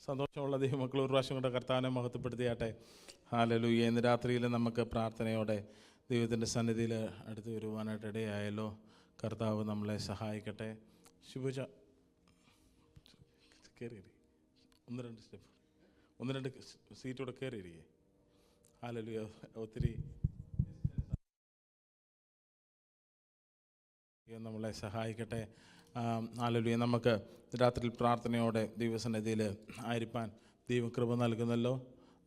സന്തോഷമുള്ള ദൈവമക്കൾ ഒരു പ്രാവശ്യം കൊണ്ട് കർത്താവിനെ മഹത്വപ്പെടുത്തിയാട്ടെ. ഹല്ലേലൂയ. ഇന്ന് രാത്രിയിൽ നമുക്ക് പ്രാർത്ഥനയോടെ ദൈവത്തിൻ്റെ സന്നിധിയിൽ അടുത്ത് വരുവാനായിട്ട് ഇടയായല്ലോ. കർത്താവ് നമ്മളെ സഹായിക്കട്ടെ. ശുഭജ കയറി, ഒന്ന് രണ്ട് സീറ്റൂടെ കയറിയിരിക്കേ. ഹല്ലേലൂയ. ഒത്തിരി നമ്മളെ സഹായിക്കട്ടെ. ഹല്ലേലൂയ. നമുക്ക് രാത്രിയിൽ പ്രാർത്ഥനയോടെ ദൈവസന്നിധിയിൽ ആയിരിക്കാൻ ദൈവം കൃപ നൽകുന്നല്ലോ.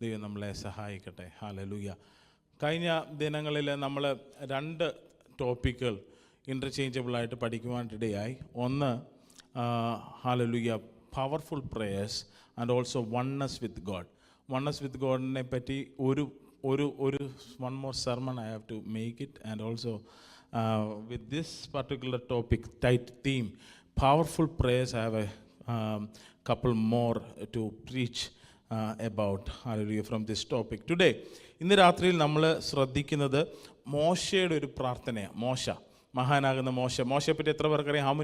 ദൈവം നമ്മളെ സഹായിക്കട്ടെ. ഹല്ലേലൂയ. കഴിഞ്ഞ ദിനങ്ങളിൽ നമ്മൾ 2 ടോപ്പിക്കുകൾ ഇൻ്റർചേഞ്ചബിളായിട്ട് പഠിക്കുവാനിടയായി. ഒന്ന് ഹല്ലേലൂയ, powerful prayers and also oneness with God. Oneness with ഗോഡിനെ പറ്റി ഒരു one more sermon I have to make it, and also with this particular topic tight theme, powerful prayers, I have a couple more to preach about. Hallelujah. From this topic today, ഇന്ന് രാത്രിയിൽ നമ്മൾ ശ്രദ്ധിക്കുന്നത് മോശയുടെ ഒരു പ്രാർത്ഥനയാണ്. മഹാനാകുന്ന മോശയെ പറ്റി എത്ര പേർക്കറിയാം? how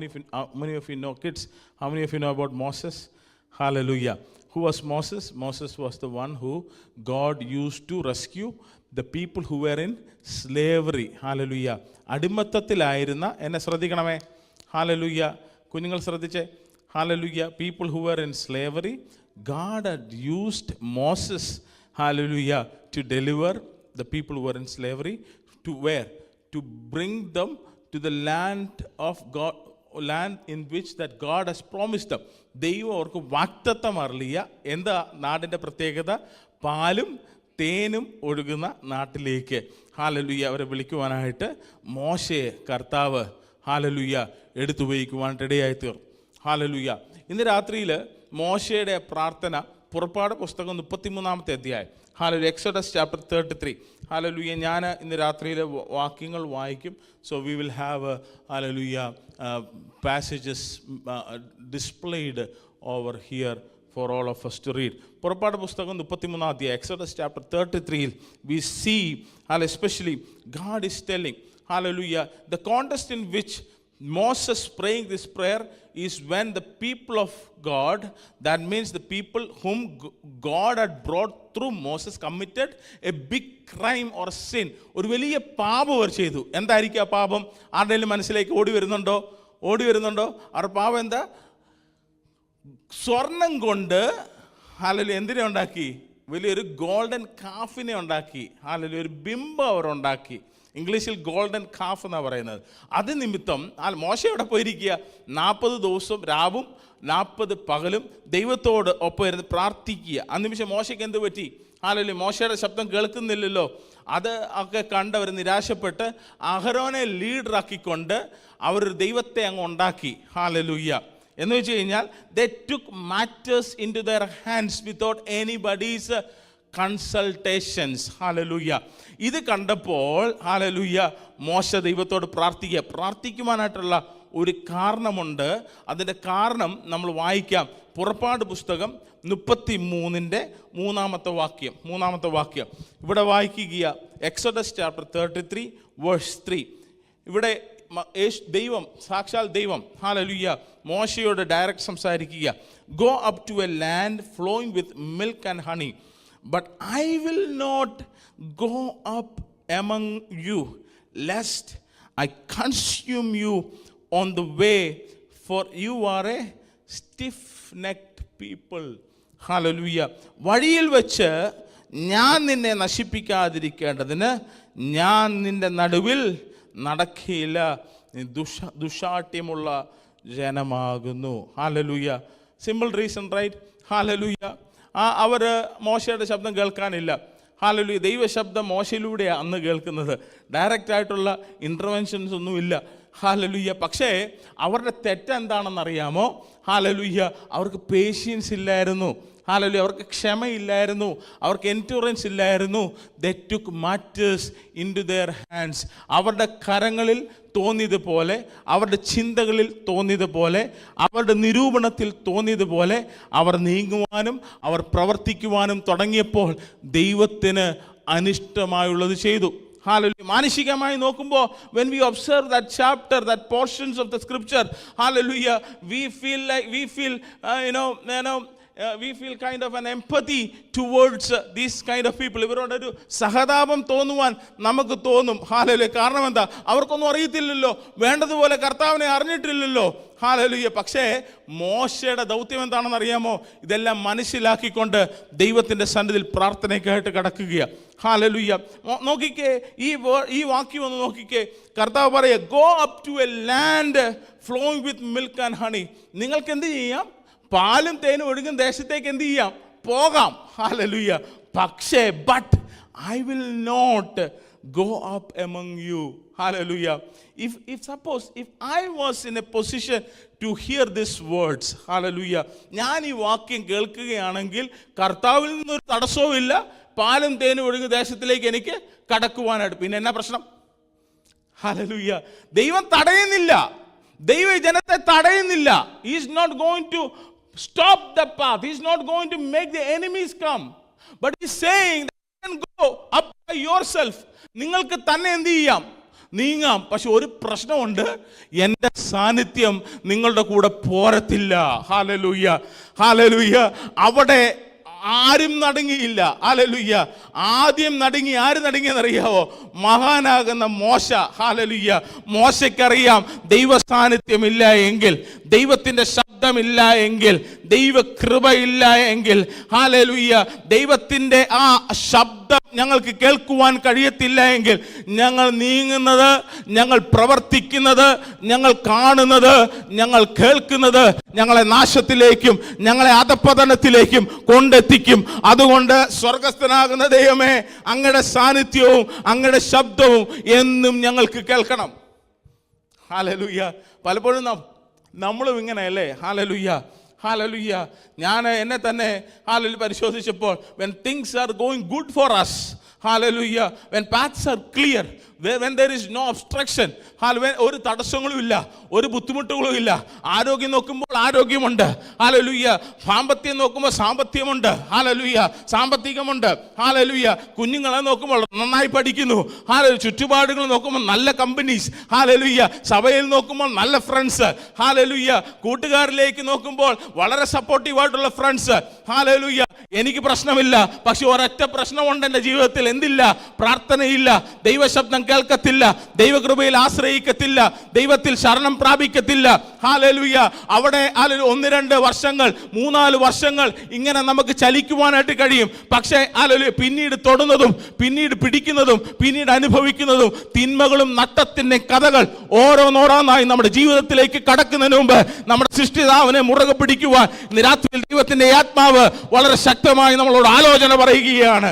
many of you know, kids, how many of you know about Moses? Hallelujah. Who was Moses? Moses was the one who God used to rescue the people who were in slavery. Hallelujah. അടിമത്തത്തിലായിരുന്ന, എന്നെ ശ്രദ്ധിക്കണമേ, hallelujah, കുഞ്ഞുങ്ങൾ ശ്രദ്ധിച്ചേ, hallelujah, people who were in slavery, God had used Moses, hallelujah, to deliver the people who were in slavery to where? To bring them to the land of God, land in which that God has promised them. ദൈവം അവർക്ക് വാഗ്ദത്തം അരുളിയ എന്താ നാടിൻ്റെ പ്രത്യേകത? പാലും തേനും ഒഴുകുന്ന നാട്ടിലേക്ക്, ഹല്ലേലൂയ, അവരെ വിളിക്കുവാനായിട്ട് മോശയെ കർത്താവ്, ഹല്ലേലൂയ, എടുത്തുപയോഗിക്കുവാനായിട്ട് ഇടയായി തീർന്നു. ഹല്ലേലൂയ. ഇന്ന് രാത്രിയിൽ മോശയുടെ പ്രാർത്ഥന പുറപ്പാട് പുസ്തകം 33-ാമത്തെ അധ്യായം. ഹല്ലേലൂയ. Exodus chapter 33. ഹല്ലേലൂയ. ഞാൻ ഇന്ന് രാത്രിയിൽ വാക്യങ്ങൾ വായിക്കും. So we will have hallelujah passages displayed over here for all of us to read. പുറപ്പാട് പുസ്തകം 33-ാം അധ്യായം, എക്സോഡസ് ചാപ്റ്റർ 33-ൽ we see, especially God is telling, hallelujah, the context in which Moses praying this prayer is when the people of God, that means the people whom God had brought through Moses, committed a big crime or sin. ഒരു വലിയ പാപം അവർ ചെയ്തു. എന്തായിരിക്കും ആ പാപം? ആരുടെയും മനസ്സിലേക്ക് ഓടി വരുന്നുണ്ടോ? അവരുടെ പാപം എന്താ? സ്വർണം കൊണ്ട് ഹല്ലേലൂയ എന്തിനെ ഉണ്ടാക്കി? വലിയൊരു ഗോൾഡൻ കാഫിനെ ഉണ്ടാക്കി. ഹല്ലേലൂയ, ഒരു ബിംബം അവർ ഉണ്ടാക്കി. ഇംഗ്ലീഷിൽ ഗോൾഡൻ കാഫ് എന്നാണ് പറയുന്നത്. അത് നിമിത്തം മോശ എവിടെ പോയിരിക്കുക? 40 ദിവസവും രാവും 40 പകലും ദൈവത്തോട് ഒപ്പം ഇരുന്ന് പ്രാർത്ഥിക്കുക. ആ നിമിഷം മോശയ്ക്ക് എന്ത് പറ്റി? ഹല്ലേലൂയ, മോശയുടെ ശബ്ദം കേൾക്കുന്നില്ലല്ലോ. അത് ഒക്കെ കണ്ടവർ നിരാശപ്പെട്ട് അഹരോനെ ലീഡറാക്കിക്കൊണ്ട് അവർ ദൈവത്തെ അങ്ങ് ഉണ്ടാക്കി. ഹല്ലേലൂയ. എന്ന് വെച്ച് കഴിഞ്ഞാൽ they took matters into their hands without anybody's consultations. Hallelujah. ഇത് കണ്ടപ്പോൾ ഹല്ലേലൂയ മോശ ദൈവത്തോട് പ്രാർത്ഥിക്കുവാനായിട്ടുള്ള ഒരു കാരണമുണ്ട്. അതിൻ്റെ കാരണം നമ്മൾ വായിക്കാം. പുറപ്പാട് പുസ്തകം 33-ന്റെ 3-ാമത്തെ വാക്യം ഇവിടെ വായിക്കുക. Exodus chapter 33 verse 3. ഇവിടെ ദൈവം, സാക്ഷാൽ ദൈവം, ഹല്ലേലൂയ, മോശയോട് ഡയറക്റ്റ് സംസാരിക്കുക. Go up to a land flowing with milk and honey, but I will not go up among you, lest I consume you on the way, for you are a stiff-necked people. Hallelujah. വഴിയിൽ വെച്ച് ഞാൻ നിന്നെ നശിപ്പിക്കാതിരിക്കേണ്ടതിന് ഞാൻ നിന്റെ നടുവിൽ നടക്കില്ല, ദുശാഠ്യമുള്ള ജനമാകുന്നു. ഹല്ലേലൂയ. Simple reason, right? ഹല്ലേലൂയ. അവർ മോശയുടെ ശബ്ദം കേൾക്കാനില്ല. ഹല്ലേലൂയ. ദൈവശബ്ദം മോശയിലൂടെയാണ് അന്ന് കേൾക്കുന്നത്. ഡയറക്റ്റ് ആയിട്ടുള്ള ഇൻ്റർവെൻഷൻസ് ഒന്നുമില്ല. ഹല്ലേലൂയ. പക്ഷേ അവരുടെ തെറ്റെന്താണെന്നറിയാമോ? ഹല്ലേലൂയ, അവർക്ക് പേഷ്യൻസ് ഇല്ലായിരുന്നു. ഹല്ലേലൂയ, അവർക്ക് ക്ഷമയില്ലായിരുന്നു, അവർക്ക് എൻഡ്യൂറൻസ് ഇല്ലായിരുന്നു. They took matters into their hands. അവരുടെ കരങ്ങളിൽ തോന്നിയതുപോലെ, അവരുടെ ചിന്തകളിൽ തോന്നിയതുപോലെ, അവരുടെ നിരൂപണത്തിൽ തോന്നിയതുപോലെ അവർ നീങ്ങുവാനും അവർ പ്രവർത്തിക്കുവാനും തുടങ്ങിയപ്പോൾ ദൈവത്തിന് അനിഷ്ടമായുള്ളത് ചെയ്തു. Hallelujah. മാനുഷികമായി നോക്കുമ്പോൾ when we observe that chapter, that portions of the scripture, hallelujah, we feel we feel kind of an empathy towards these kind of people. ഇവരോടൊരു സഹതാപം തോന്നുവാൻ നമുക്ക് തോന്നും. ഹല്ലേലൂയ. കാരണം എന്താ? അവർക്കൊന്നും അറിയത്തില്ലല്ലോ, വേണ്ടതുപോലെ കർത്താവിനെ അറിഞ്ഞിട്ടില്ലല്ലോ. ഹല്ലേലൂയ. പക്ഷേ മോശയുടെ ദൗത്യം എന്താണെന്ന് അറിയാമോ? ഇതെല്ലാം മനസ്സിലാക്കിക്കൊണ്ട് ദൈവത്തിൻ്റെ സന്നിധിയിൽ പ്രാർത്ഥനയ്ക്കായിട്ട് കടക്കുകയാണ്. ഹല്ലേലൂയ. നോക്കിക്കേ, ഈ വാക്യം ഒന്ന് നോക്കിക്കേ. കർത്താവ് പറയുക, go up to a land flowing with milk and honey. നിങ്ങൾക്ക് എന്ത് ചെയ്യാം? പാലും തേനും ഒഴുകും ദേശത്തേക്ക് എന്ത് ചെയ്യാം? പോകാം. ഹല്ലേലൂയ. പക്ഷേ but I will not go up among you. Hallelujah. If suppose if I was in a position to hear these words, hallelujah, ഞാൻ ഈ വാക്യം കേൾക്കുകയാണെങ്കിൽ കർത്താവിൽ നിന്നൊരു തടസ്സവും ഇല്ല, പാലും തേനും ഒഴുകുന്ന ദേശത്തിലേക്ക് എനിക്ക് കടക്കുവാനായിട്ട്. പിന്നെ എന്നാ പ്രശ്നം? ഹല്ലേലൂയ. ദൈവം തടയുന്നില്ല, ദൈവ ജനത്തെ തടയുന്നില്ല. He is not going to stop the path. He is not going to make the enemies come, but he is saying that you can go up by yourself. നിങ്ങൾക്ക് തന്നെ എന്ത് ചെയ്യാം? നീങ്ങാം. പക്ഷെ ഒരു പ്രശ്നമുണ്ട്, എൻ്റെ സാന്നിധ്യം നിങ്ങളുടെ കൂടെ പോരത്തില്ല. ഹല്ലേലൂയ. ഹല്ലേലൂയ. അവിടെ ആരും നടുങ്ങിയില്ല. ഹല്ലേലൂയ. ആദ്യം നടുങ്ങി ആര് നടുങ്ങിയെന്നറിയാവോ? മഹാനാകുന്ന മോശ. ഹല്ലേലൂയ. മോശയ്ക്കറിയാം ദൈവ സാന്നിധ്യമില്ല എങ്കിൽ, ദൈവത്തിൻ്റെ ശബ്ദമില്ല എങ്കിൽ, ദൈവകൃപയില്ല എങ്കിൽ, ഹല്ലേലൂയ, ദൈവത്തിൻ്റെ ആ ശബ്ദം ഞങ്ങൾക്ക് കേൾക്കുവാൻ കഴിയത്തില്ല എങ്കിൽ, ഞങ്ങൾ നീങ്ങുന്നത്, ഞങ്ങൾ പ്രവർത്തിക്കുന്നത്, ഞങ്ങൾ കാണുന്നത്, ഞങ്ങൾ കേൾക്കുന്നത് ഞങ്ങളെ നാശത്തിലേക്കും ഞങ്ങളെ അധപതനത്തിലേക്കും കൊണ്ടെത്തിക്കും. അതുകൊണ്ട് സ്വർഗസ്ഥനാകുന്ന ദൈവമേ, അങ്ങയുടെ സാന്നിധ്യവും അങ്ങയുടെ ശബ്ദവും എന്നും ഞങ്ങൾക്ക് കേൾക്കണം. ഹല്ലേലൂയ. പലപ്പോഴും നമ്മളും ഇങ്ങനെയല്ലേ? ഹല്ലേലൂയ. ഹല്ലേലൂയ. ഞാൻ എന്നെ തന്നെ ഹല്ലേലൂയ പരിശോധിച്ചപ്പോൾ, when things are going good for us, hallelujah, when paths are clear, when there is no obstruction, ഒരു തടസ്സങ്ങളും ഇല്ല, ഒരു ബുദ്ധിമുട്ടുകളും ഇല്ല. ആരോഗ്യം നോക്കുമ്പോൾ ആരോഗ്യമുണ്ട്. ഹല്ലേലൂയ. സാമ്പത്തികം നോക്കുമ്പോൾ സാമ്പത്തികമുണ്ട്. ഹല്ലേലൂയ. സാമ്പത്തികമുണ്ട്. ഹല്ലേലൂയ. കുഞ്ഞുങ്ങളെ നോക്കുമ്പോൾ നന്നായി പഠിക്കുന്നു. ഹല്ലേലൂയ. ചുറ്റുപാടുകൾ നോക്കുമ്പോൾ നല്ല കമ്പനീസ്. ഹല്ലേലൂയ. സഭയിൽ നോക്കുമ്പോൾ നല്ല ഫ്രണ്ട്സ്. ഹല്ലേലൂയ. കൂട്ടുകാരിലേക്ക് നോക്കുമ്പോൾ വളരെ സപ്പോർട്ടീവായിട്ടുള്ള ഫ്രണ്ട്സ്. ഹല്ലേലൂയ. എനിക്ക് പ്രശ്നമില്ല, പക്ഷെ ഒരൊറ്റ പ്രശ്നമുണ്ട് എൻ്റെ ജീവിതത്തിൽ. എന്തില്ല? പ്രാർത്ഥനയില്ല, ദൈവശബ്ദം കേൾക്കത്തില്ല, ദൈവകൃപയിൽ ആശ്രയിക്കത്തില്ല, ദൈവത്തിൽ ശരണം പ്രാപിക്കത്തില്ല. ഹല്ലേലൂയ. അവിടെ 1-2 വർഷങ്ങൾ 3-4 വർഷങ്ങൾ ഇങ്ങനെ നമുക്ക് ചലിക്കുവാനായിട്ട് കഴിയും. പക്ഷേ ഹല്ലേലൂയ, പിന്നീട് തൊടുന്നതും പിന്നീട് പിടിക്കുന്നതും പിന്നീട് അനുഭവിക്കുന്നതും തിന്മകളും നട്ടത്തിൻ്റെ കഥകൾ ഓരോന്നോരോന്നായി നമ്മുടെ ജീവിതത്തിലേക്ക് കടക്കുന്നതിന് മുമ്പ് നമ്മുടെ സൃഷ്ടിതാവിനെ മുറുകെ പിടിക്കുവാൻ ഇന്ന് രാത്രിയിൽ ദൈവത്തിൻ്റെ ആത്മാവ് വളരെ ശക്തമായി നമ്മളോട് ആലോചന പറയുകയാണ്.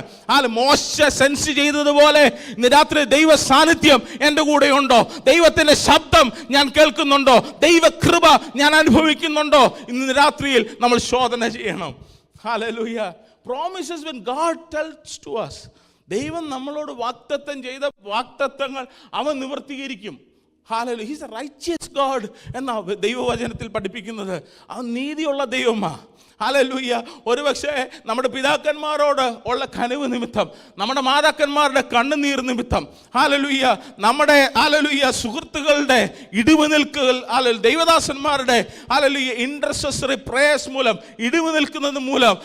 മോശ സെൻസ് ചെയ്തതുപോലെ ഇന്ന് രാത്രി ദൈവ സാന്നിധ്യം എൻ്റെ കൂടെ ഉണ്ടോ? ദൈവത്തിൻ്റെ ശബ്ദം ഞാൻ കേൾക്കുന്നുണ്ടോ? ദൈവകൃപ ഞാൻ അനുഭവിക്കുന്നുണ്ടോ? ഇന്ന് രാത്രിയിൽ നമ്മൾ ശോധന ചെയ്യണം. Hallelujah. Promises when God tells to us, ദൈവം നമ്മളോട് വാഗ്ദത്തം ചെയ്ത വാഗ്ദത്തങ്ങൾ അവൻ നിവർത്തീകരിക്കും. Hallelujah. He is a righteous God എന്ന ദൈവവചനത്തിൽ പഠിപ്പിക്കുന്നത്. അവൻ നീതിയുള്ള ദൈവമാണ്. ഹല്ലേലൂയ. ഒരുപക്ഷെ നമ്മുടെ പിതാക്കന്മാരോട് ഉള്ള കനിവ് നിമിത്തം, നമ്മുടെ മാതാക്കന്മാരുടെ കണ്ണുനീർ നിമിത്തം, ഹല്ലേലൂയ, നമ്മുടെ ഹല്ലേലൂയ സുഹൃത്തുക്കളുടെ ഇടിവ് നിൽക്കൽ, ഹല്ലേലൂയ, ദൈവദാസന്മാരുടെ ഹല്ലേലൂയ ഇന്റർസെസറി പ്രേയേഴ്സ് മൂലം ഇടിവ് നിൽക്കുന്നത് മൂലം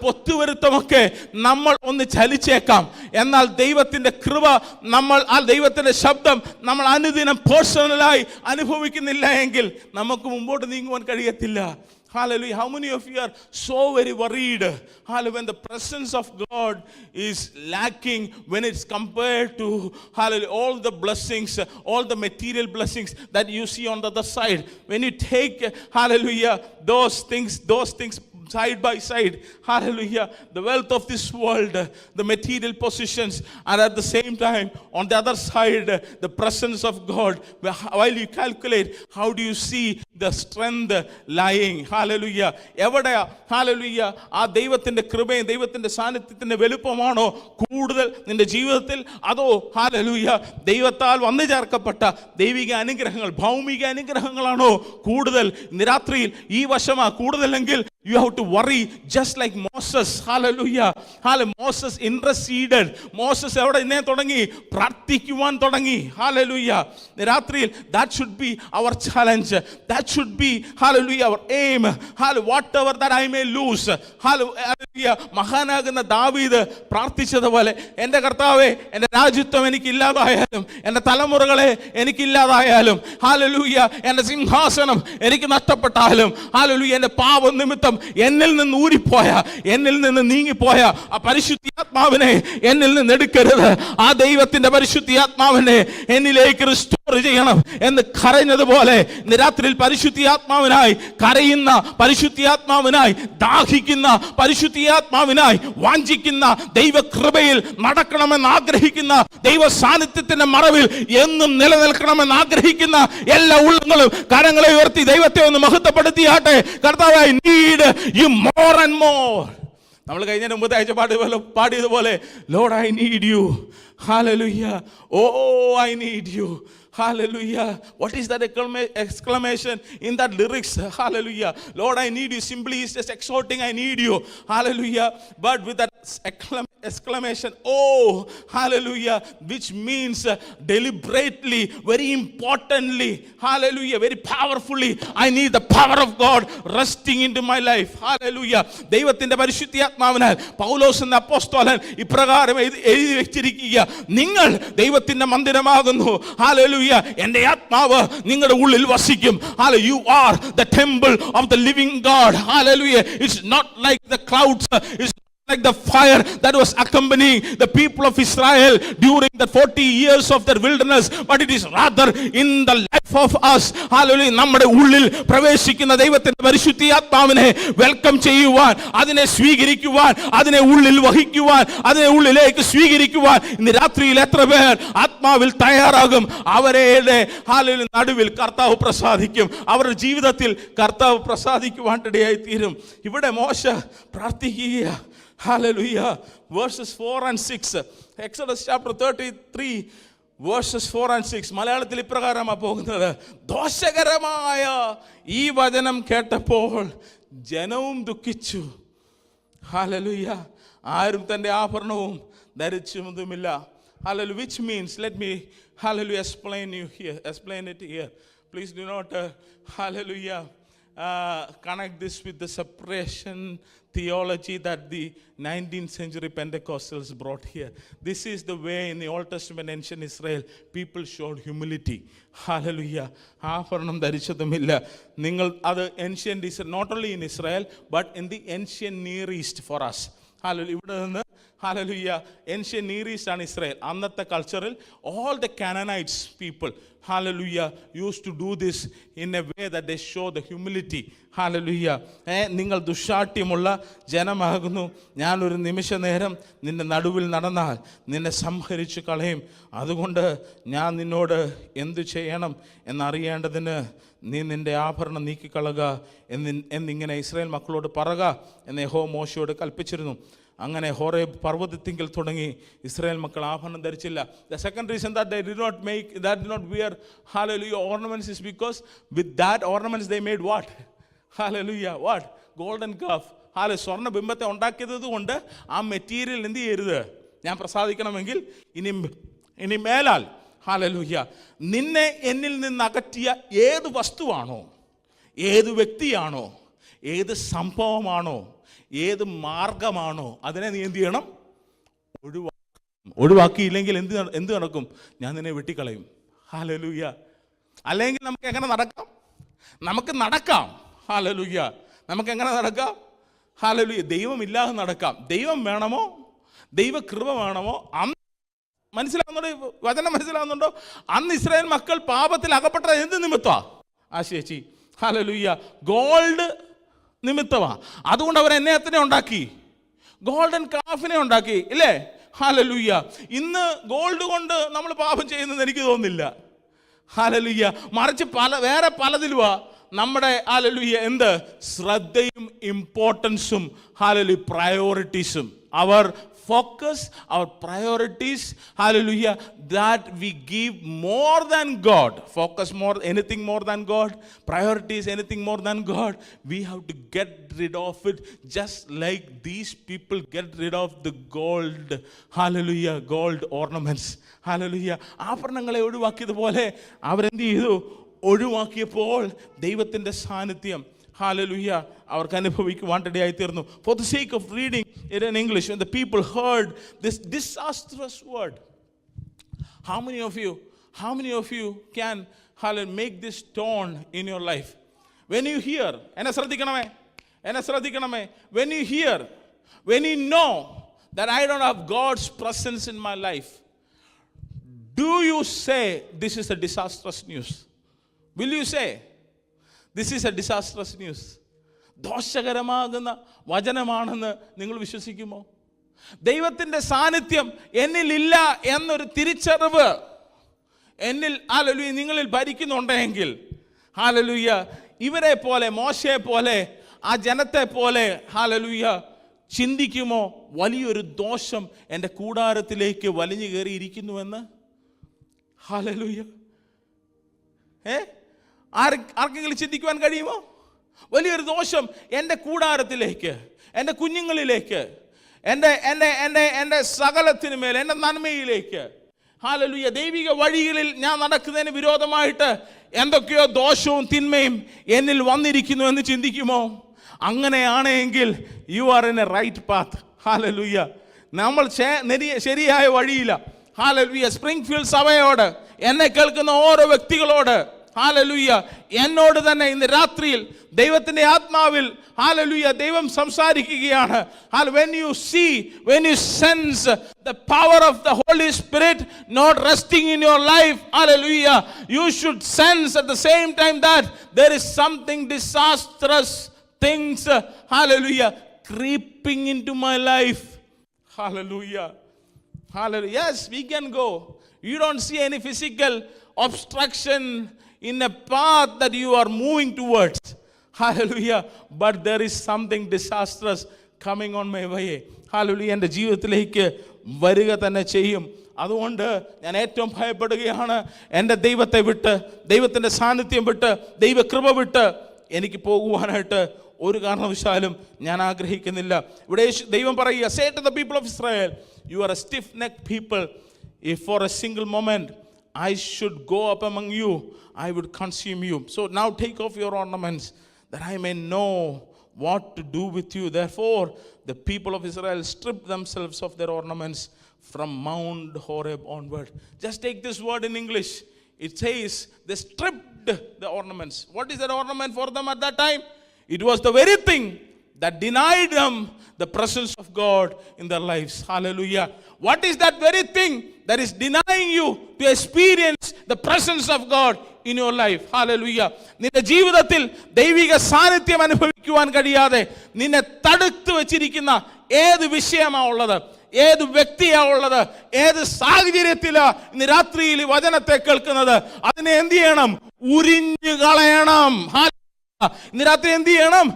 പൊത്തുവരുത്തമൊക്കെ നമ്മൾ ഒന്ന് ചലിച്ചേക്കാം. എന്നാൽ ദൈവത്തിൻ്റെ കൃപ, നമ്മൾ ദൈവത്തിൻ്റെ ശബ്ദം നമ്മൾ അനുദിനം പേഴ്സണലായി അനുഭവിക്കുന്നില്ല എങ്കിൽ നമുക്ക് മുമ്പോട്ട് നീങ്ങുവാൻ കഴിയത്തില്ല. Hallelujah. How many of you are so very worried? Hallelujah. When the presence of God is lacking, when it's compared to hallelujah, all the blessings, all the material blessings that you see on the other side. When you take hallelujah, those things side by side, hallelujah, the wealth of this world, the material possessions, and at the same time on the other side the presence of God, while you calculate, how do you see the strength lying? Hallelujah. എവിടെയാ hallelujah ആ ദൈവത്തിൻ്റെ കൃപയും ദൈവത്തിൻ്റെ സാന്നിധ്യത്തിൻ്റെ വലുപ്പമാണോ കൂടുതൽ നിന്റെ ജീവിതത്തിൽ? അതോ hallelujah ദൈവത്താൽ വന്നു ചേർക്കപ്പെട്ട ദൈവിക അനുഗ്രഹങ്ങൾ, ഭൗമിക അനുഗ്രഹങ്ങളാണോ കൂടുതൽ? ഇന്ന് രാത്രിയിൽ ഈ വശമാ കൂടുതലെങ്കിൽ you have to worry just like Moses. Hallelujah. Moses interceded. Moses എവിടെ ഇന്നേ തുടങ്ങി? പ്രാർത്ഥിക്കുവാൻ തുടങ്ങി. Hallelujah. രാത്രിയിൽ that should be our challenge. That should be hallelujah our aim. whatever that I may lose. മഹാനാകുന്ന ദാവീദ് പ്രാർത്ഥിച്ചതുപോലെ എൻ്റെ കർത്താവേ, എൻ്റെ രാജ്യത്വം എനിക്കില്ലാതായാലും, എൻ്റെ തലമുറകളെ എനിക്കില്ലാതായാലും, ഹല്ലേലൂയ, എൻ്റെ സിംഹാസനം എനിക്ക് നഷ്ടപ്പെട്ടാലും, ഹല്ലേലൂയ, എൻ്റെ പാപം നിമിത്തം എന്നിൽ നിന്ന് ഊരിപ്പോയ, എന്നിൽ നിന്ന് നീങ്ങിപ്പോയ ആ പരിശുദ്ധാത്മാവിനെ എന്നിൽ നിന്ന് എടുക്കരുത്. ആ ദൈവത്തിൻ്റെ പരിശുദ്ധാത്മാവിനെ എന്നിലേക്ക് റിസ്റ്റോർ ചെയ്യണം എന്ന് കരഞ്ഞതുപോലെ ഇന്ന് രാത്രിയിൽ പരിശുദ്ധാത്മാവിനായി കരയുന്ന, പരിശുദ്ധാത്മാവിനായി ദാഹിക്കുന്ന, പരിശുദ്ധാത്മാവിനായി വാഞ്ചിക്കുന്ന, ദൈവകൃപയിൽ നടക്കണമെന്ന് ആഗ്രഹിക്കുന്ന, ദൈവ സാന്നിധ്യത്തിന്റെ മറവിൽ എന്നും നിലനിൽക്കണമെന്ന് ആഗ്രഹിക്കുന്ന എല്ലാ ഉള്ളങ്ങളും കരങ്ങളെ ഉയർത്തി ദൈവത്തെ ഒന്ന് മഹത്വപ്പെടുത്തിയാട്ടെ. കർത്താവേ, I need you more and more. നമ്മൾ കഴിഞ്ഞ മുമ്പത്തെ ആഴ്ച പാടിയതുപോലെ, Lord, I need you. Hallelujah. Oh, I need you. Hallelujah. What is that exclamation in that lyrics? Hallelujah. Lord, I need you. Simply is just exhorting, I need you. Hallelujah. But with that exclamation, oh, hallelujah, which means deliberately, very importantly, hallelujah, very powerfully, I need the power of God resting into my life. Hallelujah. ദൈവത്തിന്റെ പരിശുദ്ധാത്മാവിനാൽ പൗലോസ് എന്ന അപ്പോസ്തലൻ ഇപ്രകാരം എഴുതി വെച്ചിരിക്കുക, നിങ്ങൾ ദൈവത്തിന്റെ മന്ദിരമാകുന്നു. Hallelujah. എൻ്റെ ആത്മാവ് നിങ്ങളുടെ ഉള്ളിൽ വസിക്കും. Hallelujah. You are the temple of the living God. Hallelujah. It's not like the clouds. It's like the fire that was accompanying the people of Israel during the 40 years of their wilderness, but it is rather in the life of us. Hallelujah. നമ്മുടെ ഉള്ളിൽ പ്രവേശിക്കുന്ന ദൈവത്തിന്റെ പരിശുദ്ധാത്മാവിനെ welcome ചെയ്യുവാൻ, അതിനെ സ്വീകരിക്കുവാൻ, അതിനെ ഉള്ളിൽ വഹിക്കുവാൻ, അതിനെ ഉള്ളിലേക്ക് സ്വീകരിക്കുവാൻ ഇന്ന് രാത്രിയിൽ എത്ര പേർ ആത്മാവിൽ തയ്യാറാകും? അവരുടെ ഹല്ലേലൂയ നടുവിൽ കർത്താവ് പ്രസാദിക്കും, അവരുടെ ജീവിതത്തിൽ കർത്താവ് പ്രസാദിക്കുവാൻ ഇടയായി തീരും. ഇവിടെ മോശ പ്രാർത്ഥിക്കുക. Hallelujah. Verses 4 and 6. Exodus chapter 33 verses 4 and 6. മലയാളത്തിൽ ഇപ്രകാരമാണ് പോകുന്നത്. ദോഷകരമായ ഈ വചനം കേട്ടപ്പോൾ ജനവും ദുഃഖിച്ചു. Hallelujah. ആരും തൻ്റെ ആഭരണവും ധരിച്ചുമില്ല. Hallelujah. Which means, let me, hallelujah, explain it here. Please do not, hallelujah, connect this with the separation theology that the 19th century Pentecostals brought here. This is the way in the Old Testament ancient Israel people showed humility. Hallelujah. ആഭരണം ധരിച്ചതുമില്ല. നിങ്ങൾ അത് ancient Israel, not only in Israel but in the ancient Near East for us. Hallelujah. ഇവിടെ നിന്ന് hallelujah, ancient Near East ആണ് Israel. അന്നത്തെ കൾച്ചറിൽ all the Canaanites people, hallelujah, used to do this in a way that they show the humility. Hallelujah. നിങ്ങൾ ദുശാഠ്യമുള്ള ജനമാകുന്നു, ഞാനൊരു നിമിഷ നേരം നിന്റെ നടുവിൽ നടന്നാൽ നിന്നെ സംഹരിച്ചു കളയും. അതുകൊണ്ട് ഞാൻ നിന്നോട് എന്തു ചെയ്യണം എന്നറിയേണ്ടതിന് നീ നിന്റെ ആഭരണം നീക്കിക്കളക എന്നിങ്ങനെ ഇസ്രായേൽ മക്കളോട് പറക എന്ന് യഹോവ മോശയോട് കൽപ്പിച്ചിരുന്നു. അങ്ങനെ ഹോറേബ് പർവ്വതത്തിങ്കിൽ തുടങ്ങി ഇസ്രായേൽ മക്കൾ ആഭരണം ധരിച്ചില്ല. The second reason that they did not wear hallelujah ornaments is because with that ornaments they made what? Hallelujah. What? Golden calf. Hallelujah. സ്വർണ്ണ ബിംബത്തെ ഉണ്ടാക്കിയത് കൊണ്ട് ആ മെറ്റീരിയൽ എന്ത് ചെയ്യരുത്? ഞാൻ പ്രസാദിക്കണമെങ്കിൽ ഇനി മേലാൽ ഹല്ലേലൂയ നിന്നെ എന്നിൽ നിന്ന് അകറ്റിയ ഏത് വസ്തുവാണോ, ഏത് വ്യക്തിയാണോ, ഏത് സംഭവമാണോ, ഏത് മാർഗമാണോ അതിനെ നീ എന്ത് ചെയ്യണം? ഒഴിവാക്കിയില്ലെങ്കിൽ എന്ത് നടക്കും? ഞാൻ നിന്നെ വെട്ടിക്കളയും. ഹല്ലേലൂയ. അല്ലെങ്കിൽ നമുക്ക് എങ്ങനെ നടക്കാം? നമുക്ക് നടക്കാം. ഹല്ലേലൂയ. നമുക്ക് എങ്ങനെ നടക്കാം? ഹല്ലേലൂയ. ദൈവമില്ലാതെ നടക്കാം. ദൈവം വേണമോ, ദൈവകൃപ വേണമോ? മനസ്സിലാവുന്നുണ്ടോ? വചനം മനസ്സിലാവുന്നുണ്ടോ? അന്ന് ഇസ്രായേൽ മക്കൾ പാപത്തിൽ അകപ്പെട്ടത് എന്ത് നിമിത്തമാ? ചേച്ചി ഹല്ലേലൂയ, ഗോൾഡ് നിമിത്തമാ. അതുകൊണ്ട് അവർ എന്നെ ഉണ്ടാക്കി, ഗോൾഡൻ കാഫിനെ ഉണ്ടാക്കി, ഇല്ലേ? ഹല്ലേലൂയ. ഇന്ന് ഗോൾഡ് കൊണ്ട് നമ്മൾ പാപം ചെയ്യുന്നത് എനിക്ക് തോന്നുന്നില്ല. ഹല്ലേലൂയ. മറിച്ച് വേറെ പലതിലുവാ നമ്മുടെ ഹല്ലേലൂയ എന്ത് ശ്രദ്ധയും ഇമ്പോർട്ടൻസും ഹല്ലേലൂയ പ്രയോറിറ്റീസും. അവർ focus, our priorities, hallelujah, that we give more than God. Focus more, anything more than God. Priorities, anything more than God. We have to get rid of it, just like these people get rid of the gold, hallelujah, gold ornaments. Hallelujah. ആഭരണങ്ങളെ ഒഴിവാക്കിയതുപോലെ അവരെന്ത് ചെയ്തു? ഒഴിവാക്കിയപ്പോൾ ദൈവത്തിൻ്റെ സാന്നിധ്യം ഹാലലുയ്യ അവർക്ക് അനുഭവിക്കുവാനിടയായി തീർന്നു. For the sake of reading it in English, when the people heard this disastrous word, how many of you can make this tone in your life? When you hear, എന്നെ ശ്രദ്ധിക്കണമേ, when you know that I don't have God's presence in my life, do you say this is a disastrous news? Will you say this is a disastrous news? ദോഷകരമാകുന്ന വചനമാണെന്ന് നിങ്ങൾ വിശ്വസിക്കുമോ? ദൈവത്തിൻ്റെ സാന്നിധ്യം എന്നിലില്ല എന്നൊരു തിരിച്ചറിവ് എന്നിൽ hallelujah നിങ്ങളിൽ ഭരിക്കുന്നുണ്ടെങ്കിൽ hallelujah ഇവരെ പോലെ, മോശയെ പോലെ, ആ ജനത്തെ പോലെ ഹല്ലേലൂയ ചിന്തിക്കുമോ വലിയൊരു ദോഷം എൻ്റെ കൂടാരത്തിലേക്ക് വലിഞ്ഞു കയറിയിരിക്കുന്നുവെന്ന്? ഹല്ലേലൂയ. ആർക്കെങ്കിലും ചിന്തിക്കുവാൻ കഴിയുമോ? വലിയൊരു ദോഷം എൻ്റെ കൂടാരത്തിലേക്ക്, എൻ്റെ കുഞ്ഞുങ്ങളിലേക്ക്, എൻ്റെ സകലത്തിനു മേൽ, എൻ്റെ നന്മയിലേക്ക്, ഹല്ലേലൂയ ദൈവിക വഴികളിൽ ഞാൻ നടക്കുന്നതിന് വിരോധമായിട്ട് എന്തൊക്കെയോ ദോഷവും തിന്മയും എന്നിൽ വന്നിരിക്കുന്നു എന്ന് ചിന്തിക്കുമോ? അങ്ങനെയാണെങ്കിൽ you are in a right path. Hallelujah. നമ്മൾ ശരിയായ വഴിയില്ല. ഹല്ലേലൂയ. സ്പ്രിംഗ്ഫീൽഡ് സഭയോട്, എന്നെ കേൾക്കുന്ന ഓരോ വ്യക്തികളോട്, ഹല്ലേലൂയ എന്നോട് തന്നെ ഇന്ന് രാത്രിയിൽ ദൈവത്തിൻ്റെ ആത്മാവിൽ ഹല്ലേലൂയ ദൈവം സംസാരിക്കുകയാണ്. When you sense the power of the Holy Spirit not resting in your life, hallelujah, you should sense at the same time that there is something disastrous things, hallelujah, creeping into my life. Hallelujah. Hallelujah. Yes, we can go. You don't see any physical obstruction in a path that you are moving towards. Hallelujah. But there is something disastrous coming on my way. Hallelujah. എൻ്റെ ജീവിതത്തിലേക്ക് വരിക തന്നെ ചെയ്യും. അതുകൊണ്ട് ഞാൻ ഏറ്റവും ഭയപ്പെടുകയാണ്. എൻ്റെ ദൈവത്തെ വിട്ട്, ദൈവത്തിൻ്റെ സാന്നിധ്യം വിട്ട്, ദൈവകൃപ വിട്ട് എനിക്ക് പോകുവാനായിട്ട് ഒരു കാരണവശാലും ഞാൻ ആഗ്രഹിക്കുന്നില്ല. ഇവിടെ ദൈവം പറയുക, say to the people of Israel, you are a stiff-necked people. If for a single moment I should go up among you, I would consume you. So now take off your ornaments, that I may know what to do with you. Therefore the people of Israel stripped themselves of their ornaments from Mount Horeb onward. Just take this word in English. It says they stripped the ornaments. What is that ornament for them at that time? It was the very thing that denied them the presence of God in their lives. Hallelujah. What is that very thing that is denying you to experience the presence of God in your life? Hallelujah. നിന്റെ ജീവിതത്തിൽ ദൈവിക സാന്നിധ്യം അനുഭവിക്കുവാൻ കഴിയാതെ നിന്നെ തടുത്തു വെച്ചിരിക്കുന്ന ഏത് വിഷയമാണ് ഉള്ളത്, ഏത് വ്യക്തിയാണ് ഉള്ളത്, ഏത് സാഹചര്യത്തിലാണ് ഇന്ന് രാത്രിയിൽ വചനത്തെ കേൾക്കുന്നത്, അതിനെ എന്ത് ചെയ്യണം? ഉരിഞ്ഞു കളയണം. ഇന്ന് രാത്രി എന്ത് ചെയ്യണം?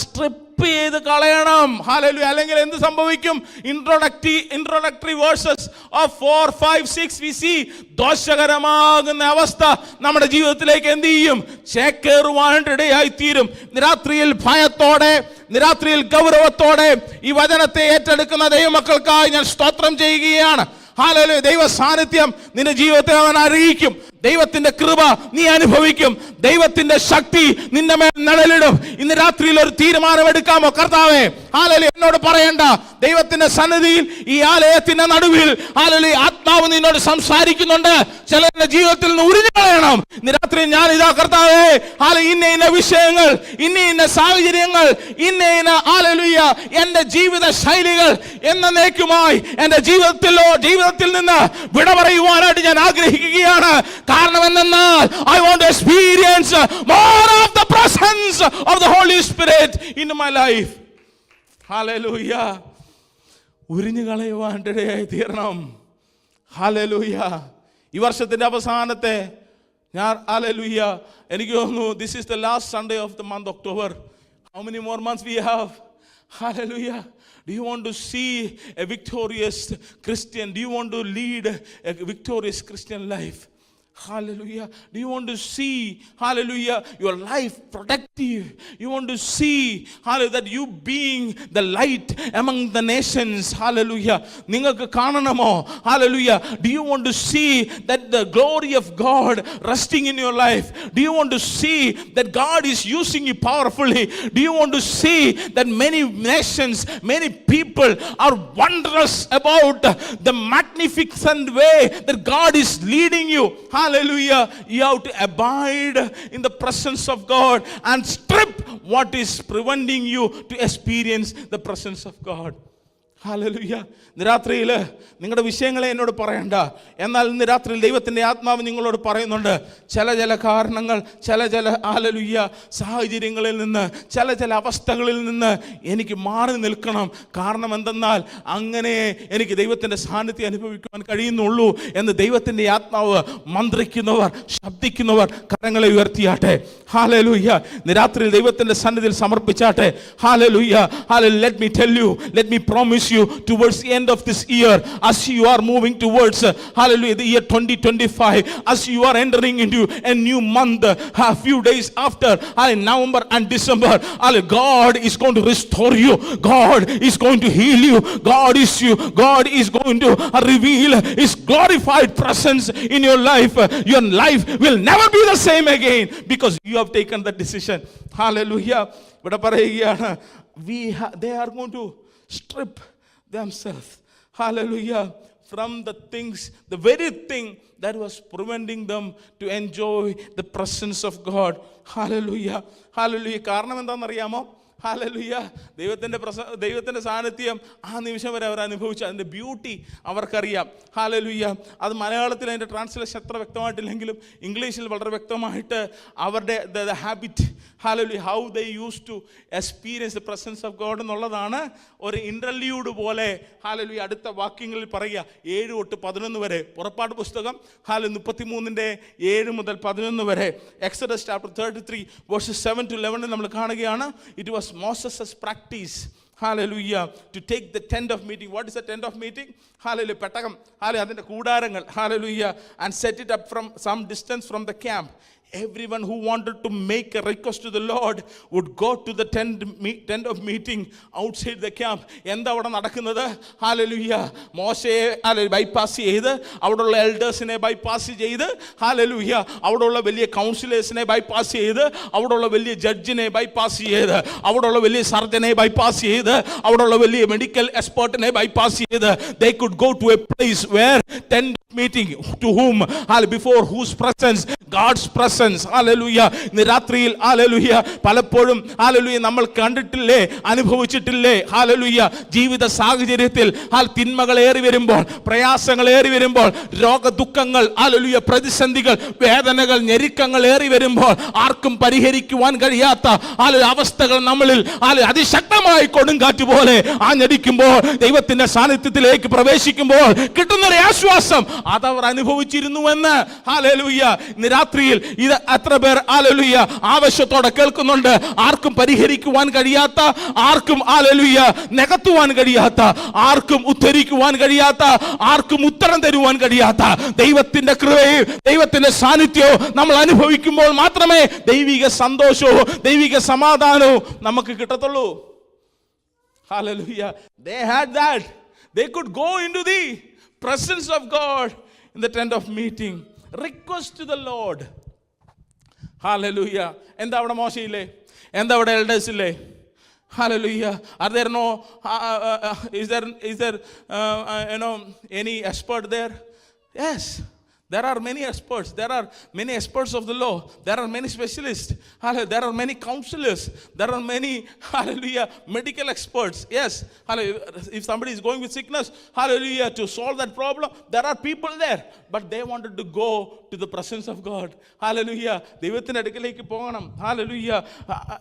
സ്ട്രിപ്പ് ചെയ്ത് കളയണം. ഹല്ലേലൂയ. അല്ലെങ്കിൽ എന്ത് സംഭവിക്കും? Introductory versus of 4, 5, 6 we see ദോഷകരമാകുന്ന അവസ്ഥ നമ്മുടെ ജീവിതത്തിലേക്ക് എന്ത് ചെയ്യും? ചേക്കേറുവാനിടയായി തീരും. രാത്രിയിൽ ഭയത്തോടെ, രാത്രിയിൽ ഗൗരവത്തോടെ ഈ വചനത്തെ ഏറ്റെടുക്കുന്ന ദൈവമക്കൾക്കായി ഞാൻ സ്തോത്രം ചെയ്യുകയാണ്. ഹല്ലേലൂയ. ദൈവ സാന്നിധ്യം നിന്റെ ജീവിതത്തെ അവൻ അറിയിക്കും. ദൈവത്തിന്റെ കൃപ നീ അനുഭവിക്കും. ദൈവത്തിന്റെ ശക്തി നിന്റെ മേൽ നിഴലിടും. ഇന്ന് രാത്രിയിൽ ഒരു തീരുമാനമെടുക്കാമോ? കർത്താവേ, ഹല്ലേലൂയ, എന്നോട് പറയണ്ട. ദൈവത്തിന്റെ സന്നിധിയിൽ ഈ ആലയത്തിന്റെ നടുവിൽ ഹല്ലേലൂയ ആത്മാവ് നിന്നോട് സംസാരിക്കുന്നുണ്ട്. ചിലരുടെ ജീവിതത്തിൽ നിന്ന് ഉരിഞ്ഞു കളയണം. ഇന്ന് രാത്രി ഞാൻ ഇതാ കർത്താവേ, ഇന്ന വിഷയങ്ങൾ, ഇന്ന സാഹചര്യങ്ങൾ, ഇന്ന ഹല്ലേലൂയ എന്റെ ജീവിത ശൈലികൾ എന്നേക്കുമായി എന്റെ ജീവിതത്തിൽ നിന്ന് വിട പറയുവാനായിട്ട് ഞാൻ ആഗ്രഹിക്കുകയാണ്. കാരണം എന്തെന്നാൽ I want to experience more of the presence of the Holy Spirit in my life. Hallelujah. ഉരിഞ്ഞു കളയുവാനിടയായി തീരണം. Hallelujah. ഈ വർഷത്തിന്റെ അവസാനത്തെ ഞാൻ hallelujah എനിക്ക് തോന്നുന്നു this is the last Sunday of the month October. How many more months we have? Hallelujah. Do you want to see a victorious Christian? Do you want to lead a victorious Christian life? Hallelujah. Do you want to see, hallelujah, your life productive? You want to see, hallelujah, that you being the light among the nations. Hallelujah. നിങ്ങൾക്ക് കാണണമോ? Hallelujah. Do you want to see that the glory of God resting in your life? Do you want to see that God is using you powerfully? Do you want to see that many nations, many people are wondrous about the magnificent way that God is leading you? Hallelujah. You have to abide in the presence of God and strip what is preventing you to experience the presence of God. Hallelujah. ഇന്ന് രാത്രിയിൽ നിങ്ങളുടെ വിഷയങ്ങളെ എന്നോട് പറയണ്ട. എന്നാൽ ഇന്ന് രാത്രിയിൽ ദൈവത്തിൻ്റെ ആത്മാവ് നിങ്ങളോട് പറയുന്നുണ്ട്, ചില കാരണങ്ങൾ, ചില ഹല്ലേലൂയ സാഹചര്യങ്ങളിൽ നിന്ന്, ചില അവസ്ഥകളിൽ നിന്ന് എനിക്ക് മാറി നിൽക്കണം. കാരണം എന്തെന്നാൽ അങ്ങനെ എനിക്ക് ദൈവത്തിൻ്റെ സാന്നിധ്യം അനുഭവിക്കുവാൻ കഴിയുന്നുള്ളൂ എന്ന് ദൈവത്തിൻ്റെ ആത്മാവ് മന്ത്രിക്കുന്നവർ, ശബ്ദിക്കുന്നവർ കരങ്ങളെ ഉയർത്തിയാട്ടെ. ഹല്ലേലൂയ. ഇന്ന് രാത്രിയിൽ ദൈവത്തിൻ്റെ സന്നിധിയിൽ സമർപ്പിച്ചാട്ടെ. ഹല്ലേലൂയ. ഹല്ലേലൂയ. Let me tell you, let me promise you, towards the end of this year, as you are moving towards hallelujah, the year 2025, as you are entering into a new month, a few days after November and December, God is going to restore you. God is going to heal you. God is going to reveal his glorified presence in your life. Your life will never be the same again because you have taken that decision. Hallelujah. ഇവിടെ പറയുകയാണ്, they are going to strip themselves, hallelujah, from the things, the very thing that was preventing them to enjoy the presence of God. Hallelujah. Hallelujah. കാരണം എന്താണെന്നറിയാമോ? Hallelujah. ദൈവത്തിൻ്റെ സാന്നിധ്യം ആ നിമിഷം വരെ അവർ അനുഭവിച്ചു. അതിൻ്റെ ബ്യൂട്ടി അവർക്കറിയാം. ഹല്ലേലൂയ. അത് മലയാളത്തിൽ അതിൻ്റെ ട്രാൻസ്ലേഷൻ അത്ര വ്യക്തമായിട്ടില്ലെങ്കിലും ഇംഗ്ലീഷിൽ വളരെ വ്യക്തമായിട്ട് അവരുടെ the habit, hallelujah, how they use to experience the presence of God എന്നുള്ളതാണ് ഒരു ഇൻ്റർലൂഡ് പോലെ. ഹല്ലേലൂയ. അടുത്ത വാക്യങ്ങളിൽ പറയുക 7 തൊട്ട് 11 വരെ. പുറപ്പാട് പുസ്തകം 33:7 മുതൽ 11 വരെ. എക്സോഡസ് ചാപ്റ്റർ 33 വേഴ്സസ് 7 to 11 നമ്മൾ കാണുകയാണ്. It was Moses' practice, hallelujah, to take the tent of meeting. What is the tent of meeting? Hallelujah. പെട്ടകം, hallelujah, അതിൻ്റെ കൂടാരങ്ങൾ, hallelujah, and set it up from some distance from the camp. Everyone who wanted to make a request to the Lord would go to the tent of meeting outside the camp. എന്താ അവിടെ നടക്കുന്നത്? Hallelujah. മോശയെ bypass ചെയ്ത്, അവിടെയുള്ള എൽഡേഴ്സിനെ bypass ചെയ്ത്, hallelujah, അവിടെയുള്ള വലിയ കൗൺസിലേഴ്സിനെ bypass ചെയ്ത്, അവിടെയുള്ള വലിയ ജഡ്ജിനെ ബൈപ്പാസ് ചെയ്ത്, അവിടെയുള്ള വലിയ സർജനെ ബൈപ്പാസ് ചെയ്ത്, അവിടെയുള്ള വലിയ മെഡിക്കൽ എക്സ്പേർട്ടിനെ ബൈപ്പാസ് ചെയ്ത്, they could go to a place where tent meeting, to whom, before whose presence, God's presence, hallelujah. ഇന്ന് രാത്രിയിൽ hallelujah പലപ്പോഴും hallelujah നമ്മൾ കണ്ടിട്ടില്ലേ, അനുഭവിച്ചിട്ടില്ലേ, hallelujah, ജീവിത സാഹചര്യത്തിൽ തിന്മകൾ ഏറി വരുമ്പോൾ, പ്രയാസങ്ങൾ ഏറി വരുമ്പോൾ, രോഗദുഃഖങ്ങൾ, hallelujah, പ്രതിസന്ധികൾ, വേദനകൾ, ഞെരുക്കങ്ങൾ ഏറി വരുമ്പോൾ ആർക്കും പരിഹരിക്കുവാൻ കഴിയാത്ത അവസ്ഥകൾ നമ്മളിൽ അതിശക്തമായി കൊടുങ്കാറ്റ് പോലെ ആഞ്ഞടിക്കുമ്പോൾ, ദൈവത്തിന്റെ സാന്നിധ്യത്തിലേക്ക് പ്രവേശിക്കുമ്പോൾ കിട്ടുന്നൊരു ആശ്വാസം അതവർ അനുഭവിച്ചിരുന്നുവെന്ന് ഹല്ലേലൂയ ഇന്ന് രാത്രിയിൽ ഇത് എത്ര പേർ ഹല്ലേലൂയ ആവശ്യത്തോടെ കേൾക്കുന്നുണ്ട്? ആർക്കും പരിഹരിക്കുവാൻ കഴിയാത്ത, ആർക്കും ഹല്ലേലൂയ നികത്തുവാൻ കഴിയാത്ത, ആർക്കും ഉദ്ധരിക്കുവാൻ കഴിയാത്ത, ആർക്കും ഉത്തരം തരുവാൻ കഴിയാത്ത ദൈവത്തിന്റെ കൃപയും ദൈവത്തിന്റെ സാന്നിധ്യവും നമ്മൾ അനുഭവിക്കുമ്പോൾ മാത്രമേ ദൈവിക സന്തോഷവും ദൈവിക സമാധാനവും നമുക്ക് കിട്ടത്തുള്ളൂ. Hallelujah. They had that. They could go into the presence of God in the tent of meeting. Request to the Lord. Hallelujah. എന്താ അവിടെ മോശയില്ലേ? എന്താ അവിടെ എൽഡേഴ്സ് ഇല്ലേ? Hallelujah. Are there no is there any expert there? Yes. There are many experts. There are many experts of the law. There are many specialists. Hallelujah. There are many counselors. There are many, hallelujah, medical experts. Yes. Hallelujah. If somebody is going with sickness, hallelujah, to solve that problem, there are people there. But they wanted to go to the presence of God. Hallelujah. ദൈവത്തിന്റെ അടുക്കലേക്ക് പോകണം. Hallelujah.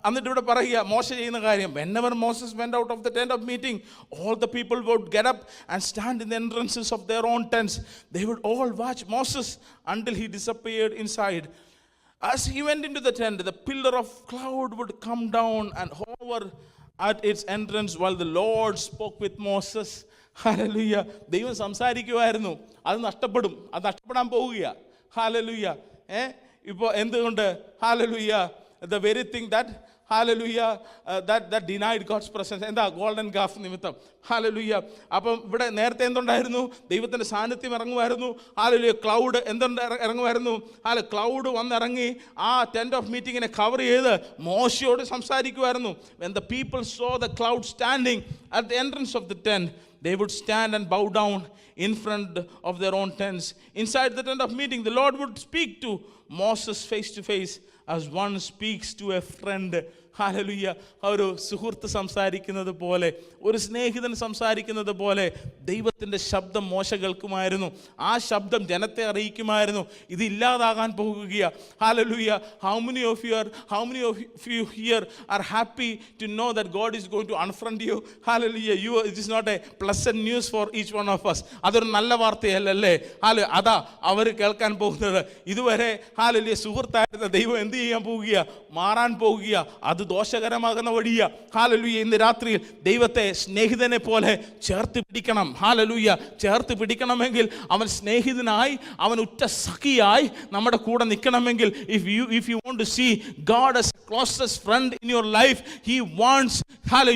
എന്നിട്ട് ഇവിടെ പറയുക മോശ ചെയ്യുന്ന കാര്യം. Whenever Moses went out of the tent of meeting, all the people would get up and stand in the entrances of their own tents. They would all watch Moses until he disappeared inside. As he went into the tent, the pillar of cloud would come down and hover at its entrance while the Lord spoke with Moses. Hallelujah. ദൈവം സംസാരിക്കുമായിരുന്നു. അത് നഷ്ടപ്പെടാൻ പോവുകയാണ്. Hallelujah. ഇപ്പോൾ എന്തുകൊണ്ട്? Hallelujah, the very thing that hallelujah that denied God's presence. എന്താ? Golden calf നിമിത്തം. Hallelujah. അപ്പം ഇവിടെ നേരത്തെ എന്തുണ്ടായിരുന്നു? ദൈവത്തിൻ്റെ സാന്നിധ്യം ഇറങ്ങുമായിരുന്നു. ഹല്ലേലൂയ. ക്ലൗഡ് ഇറങ്ങുമായിരുന്നു. ക്ലൗഡ് വന്നിറങ്ങി ആ ടെന്റ് ഓഫ് മീറ്റിങ്ങിനെ കവർ ചെയ്ത് മോശയോട് സംസാരിക്കുമായിരുന്നു. when the people saw the cloud standing at the entrance of the tent, they would stand and bow down in front of their own tents. Inside the tent of meeting, the Lord would speak to Moses face to face as one speaks to a friend. Hallelujah. ഒരു സുഹൃത്ത് സംസാരിക്കുന്നത് പോലെ, ഒരു സ്നേഹിതൻ സംസാരിക്കുന്നത് പോലെ ദൈവത്തിൻ്റെ ശബ്ദം മോശ കേൾക്കുമായിരുന്നു. ആ ശബ്ദം ജനത്തെ അറിയിക്കുമായിരുന്നു, ഇത് ഇല്ലാതാകാൻ പോകുകയാണ്. Hallelujah. How many of you here are happy to know that God is going to unfriend you? Hallelujah. It is not a pleasant news for each one of us. അതൊരു നല്ല വാർത്തയല്ലേ? അതാ അവർ കേൾക്കാൻ പോകുന്നത്. ഇതുവരെ ഹല്ലേലൂയ സുഹൃത്തായിരുന്ന ദൈവം എന്ത് ചെയ്യാൻ പോകുക? മാറാൻ പോകുക. അത് ദോഷകരമാകുന്ന വഴിയാ. ഹല്ലേലൂയ. ഇന്ന് രാത്രിയിൽ ദൈവത്തെ സ്നേഹിതനെ പോലെ ചേർത്ത് പിടിക്കണം. ഹല്ലേലൂയ. ചേർത്ത് പിടിക്കണമെങ്കിൽ അവൻ സ്നേഹിതനായി, അവൻ ഉറ്റ സഖിയായി നമ്മുടെ കൂടെ നിൽക്കണമെങ്കിൽ, if you want to see God as closest friend in your life, he wants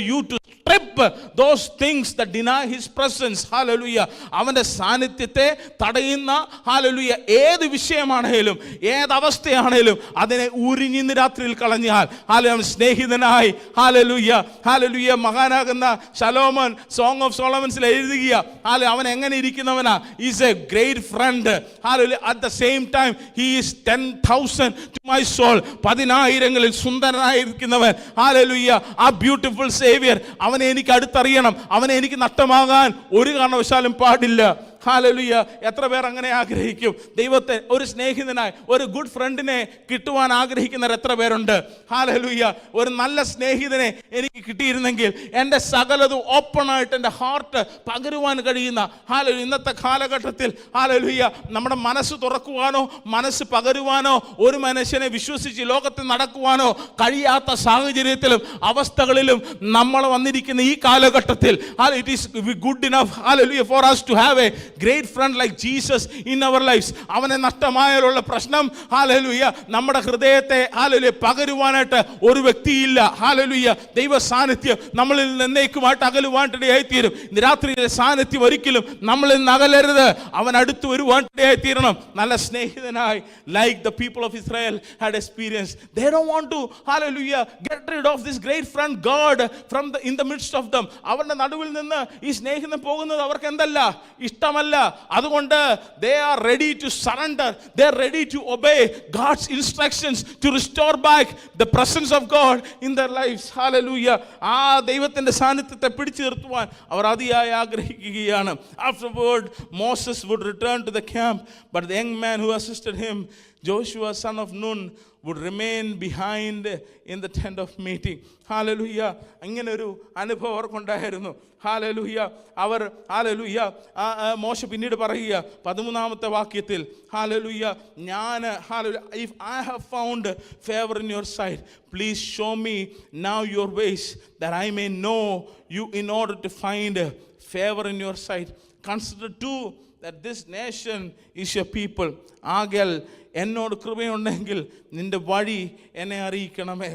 you to strip those things that deny his presence. Hallelujah. അവന്റെ സാന്നിധ്യത്തെ തടയുന്ന ഹല്ലേലൂയ ഏത് വിഷയമാണേലും ഏത് അവസ്ഥയാണേലും അതിനെ ഉരിഞ്ഞിന്ന് രാത്രിയിൽ കളഞ്ഞാൽ ഹല്ലേലൂയ സ്നേഹിതനായി. ഹല്ലേലൂയ. ഹല്ലേലൂയ. മഹാനാകുന്ന ശലോമോൻ സോങ് ഓഫ് സോളമൻസിൽ എഴുതുക, അവൻ എങ്ങനെ ഇരിക്കുന്നവനാ? Is a great friend. ഹല്ലേലൂയ. At the same time he is 10,000 to my soul. 10,000 സുന്ദരനായിരിക്കുന്നവൻ. ഹല്ലേലൂയ. ആ ബ്യൂട്ടിഫുൾ സേവിയർ, അവനെ എനിക്ക് അടുത്തറിയണം. അവനെ എനിക്ക് നഷ്ടമാകാൻ ഒരു കാരണവശാലും പാടില്ല. ഹല്ലേലൂയ. എത്ര പേർ അങ്ങനെ ആഗ്രഹിക്കും? ദൈവത്തെ ഒരു സ്നേഹിതനായി, ഒരു ഗുഡ് ഫ്രണ്ടിനെ കിട്ടുവാൻ ആഗ്രഹിക്കുന്നവർ എത്ര പേരുണ്ട്? ഹല്ലേലൂയ. ഒരു നല്ല സ്നേഹിതനെ എനിക്ക് കിട്ടിയിരുന്നെങ്കിൽ എൻ്റെ സകലതും ഓപ്പണായിട്ട് എൻ്റെ ഹാർട്ട് പകരുവാൻ കഴിയുന്ന, ഹല്ലേലൂയ, ഇന്നത്തെ കാലഘട്ടത്തിൽ ഹല്ലേലൂയ നമ്മുടെ മനസ്സ് തുറക്കുവാനോ മനസ്സ് പകരുവാനോ ഒരു മനുഷ്യനെ വിശ്വസിച്ച് ലോകത്തിൽ നടക്കുവാനോ കഴിയാത്ത സാഹചര്യത്തിലും അവസ്ഥകളിലും നമ്മൾ വന്നിരിക്കുന്ന ഈ കാലഘട്ടത്തിൽ it is good enough, hallelujah, for us to have a great friend like Jesus in our lives. അവനെ നഷ്ടമായാലുള്ള പ്രശ്നം ഹല്ലേലൂയ നമ്മുടെ ഹൃദയത്തെ ഹല്ലേലൂയ പകരുവാനായിട്ട് ഒരു വ്യക്തിയില്ല. ഹല്ലേലൂയ. ദൈവ സാന്നിധ്യം നമ്മളിൽ എന്നേക്കുമായിട്ട് അകലുവാനിടയായി തീരും. ഇന്ന് രാത്രിയിലെ സാന്നിധ്യം ഒരിക്കലും നമ്മളിൽ നിന്ന് അകലരുത്. അവൻ അടുത്ത് വരുവാനിടയായി തീരണം. നല്ല സ്നേഹിതനായി, like the people of Israel had experienced. They don't want to hallelujah get rid of this great friend God from in the midst of them. അവരുടെ നടുവിൽ നിന്ന് ഈ സ്നേഹിതൻ പോകുന്നത് അവർക്ക് എന്തല്ല? ഇഷ്ടമല്ല. അതുകൊണ്ട് they are ready to surrender. They are ready to obey God's instructions to restore back the presence of God in their lives. Hallelujah. ആ ദൈവത്തിന്റെ സാന്നിധ്യത്തെ പിടിച്ചു നിർത്തുവാൻ അവർ അതിയായി ആഗ്രഹിക്കുകയാണ്. Afterward Moses would return to the camp, but the young man who assisted him, Joshua son of Nun, would remain behind in the tent of meeting. Hallelujah. അങ്ങനെ ഒരു അനുഭവം അവർക്കുണ്ടായിരുന്നു. ഹല്ലേലൂയ. അവർ ഹല്ലേലൂയ മോശ പിന്നീട് പറയുക 13-ാമത്തെ വാക്യത്തിൽ, ഹല്ലേലൂയ, ഞാൻ hallelujah, if I have found favor in your sight, please show me now your ways, that I may know you in order to find favor in your sight. Consider too that this nation is your people. ആകയാൽ എന്നോട് കൃപയുണ്ടെങ്കിൽ നിന്റെ വഴി എന്നെ അറിയിക്കണമേ.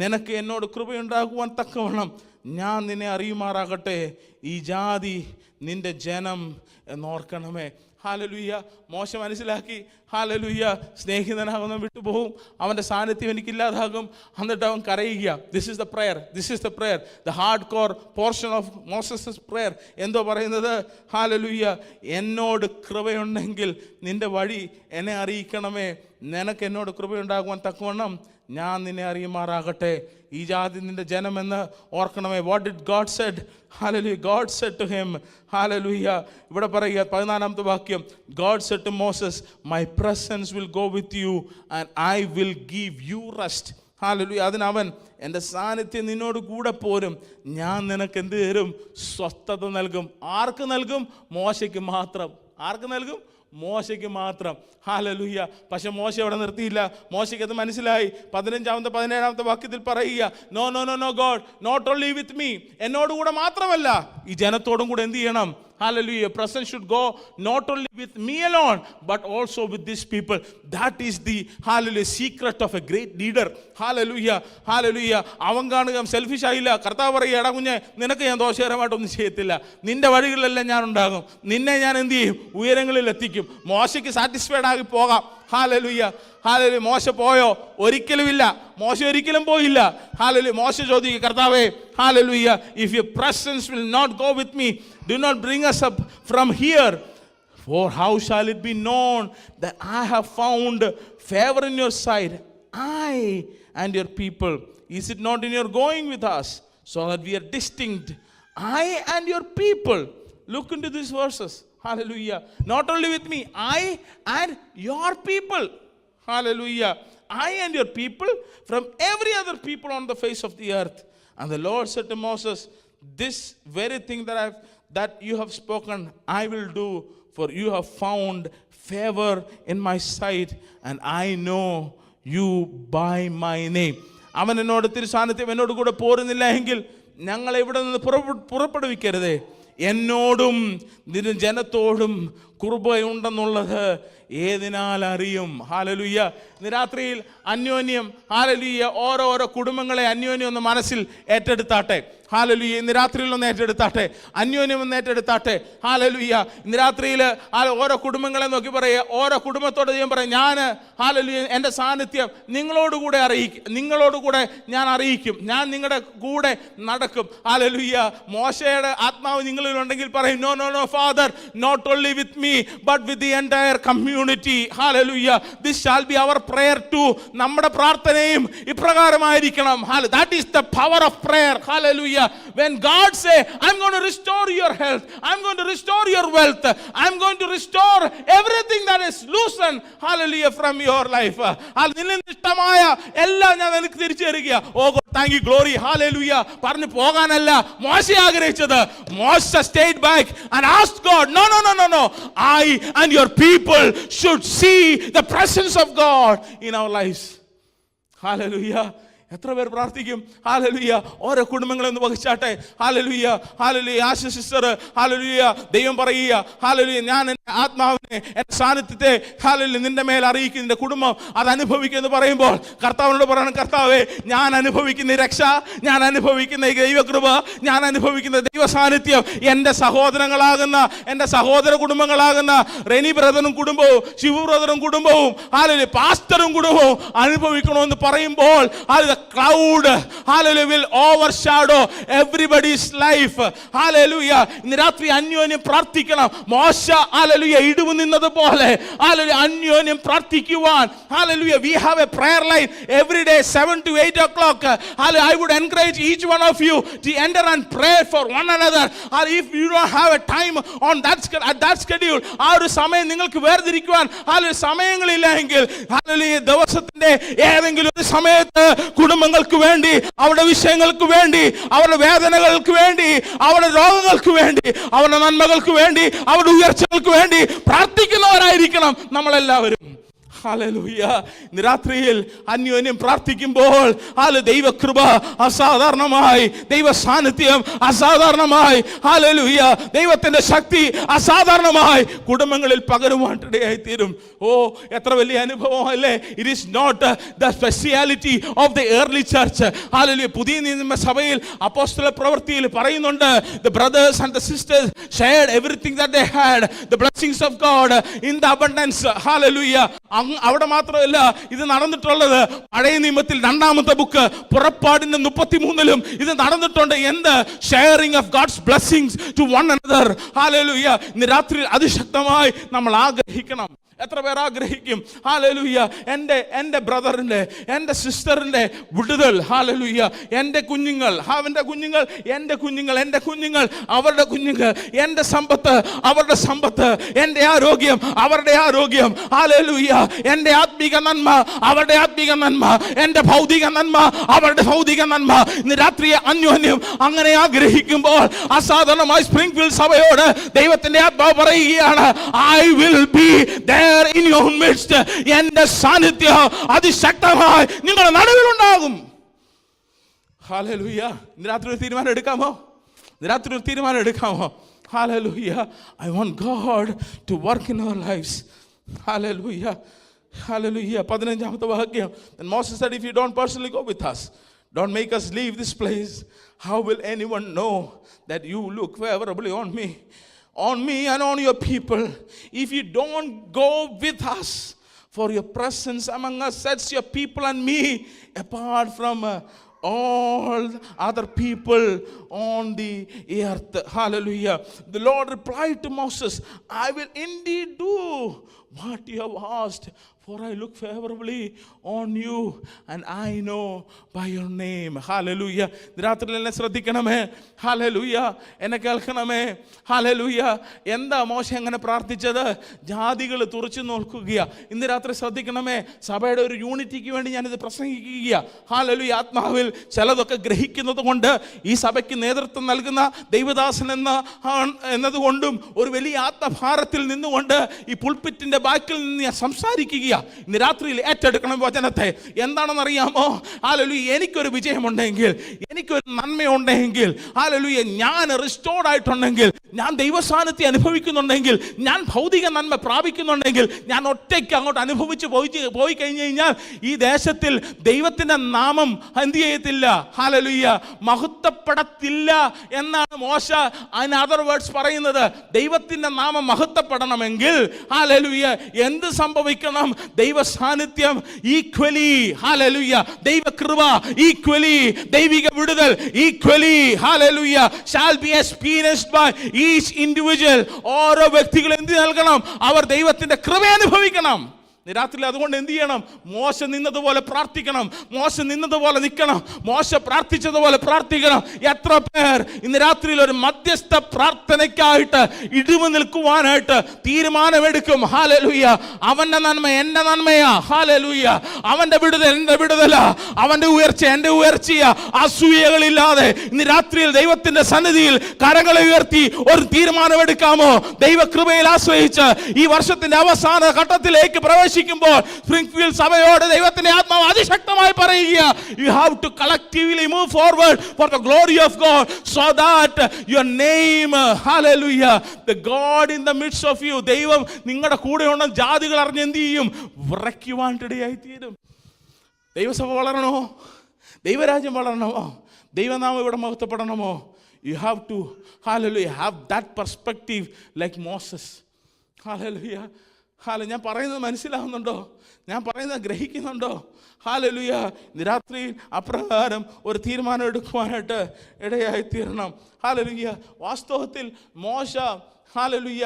നിനക്ക് എന്നോട് കൃപയുണ്ടാകുവാൻ തക്കവണ്ണം ഞാൻ നിന്നെ അറിയുമാറാകട്ടെ. ഈ ജാതി നിന്റെ ജനം എന്നോർക്കണമേ. ഹല്ലേലൂയ. മോശ മനസ്സിലാക്കി, ഹല്ലേലൂയ, സ്നേഹിതനാകുന്ന വിട്ടുപോകും, അവൻ്റെ സാന്നിധ്യം എനിക്കില്ലാതാകും. എന്നിട്ട് അവൻ കരയുക. This is the prayer, the hard core portion of Moses prayer. എന്തോ പറയുന്നത്? ഹല്ലേലൂയ, എന്നോട് കൃപയുണ്ടെങ്കിൽ നിന്റെ വഴി എന്നെ അറിയിക്കണമേ. നിനക്ക് എന്നോട് കൃപയുണ്ടാകുവാൻ തക്കവണ്ണം ഞാൻ നിന്നെ അറിയുമാറാകട്ടെ. ഈ ജാതി നിന്റെ ജനമെന്ന് ഓർക്കണമേ. What did God said? ഹല്ലേലൂയ. God said to him. ഹല്ലേലൂയ. ഇവിടെ പറയുക 14-ാമത്തെ വാക്യം, God said to Moses, my presence will go with you and I will give you rest. ഹല്ലേലൂയ. അതിനവൻ, എൻ്റെ സാന്നിധ്യം നിന്നോട് കൂടെ പോരും, ഞാൻ നിനക്ക് എന്ത് തരും? സ്വസ്ഥത നൽകും. ആർക്ക് നൽകും? മോശയ്ക്ക് മാത്രം. ആർക്ക് നൽകും? മോശയ്ക്ക് മാത്രം. ഹല്ലേലൂയ. പക്ഷെ മോശ അവിടെ നിർത്തിയില്ല. മോശയ്ക്ക് അത് മനസ്സിലായി. 15-ാമത്തെ 17-ാമത്തെ വാക്യത്തിൽ പറയുക, no God, not only with me, എന്നോടുകൂടെ മാത്രമല്ല ഈ ജനത്തോടും കൂടെ എന്ത് ചെയ്യണം? Hallelujah. Presence should go not only with me alone, but also with these people. That is the, hallelujah, secret of a great leader. Hallelujah. Hallelujah. അവൻ കാണുക selfish ആയില്ല. കർത്താവ് പറയുക, എടാ കുഞ്ഞെ, നിനക്ക് ഞാൻ ദോഷകരമായിട്ടൊന്നും ചെയ്യത്തില്ല, നിന്റെ വഴികളിലെല്ലാം ഞാൻ ഉണ്ടാകും, നിന്നെ ഞാൻ എന്ത് ചെയ്യും, ഉയരങ്ങളിൽ എത്തിക്കും. മോശയ്ക്ക് സാറ്റിസ്ഫൈഡ് ആയി പോകാം. ഹല്ലേലൂയ. ഹല്ലേലൂയ. മോശ പോയോ? ഒരിക്കലുമില്ല. മോശ ഒരിക്കലും പോയില്ല. ഹല്ലേലൂയ. മോശ ചോദിക്കുക, കർത്താവേ, hallelujah, if your presence will not go with me, do not bring us up from here, for how shall it be known that I have found favor in your sight, I and your people? Is it not in your going with us, so that we are distinct, I and your people? Look into these verses. Hallelujah. Not only with me, I and your people. Hallelujah. I and your people from every other people on the face of the earth. And the Lord said to Moses, this very thing that you have spoken, I will do, for you have found favor in my sight, and I know you by my name. അവൻ എന്നോട് തിരുസാന്നിധ്യം എന്നോട് കൂടെ പോരുന്നില്ല എങ്കിൽ ഞങ്ങളെ ഇവിടെ നിന്ന് പുറപ്പെടുവിക്കരുതേ. എന്നോടും നിന്റെ ജനത്തോടും കൃപയുണ്ടെന്നുള്ളത് ഏതിനാൽ അറിയും? ഹല്ലേലൂയ. ഇന്ന് രാത്രിയിൽ അന്യോന്യം, ഹല്ലേലൂയ, ഓരോരോ കുടുംബങ്ങളെ അന്യോന്യം ഒന്ന് മനസ്സിൽ ഏറ്റെടുത്താട്ടെ. ഹല്ലേലൂയ. ഇന്ന് രാത്രിയിൽ ഒന്ന് ഏറ്റെടുത്താട്ടെ, അന്യോന്യം ഒന്ന് ഏറ്റെടുത്താട്ടെ. ഹല്ലേലൂയ. ഇന്ന് രാത്രിയിൽ ഓരോ കുടുംബങ്ങളെ നോക്കി പറയുക, ഓരോ കുടുംബത്തോട് ഞാൻ പറയും, ഞാൻ, ഹല്ലേലൂയ, എൻ്റെ സാന്നിധ്യം നിങ്ങളോടുകൂടെ നിങ്ങളോടുകൂടെ ഞാൻ അറിയിക്കും, ഞാൻ നിങ്ങളുടെ കൂടെ നടക്കും. ഹല്ലേലൂയ. മോശയുടെ ആത്മാവ് നിങ്ങളിലുണ്ടെങ്കിൽ പറയും, no no no father, not only with me but with the entire community. ഹല്ലേലൂയ. This shall be our prayer too. നമ്മുടെ പ്രാർത്ഥനയും ഇപ്രകാരമായിരിക്കണം. That is the power of prayer. ഹല്ലേലൂയ. When God say, I'm going to restore your health, I'm going to restore your wealth, I'm going to restore everything that is loosened, hallelujah, from your life. നിന്നിൽ ഇഷ്ടമായ എല്ലാം ഞാൻ നിനക്ക് തിരിച്ചു തരിക. Oh God, thank you, glory, hallelujah. പറഞ്ഞു പോകാനല്ല മോശ ആഗ്രഹിച്ചത്. മോശ stayed back and asked God, no no no no no, I and your people should see the presence of God in our lives. Hallelujah. എത്ര പേർ പ്രാർത്ഥിക്കും? ഹല്ലേലൂയ. ഓരോ കുടുംബങ്ങളെ ഒന്ന് വഹിച്ചാട്ടെ. ഹല്ലേലൂയ. ഹല്ലേലൂയ. ആശ സിസ്റ്റർ, ഹല്ലേലൂയ, ദൈവം പറയുക, ഹല്ലേലൂയ, ഞാൻ എൻ്റെ ആത്മാവിനെ, എൻ്റെ സാന്നിധ്യത്തെ, ഹല്ലേലൂയ, നിന്റെ മേൽ അറിയിക്കും, നിന്റെ കുടുംബം അത് അനുഭവിക്കുമെന്ന് പറയുമ്പോൾ കർത്താവിനോട് പറയണം, കർത്താവേ, ഞാൻ അനുഭവിക്കുന്ന രക്ഷ, ഞാൻ അനുഭവിക്കുന്ന ദൈവകൃപ, ഞാൻ അനുഭവിക്കുന്ന ദൈവ സാന്നിധ്യം എൻ്റെ സഹോദരങ്ങളാകുന്ന, എൻ്റെ സഹോദര കുടുംബങ്ങളാകുന്ന റെനി ബ്രദറും കുടുംബവും, ശിവു ബ്രദറും കുടുംബവും, ഹല്ലേലൂയ, പാസ്റ്ററും കുടുംബവും അനുഭവിക്കണമെന്ന് പറയുമ്പോൾ the cloud, hallelujah, will overshadow everybody's life. Hallelujah. ഇന്ന് രാത്രി അന്യോന്യം പ്രാർത്ഥിക്കണം. മോശ, hallelujah, ഇടിവ് നിന്നതുപോലെ, hallelujah, അന്യോന്യം പ്രാർത്ഥിക്കുവാൻ. Hallelujah. We have a prayer line every day 7 to 8 o'clock. Hallelujah. I would encourage each one of you to enter and pray for one another. If you don't have a time on at that schedule, ആ ഒരു സമയം നിങ്ങൾക്ക് വേർതിരിക്കുവാൻ, hallelujah, സമയങ്ങളില്ലെങ്കിൽ, hallelujah, ദിവസത്തിന്റെ ഏതെങ്കിലും ഒരു സമയത്ത് കുടുംബങ്ങൾക്ക് വേണ്ടി, അവരുടെ വിഷയങ്ങൾക്ക് വേണ്ടി, അവരുടെ വേദനകൾക്ക് വേണ്ടി, അവരുടെ രോഗങ്ങൾക്ക് വേണ്ടി, അവരുടെ നന്മകൾക്ക് വേണ്ടി, അവരുടെ ഉയർച്ചകൾക്ക് വേണ്ടി പ്രാർത്ഥിക്കുന്നവരായിരിക്കണം നമ്മളെല്ലാവരും. ഹല്ലേലൂയ. ഇന്ന് രാത്രിയിൽ അന്യോന്യം പ്രാർത്ഥിക്കുമ്പോൾ ദൈവകൃപ അസാധാരണമായി, ദൈവ സാന്നിധ്യം അസാധാരണമായി, ഹല്ലേലൂയ, ദൈവത്തിന്റെ ശക്തി അസാധാരണമായി കുടുംബങ്ങളിൽ പകരുവാനിടയായി തീരും. ഓ, എത്ര വലിയ അനുഭവം അല്ലേ? It is not the speciality of the early church. Hallelujah. പുതിയ നിയമസഭയിൽ അപ്പോസ്തല പ്രവൃത്തിയിൽ പറയുന്നുണ്ട്, the brothers and the sisters shared everything that they had, the blessings of God in the abundance. Hallelujah. അവിടെ മാത്രമല്ല ഇത് നടന്നിട്ടുള്ളത് പഴയ നിയമത്തിൽ രണ്ടാമത്തെ ബുക്ക് പുറപ്പാടിന്റെ 33-ലും ഇത് നടന്നിട്ടുണ്ട്. എന്ത്? Sharing of God's blessings to one another. Hallelujah. ഇന്ന് രാത്രി അതിശക്തമായി നമ്മൾ ആഗ്രഹിക്കണം. എത്ര പേർ ആഗ്രഹിക്കും? ഹല്ലേലൂയ. എൻ്റെ ബ്രദറിൻ്റെ, എൻ്റെ സിസ്റ്ററിൻ്റെ വിടുതൽ. ഹല്ലേലൂയ. എൻ്റെ കുഞ്ഞുങ്ങൾ, അവൻ്റെ കുഞ്ഞുങ്ങൾ, എൻ്റെ കുഞ്ഞുങ്ങൾ, എൻ്റെ കുഞ്ഞുങ്ങൾ, അവരുടെ കുഞ്ഞുങ്ങൾ, എൻ്റെ സമ്പത്ത്, അവരുടെ സമ്പത്ത്, എൻ്റെ ആരോഗ്യം, അവരുടെ ആരോഗ്യം. ഹല്ലേലൂയ. എൻ്റെ ആത്മീക നന്മ, അവരുടെ ആത്മീക നന്മ, എൻ്റെ ഭൗതിക നന്മ, അവരുടെ ഭൗതിക നന്മ. ഇന്ന് രാത്രി അന്യോന്യം അങ്ങനെ ആഗ്രഹിക്കുമ്പോൾ അസാധാരണമായി സ്പ്രിംഗ്ഫീൽഡ് സഭയോട് ദൈവത്തിന്റെ ആത്മാവ് പറയുകയാണ്, I will be there in your midst. എന്റെ സാന്നിധ്യം അതിശക്തമായി നിങ്ങളുടെ നടുവിലുണ്ടാകും. ഹല്ലേലൂയ. ഇന്ന് രാത്രി ഒരു തീരുമാനം എടുക്കാമോ? Hallelujah. I want God to work in our lives. Hallelujah. Hallelujah. 15th വാക്യം. And Moses said, if you don't personally go with us, don't make us leave this place, how will anyone know that you look favorably on me and on your people, if you don't go with us? For your presence among us sets your people and me apart from all other people on the earth. Hallelujah. The Lord replied to Moses, I will indeed do what you have asked, for I look favorably on you and I know by your name. Hallelujah. രാത്രിയിൽ എന്നെ ശ്രദ്ധിക്കണമേ. Hallelujah. എന്നെ കേൾക്കണമേ. Hallelujah. എന്താ മോശ എങ്ങനെ പ്രാർത്ഥിച്ചത്? ജാതികൾ തുറച്ചു നോക്കുകയാ. ഇന്ന് രാത്രി ശ്രദ്ധിക്കണമേ. സഭയുടെ ഒരു യൂണിറ്റിക്ക് വേണ്ടി ഞാനിത് പ്രസംഗിക്കുകയാ. ഹല്ലേലൂയ. ആത്മാവിൽ ചിലതൊക്കെ ഗ്രഹിക്കുന്നത് കൊണ്ട് ഈ സഭയ്ക്ക് നേതൃത്വം നൽകുന്ന ദൈവദാസൻ എന്നതുകൊണ്ടും ഒരു വലിയ ആത്മഭാരത്തിൽ നിന്നുകൊണ്ട് ഈ പുൾപിറ്റിന്റെ ബാക്കിൽ നിന്ന് ഞാൻ സംസാരിക്കുകയാണ്. ഇന്ന് രാത്രിയിൽ ഏറ്റെടുക്കണം വചനത്തെ. എന്താണെന്നറിയാമോ? ഹല്ലേലൂയ. എനിക്കൊരു വിജയമുണ്ടെങ്കിൽ, എനിക്കൊരു നന്മയുണ്ടെങ്കിൽ, ഹല്ലേലൂയ, ഞാൻ റിസ്റ്റോർഡ് ആയിട്ടുണ്ടെങ്കിൽ, ഞാൻ ദൈവസാന്നിധ്യം അനുഭവിക്കുന്നുണ്ടെങ്കിൽ, ഞാൻ ഭൗതിക നന്മ പ്രാപിക്കുന്നുണ്ടെങ്കിൽ, ഞാൻ ഒറ്റയ്ക്ക് അങ്ങോട്ട് അനുഭവിച്ച് പോയി കഴിഞ്ഞു കഴിഞ്ഞാൽ ഈ ദേശത്തിൽ ദൈവത്തിൻ്റെ നാമം എന്ത് ചെയ്യത്തില്ല? ഹല്ലേലൂയ, മഹത്വപ്പെടത്തില്ല എന്നാണ് മോശ ഇൻ അതർ വേർഡ്സ് പറയുന്നത്. ദൈവത്തിൻ്റെ നാമം മഹത്വപ്പെടണമെങ്കിൽ ഹല്ലേലൂയ എന്ത് സംഭവിക്കണം? ദൈവ സാന്നിധ്യം ഈക്വലി, ഹല്ലേലൂയ, ദൈവ കൃപ ഈക്വലി, ദൈവിക വിടുതൽ equally, hallelujah, shall be experienced by each individual. ഓരോ വ്യക്തികളും എന്ത് നൽകണം? അവർ ദൈവത്തിന്റെ കൃപ അനുഭവിക്കണം. രാത്രി അതുകൊണ്ട് എന്ത് ചെയ്യണം? മോശ നിന്നതുപോലെ പ്രാർത്ഥിക്കണം. മോശ നിന്നതുപോലെ നിൽക്കണം. മോശ പ്രാർത്ഥിച്ചതുപോലെ പ്രാർത്ഥിക്കണം. എത്ര പേർ ഇന്ന് രാത്രിയിൽ ഒരു മധ്യസ്ഥ പ്രാർത്ഥനയ്ക്കായിട്ട് ഇടിവ് നിൽക്കുവാനായിട്ട് തീരുമാനമെടുക്കും? ഹല്ലേലൂയ. അവന്റെ നന്മ എന്റെ നന്മയാ. ഹല്ലേലൂയ. അവന്റെ വിടുതൽ എന്റെ വിടുതലാ. അവന്റെ ഉയർച്ച എന്റെ ഉയർച്ചയാ. അസൂയകളില്ലാതെ ഇന്ന് രാത്രിയിൽ ദൈവത്തിന്റെ സന്നിധിയിൽ കരങ്ങളെ ഉയർത്തി ഒരു തീരുമാനമെടുക്കാമോ? ദൈവകൃപയിൽ ആശ്രയിച്ച് ഈ വർഷത്തിന്റെ അവസാന ഘട്ടത്തിലേക്ക് പ്രവേശിക്കുമ്പോൾ സ്പ്രിംഗ്ഫീൽഡ് സഭയോട് ദൈവത്തിന്റെ ആത്മാവ് അതിശക്തമായി പറയുക, you have to collectively move forward for the glory of God, so that your name, hallelujah, the God in the midst of you, ദൈവം നിങ്ങളുടെ കൂടെ ഉണ്ടെന്ന് ജാതികൾ അറിഞ്ഞ് എന്ത് ചെയ്യും? വിറയ്ക്കുവാനിടയായി തീരും. ദൈവസഭ വളരണോ? ദൈവരാജ്യം വളരണമോ? ദൈവനാമം ഇവിടെ മഹത്വപ്പെടണമോ? You have to, hallelujah, have that perspective like Moses. Hallelujah. ഞാൻ പറയുന്നത് മനസ്സിലാവുന്നുണ്ടോ? ഞാൻ പറയുന്നത് ഗ്രഹിക്കുന്നുണ്ടോ? ഹല്ലേലൂയ. രാത്രിയിൽ അപ്രകാരം ഒരു തീരുമാനം എടുക്കുവാനായിട്ട് ഇടയായിത്തീരണം. ഹല്ലേലൂയ. വാസ്തവത്തിൽ മോശ, ഹല്ലേലൂയ,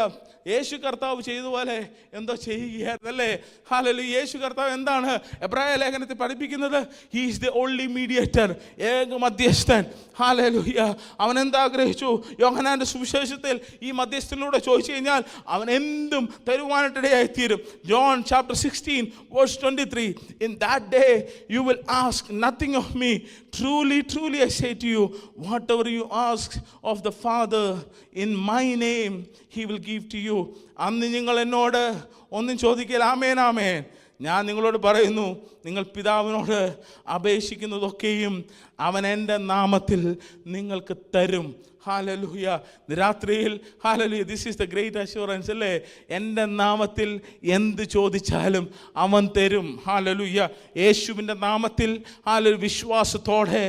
യേശു കർത്താവ് ചെയ്തതുപോലെ എന്തോ ചെയ്യുകയായിരുന്നല്ലേ? ഹല്ലേലൂയ. യേശു കർത്താവ് എന്താണ് എബ്രായ ലേഖനത്തിൽ പഠിപ്പിക്കുന്നത്? He is the only mediator, ഏക മധ്യസ്ഥൻ. ഹല്ലേലൂയ. അവൻ എന്താഗ്രഹിച്ചു? യോഹന്നാന്റെ സുവിശേഷത്തിൽ ഈ മധ്യസ്ഥനിലൂടെ ചോദിച്ചു കഴിഞ്ഞാൽ അവൻ എന്തും തരുവാനായിട്ടിടയായിത്തീരും. John chapter 16 verse 23, in that day you will ask nothing of me, truly truly I say to you, whatever you ask of the Father in my name he will give to you. അന്ന് നിങ്ങൾ എന്നോട് ഒന്നും ചോദിക്കൽ. ആമേൻ ആമേൻ. ഞാൻ നിങ്ങളോട് പറയുന്നു, നിങ്ങൾ പിതാവിനോട് അപേക്ഷിക്കുന്നതൊക്കെയും അവൻ എൻ്റെ നാമത്തിൽ നിങ്ങൾക്ക് തരും. ഹല്ലേലൂയ. രാത്രിയിൽ hallelujah, this is the great assurance അല്ലേ? എൻ്റെ നാമത്തിൽ എന്ത് ചോദിച്ചാലും അവൻ തരും. ഹല്ലേലൂയ. യേശുവിൻ്റെ നാമത്തിൽ ഹല്ലേലൂയ വിശ്വാസത്തോടെ,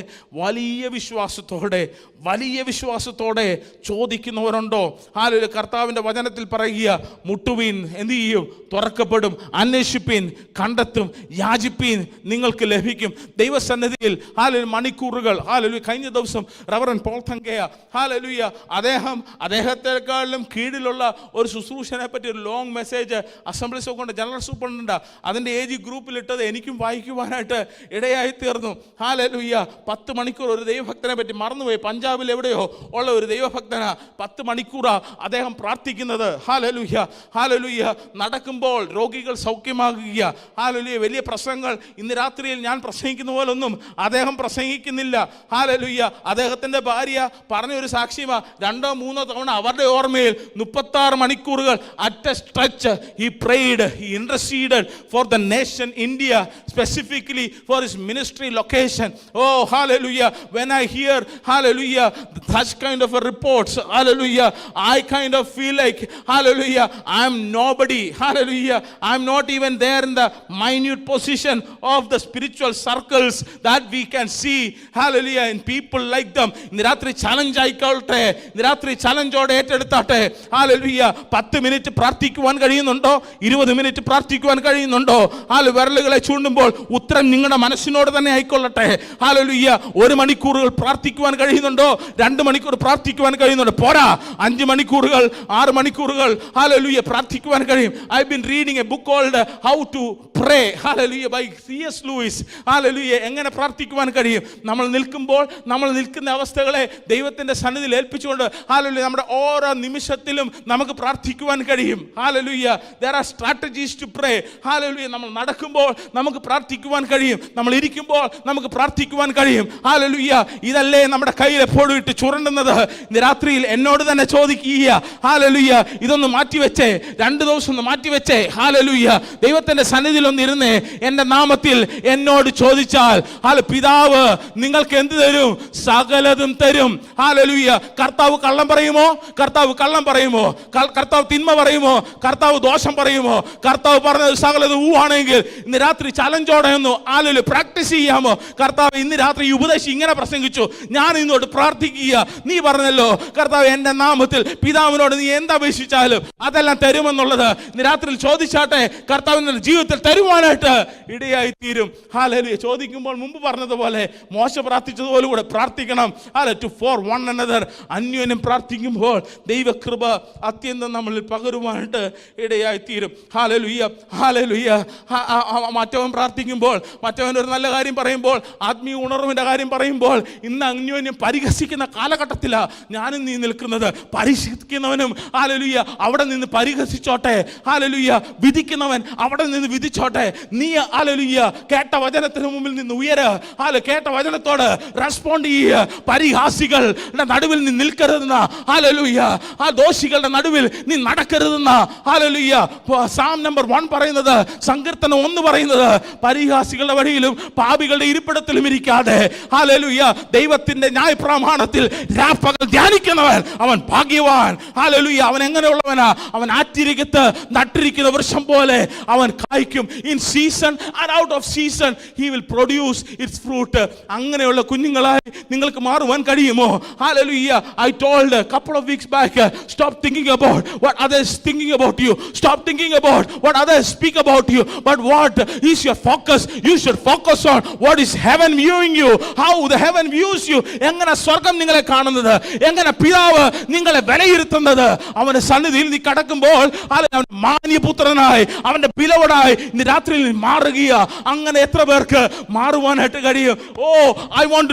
വലിയ വിശ്വാസത്തോടെ ചോദിക്കുന്നവരുണ്ടോ? ഹല്ലേലൂയ. കർത്താവിൻ്റെ വചനത്തിൽ പറയുക, മുട്ടുവീൻ എന്ത് ചെയ്യും? തുറക്കപ്പെടും. അന്വേഷിപ്പീൻ കണ്ടെത്തും. യാചിപ്പീൻ നിങ്ങൾക്ക് ലഭിക്കും. ദൈവസന്നിധിയിൽ ഹല്ലേലൂയ മണിക്കൂറുകൾ. ഹല്ലേലൂയ. കഴിഞ്ഞ ദിവസം റവറൻ പോൾ തങ്കയ, ഹല്ലേലൂയ, അദ്ദേഹത്തെക്കാളിലും കീഴിലുള്ള ഒരു ശുശ്രൂഷനെ പറ്റി ഒരു long message assemblies of God general superintendent അതിൻ്റെ ഏജ് ഗ്രൂപ്പിലിട്ടത് എനിക്കും വായിക്കുവാനായിട്ട് ഇടയായി തീർന്നു. ഹല്ലേലൂയ. 10 മണിക്കൂർ ഒരു ദൈവഭക്തനെ പറ്റി മറന്നുപോയി. പഞ്ചാബിൽ എവിടെയോ ഉള്ള ഒരു ദൈവഭക്തന 10 മണിക്കൂറാ അദ്ദേഹം പ്രാർത്ഥിക്കുന്നത്. ഹല്ലേലൂയ. ഹല്ലേലൂയ. നടക്കുമ്പോൾ രോഗികൾ സൗഖ്യമാകുക. ഹല്ലേലൂയ. വലിയ പ്രസംഗങ്ങൾ ഇന്ന് രാത്രിയിൽ ഞാൻ പ്രസംഗിക്കുന്ന പോലൊന്നും അദ്ദേഹം പ്രസംഗിക്കുന്നില്ല. ഹല്ലേലൂയ. അദ്ദേഹത്തിൻ്റെ ഭാര്യ പറഞ്ഞൊരു സാക്ഷ്യമാ. 2-3 തവണ അവരുടെ ഓർമ്മയിൽ 36 മണിക്കൂറുകൾ at A stretch he prayed, he interceded for the nation India, specifically for his ministry location. Oh hallelujah, when I hear hallelujah such kind of a reports, hallelujah, I kind of feel like hallelujah I am nobody. Hallelujah, I am not even there in the minute position of the spiritual circles that we can see. Hallelujah, in people like them. ഇന്ന് രാത്രി challenge ആയിക്കോട്ടെ, ഇന്ന് രാത്രി ചലഞ്ചോടെ ഏറ്റെടുത്താട്ടെ. Hallelujah, 10 minute പ്രാർത്ഥിക്കുവാൻ കഴിയുന്നുണ്ടോ? 20 minute പ്രാർത്ഥിക്കുവാൻ കഴിയുന്നുണ്ടോ? വിരലുകളെ ചൂണ്ടുമ്പോൾ ഉത്തരം നിങ്ങളുടെ മനസ്സിനോട് തന്നെ ആയിക്കൊള്ളട്ടെ. Hallelujah, 1 മണിക്കൂറുകൾ പ്രാർത്ഥിക്കുവാൻ കഴിയുന്നുണ്ടോ? 2 മണിക്കൂർ പ്രാർത്ഥിക്കുവാൻ കഴിയുന്നുണ്ടോ? പോരാ, 5 മണിക്കൂറുകൾ 6 മണിക്കൂറുകൾ Hallelujah പ്രാർത്ഥിക്കുവാൻ കഴിയും. I've been reading a book called How to Pray, Hallelujah, by C.S. Lewis. Hallelujah, എങ്ങനെ പ്രാർത്ഥിക്കുവാൻ കഴിയും? നമ്മൾ നിൽക്കുന്ന അവസ്ഥകളെ ദൈവത്തിന്റെ സന്നിധിയിൽ ഏൽപ്പിച്ചുകൊണ്ട് Hallelujah നമ്മുടെ ഓരോ നിമിഷത്തിലും നമുക്ക് പ്രാർത്ഥിക്കുവാൻ കഴിയും. Hallelujah, there are strategies to pray. Hallelujah, നമ്മൾ നടക്കുമ്പോൾ നമുക്ക് പ്രാർത്ഥിക്കുവാൻ കഴിയും, നമ്മൾ ഇരിക്കുമ്പോൾ നമുക്ക് പ്രാർത്ഥിക്കുവാൻ കഴിയും. Hallelujah, ഇതല്ലേ നമ്മുടെ കയ്യിൽ എപ്പോഴും ഇട്ട് ചുരണ്ടുന്നത്? ഇന്ന് രാത്രിയിൽ എന്നോട് തന്നെ ചോദിക്കുക, Hallelujah, ഇതൊന്ന് മാറ്റിവെച്ചേ, 2 ദിവസം ഒന്ന് മാറ്റിവെച്ചേ. Hallelujah, ദൈവത്തിന്റെ സന്നിധിയിൽ ഒന്നിരുന്നേ. എൻ്റെ നാമത്തിൽ എന്നോട് ചോദിച്ചാൽ പിതാവ് നിങ്ങൾക്ക് എന്ത് തരും? സകലതും തരും. Hallelujah, കർത്താവ് കള്ളം പറയുമോ? കർത്താവ് തിന്മ പറയുമോ? കർത്താവ് ദോഷം പറയുമോ? കർത്താവ് പറഞ്ഞത് സകലതും ആണെങ്കിൽ ഇന്ന് രാത്രി ചലഞ്ചോടെ ഒന്ന് പ്രാക്ടീസ് ചെയ്യാമോ? കർത്താവ് ഇന്ന് രാത്രി ഉപദേശി ഇങ്ങനെ പ്രസംഗിച്ചു, ഞാൻ ഇന്നോട് പ്രാർത്ഥിക്കുക, നീ പറഞ്ഞല്ലോ കർത്താവ് എൻ്റെ നാമത്തിൽ പിതാവിനോട് നീ എന്തപേക്ഷിച്ചാലും അതെല്ലാം തരുമെന്നുള്ളത് ഇന്ന് രാത്രി ചോദിച്ചാട്ടെ. കർത്താവിന്റെ ജീവിതത്തിൽ തരുവാനായിട്ട് ഇടയായി തീരും. Hallelujah, ചോദിക്കുമ്പോൾ മുമ്പ് പറഞ്ഞതുപോലെ മോശ പ്രാർത്ഥിച്ചതുപോലെ കൂടെ പ്രാർത്ഥിക്കണം. For one another, അന്യോന്യം പ്രാർത്ഥിക്കുമ്പോൾ ദൈവകൃപ അത്യന്തം നമ്മളിൽ പകരുവാനായിട്ട് ഇടയായി തീരും. Hallelujah, Hallelujah. മറ്റവൻ പ്രാർത്ഥിക്കുമ്പോൾ, മറ്റവൻ ഒരു നല്ല കാര്യം പറയുമ്പോൾ, ആത്മീയ ഉണർവിന്റെ കാര്യം പറയുമ്പോൾ, ഇന്ന് അന്യോന്യം പരിഹസിക്കുന്ന കാലഘട്ടത്തിലാണ് ഞാനും നീ നിൽക്കുന്നത്. പരിഹസിക്കുന്നവനും Hallelujah അവിടെ നിന്ന് പരിഹസിച്ചോട്ടെ. Hallelujah, വിധിക്കുന്നവൻ അവിടെ നിന്ന് വിധിച്ചോട്ടെ. നീ Hallelujah കേട്ട വചനത്തിന് മുമ്പിൽ നിന്ന് കേട്ട വചനത്തോട് റെസ്പോണ്ട് ചെയ്യുക. പരിഹാസികളുടെ നടുവിൽ നീ നിൽക്കരുതെന്ന Hallelujah, ആ ദോഷികളുടെ നടുവിൽ നീ നടക്കരുതെന്ന Hallelujah. സാം നമ്പർ 1 പറയുന്നത്, സങ്കീർത്തനം 1 പറയുന്നത്, പരിഹാസികളുടെ വഴിയിലും പാപികളുടെ ഇരിപ്പിടത്തിലും ഇരിക്കാതെ Hallelujah ദൈവത്തിന്റെ ന്യായപ്രമാണത്തിൽ രാപ്പകൽ ധ്യാനിക്കുന്നവൻ അവൻ ഭാഗ്യവാൻ. Hallelujah, അവൻ എങ്ങനെയുള്ളവനാ? അവൻ ആറ്റിരിക്കത്ത് നട്ടിരിക്കുന്ന വൃക്ഷം പോലെ അവൻ കായ്ക്കും. In season and out of season he will produce its fruit. അങ്ങനെയുള്ള കുഞ്ഞുങ്ങളായി നിങ്ങൾക്ക് മാറുവാൻ കഴിയുമോ? Hallelujah, I told a couple of weeks back, stop thinking about what others thinking about you. Stop thinking about what others speak about you. But what is your focus? You should focus on what is heaven viewing you. How the heaven views you. എങ്ങനെ സ്വർഗ്ഗം നിങ്ങളെ കാണുന്നത്, എങ്ങനെ പിതാവ് നിങ്ങളെ വിലയിരുത്തുന്നത്. അവന്റെ സന്നിധിയിൽ നീ കടക്കുമ്പോൾ അവൻ മാന്യപുത്രനായി, അവന്റെ ബിലവഡായി ഇന്ന് രാത്രിയിൽ മാറുകയാ. അങ്ങനെ എത്ര പേർക്ക് മാറുവാനായിട്ട് കഴിയും? I want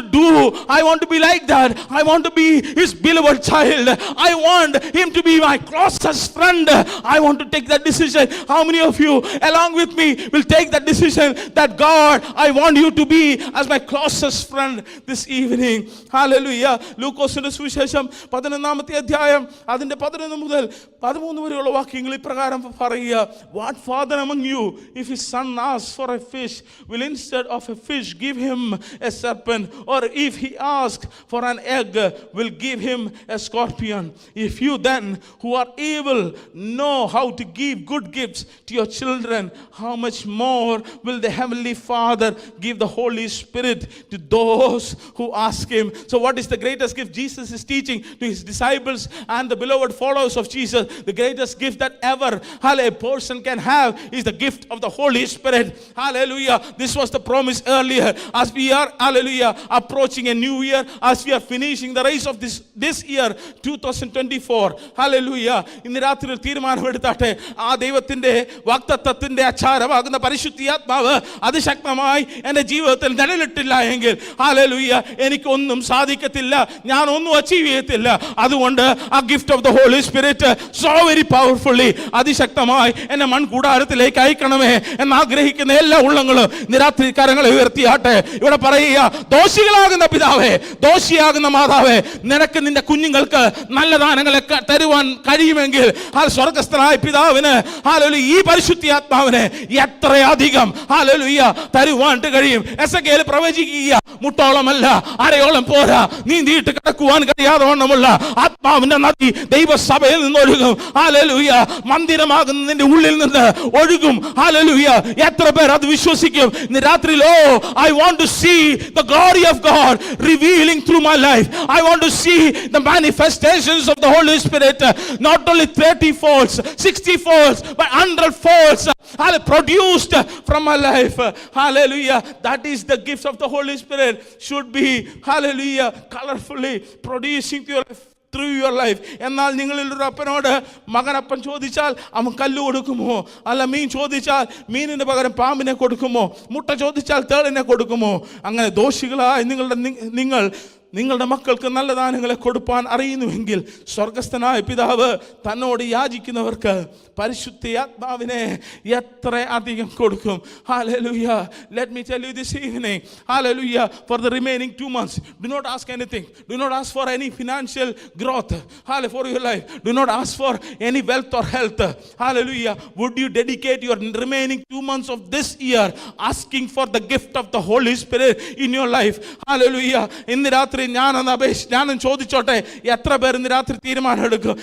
to be like that. I want to be his beloved child. I want him to be my closest friend. I want to take that decision. How many of you along with me will take that decision that God, I want you to be as my closest friend this evening? Hallelujah. ലൂക്കോസിന്റെ സുവിശേഷം 11-ാമത്തെ അധ്യായം അതിന്റെ 11 മുതൽ 13 വരെയുള്ള വാക്യങ്ങൾ ഇപ്രകാരം പറയുക. What father among you, if his son asks for a fish, will instead of a fish give him a serpent? Or if he asks for an egg, will give him a scorpion? If you then, who are evil, know how to give good gifts to your children, how much more will the heavenly Father give the Holy Spirit to those who ask him? So what is the greatest gift Jesus is teaching to his disciples and the beloved followers of Jesus? The greatest gift that ever a person can have is the gift of the Holy Spirit. Hallelujah, this was the promise earlier. As we are Hallelujah approaching a new year, as we are finishing the race of this year 2024, Hallelujah, ഇന്ന് രാത്രി തീരുമാനമെടുത്താട്ടെ. ആ ദൈവത്തിന്റെ വാഗ്ദത്തത്തിന്റെ അച്ചാരമാകുന്ന പരിശുദ്ധാത്മാവ് അതിശക്തമായി എൻ്റെ ജീവിതത്തിൽ നിലനിട്ടില്ല എങ്കിൽ Hallelujah എനിക്കൊന്നും സാധിക്കത്തില്ല, ഞാൻ ഒന്നും അച്ചീവ് ചെയ്യത്തില്ല. അതുകൊണ്ട് ആ gift of the Holy Spirit so very powerfully അതിശക്തമായി എന്നെ മൺകൂടാരത്തിലേക്ക് അയക്കണമേ എന്ന് ആഗ്രഹിക്കുന്ന എല്ലാ ഉള്ളങ്ങളും നിരാത്രി കരങ്ങളെ ഉയർത്തിയാട്ടെ. ഇവിടെ പറയുക, ദോഷികളാകുന്ന പിതാവേ, ദോഷിയാകുന്ന മാതാവേ, നിനക്ക് നിന്റെ കുഞ്ഞുങ്ങൾക്ക് നല്ല ദാനങ്ങളെ തരുവാൻ കഴിയുമെങ്കിൽ സ്വർഗ്ഗസ്ഥനായ പിതാവിന് ഈ പരിശുദ്ധാത്മാവിനെ എത്രയധികം തരുവാൻ കഴിയും. എസെക്കിയേൽ പ്രവചിക്കുക, മുട്ടോളമല്ല അരയോളം പോരാ, നീന്തിയിട്ട് കിടക്കുവാൻ കഴിയാതെ വണ്ണമുള്ള ആത്മാവിന്റെ നദി ദൈവസഭയിൽ നിന്ന് ഒഴുകും. ഹല്ലേലൂയ. മന്ദിരമാകുന്നതിന്റെ ഉള്ളിൽ നിന്ന് ഒഴുകും. ഹല്ലേലൂയ. എത്ര പേർ അത് വിശ്വസിക്കും? ഇന്ന് രാത്രിയിൽ I want to see the glory of God revealing through my life. I want to see the manifestations of the Holy Spirit, not only 30 folds, 60 folds, but 100 folds produced from my life. Hallelujah. That is the gift of the Holy Spirit. Should be, hallelujah, colorfully producing through your life. എന്നാൽ നിങ്ങളിൽ ഒരു അപ്പനോട് മകനപ്പൻ ചോദിച്ചാൽ അവൻ കല്ല് കൊടുക്കുമോ? അല്ല മീൻ ചോദിച്ചാൽ മീനിന് പകരം പാമ്പിനെ കൊടുക്കുമോ? മുട്ട ചോദിച്ചാൽ തേളിനെ കൊടുക്കുമോ? അങ്ങനെ ദോഷികളായി നിങ്ങളുടെ മക്കൾക്ക് നല്ല ദാനങ്ങളെ കൊടുപ്പാൻ അറിയുന്നുവെങ്കിൽ സ്വർഗ്ഗസ്ഥനായ പിതാവ് തന്നോട് യാചിക്കുന്നവർക്ക് പരിശുദ്ധാത്മാവിനെ എത്ര അധികം കൊടുക്കും. Hallelujah. Let me tell you this evening, hallelujah, for the remaining 2 months, do not ask anything. Do not ask for any financial growth, hallelujah, for your life. Do not ask for any wealth or health. Hallelujah. Would you dedicate your remaining 2 months of this year asking for the gift of the Holy Spirit in your life? Hallelujah. ഇന്ന് രാത്രി ഞാനും ചോദിച്ചോട്ടെ, എത്ര പേർ ഇന്ന് രാത്രി തീരുമാനം എടുക്കും?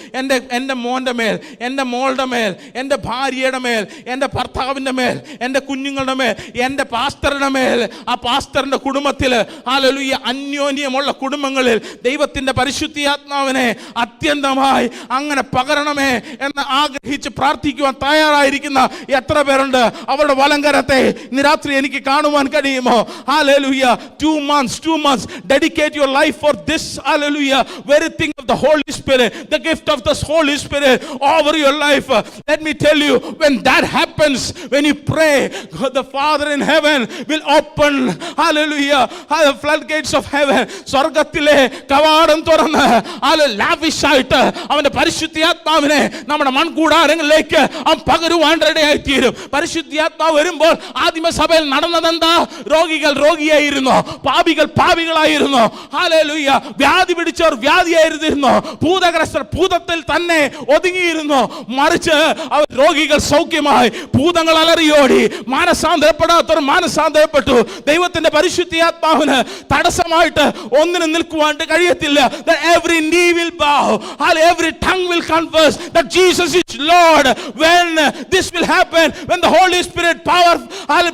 എൻ്റെ മോൻ്റെ മേൽ, എൻ്റെ മോളുടെ മേൽ, എൻ്റെ ഭാര്യയുടെ മേൽ, എൻ്റെ ഭർത്താവിൻ്റെ മേൽ, എൻ്റെ കുഞ്ഞുങ്ങളുടെ മേൽ, എൻ്റെ പാസ്റ്ററുടെ മേൽ, ആ പാസ്റ്ററിൻ്റെ കുടുംബത്തിൽ, ഹല്ലേലൂയ, അന്യോന്യമുള്ള കുടുംബങ്ങളിൽ ദൈവത്തിൻ്റെ പരിശുദ്ധാത്മാവിനെ അത്യന്തമായി അങ്ങനെ പകരണമേ എന്ന് ആഗ്രഹിച്ച് പ്രാർത്ഥിക്കുവാൻ തയ്യാറായിരിക്കുന്ന എത്ര പേരുണ്ട്? അവരുടെ വലങ്കരത്തെ ഇന്ന് രാത്രി എനിക്ക് കാണുവാൻ കഴിയുമോ? Hallelujah. 2 months dedicate your life for this, hallelujah, very thing of the Holy Spirit, the gift of the Holy Spirit over your life. Let me tell you, when that happens, when you pray, God the Father in heaven will open, hallelujah, the floodgates of heaven. സ്വർഗ്ഗത്തിലെ കവാടം തുറന്ന് lavish ആയിട്ട് അവന്റെ പരിശുദ്ധാത്മാവിനെ നമ്മുടെ മൺകൂടാരങ്ങളിലേക്ക് അവൻ പകരുവാൻ ഇടയായി തീരും. പരിശുദ്ധാത്മാവ് വരുമ്പോൾ ആദിമസഭയിൽ നടന്നതെന്താ? രോഗികൾ രോഗിയായിരുന്നു, പാപികൾ പാപികളായിരുന്നു, ഹല്ലേലൂയ, വ്യാധി പിടിച്ചവർ വ്യാധിയായിരുന്നു, ഭൂതഗ്രസ്തർ ഭൂതത്തിൽ തന്നെ ഒതുങ്ങിയിരുന്നു. മറിച്ച് അവർ രോഗികൾ സൗഖ്യമായി, ഭൂതങ്ങൾ അലറിയോടി, മാനസാന്തരപ്പെടാത്തവർ മാനസാന്തരപ്പെട്ടു. ദൈവത്തിന്റെ പരിശുദ്ധാത്മാവിന് തടസ്സമായിട്ട് ഒന്നിനും നിൽക്കുവാൻ കഴിയത്തില്ല. That every knee will bow, every tongue will confess that Jesus is Lord. When this will happen, when the Holy Spirit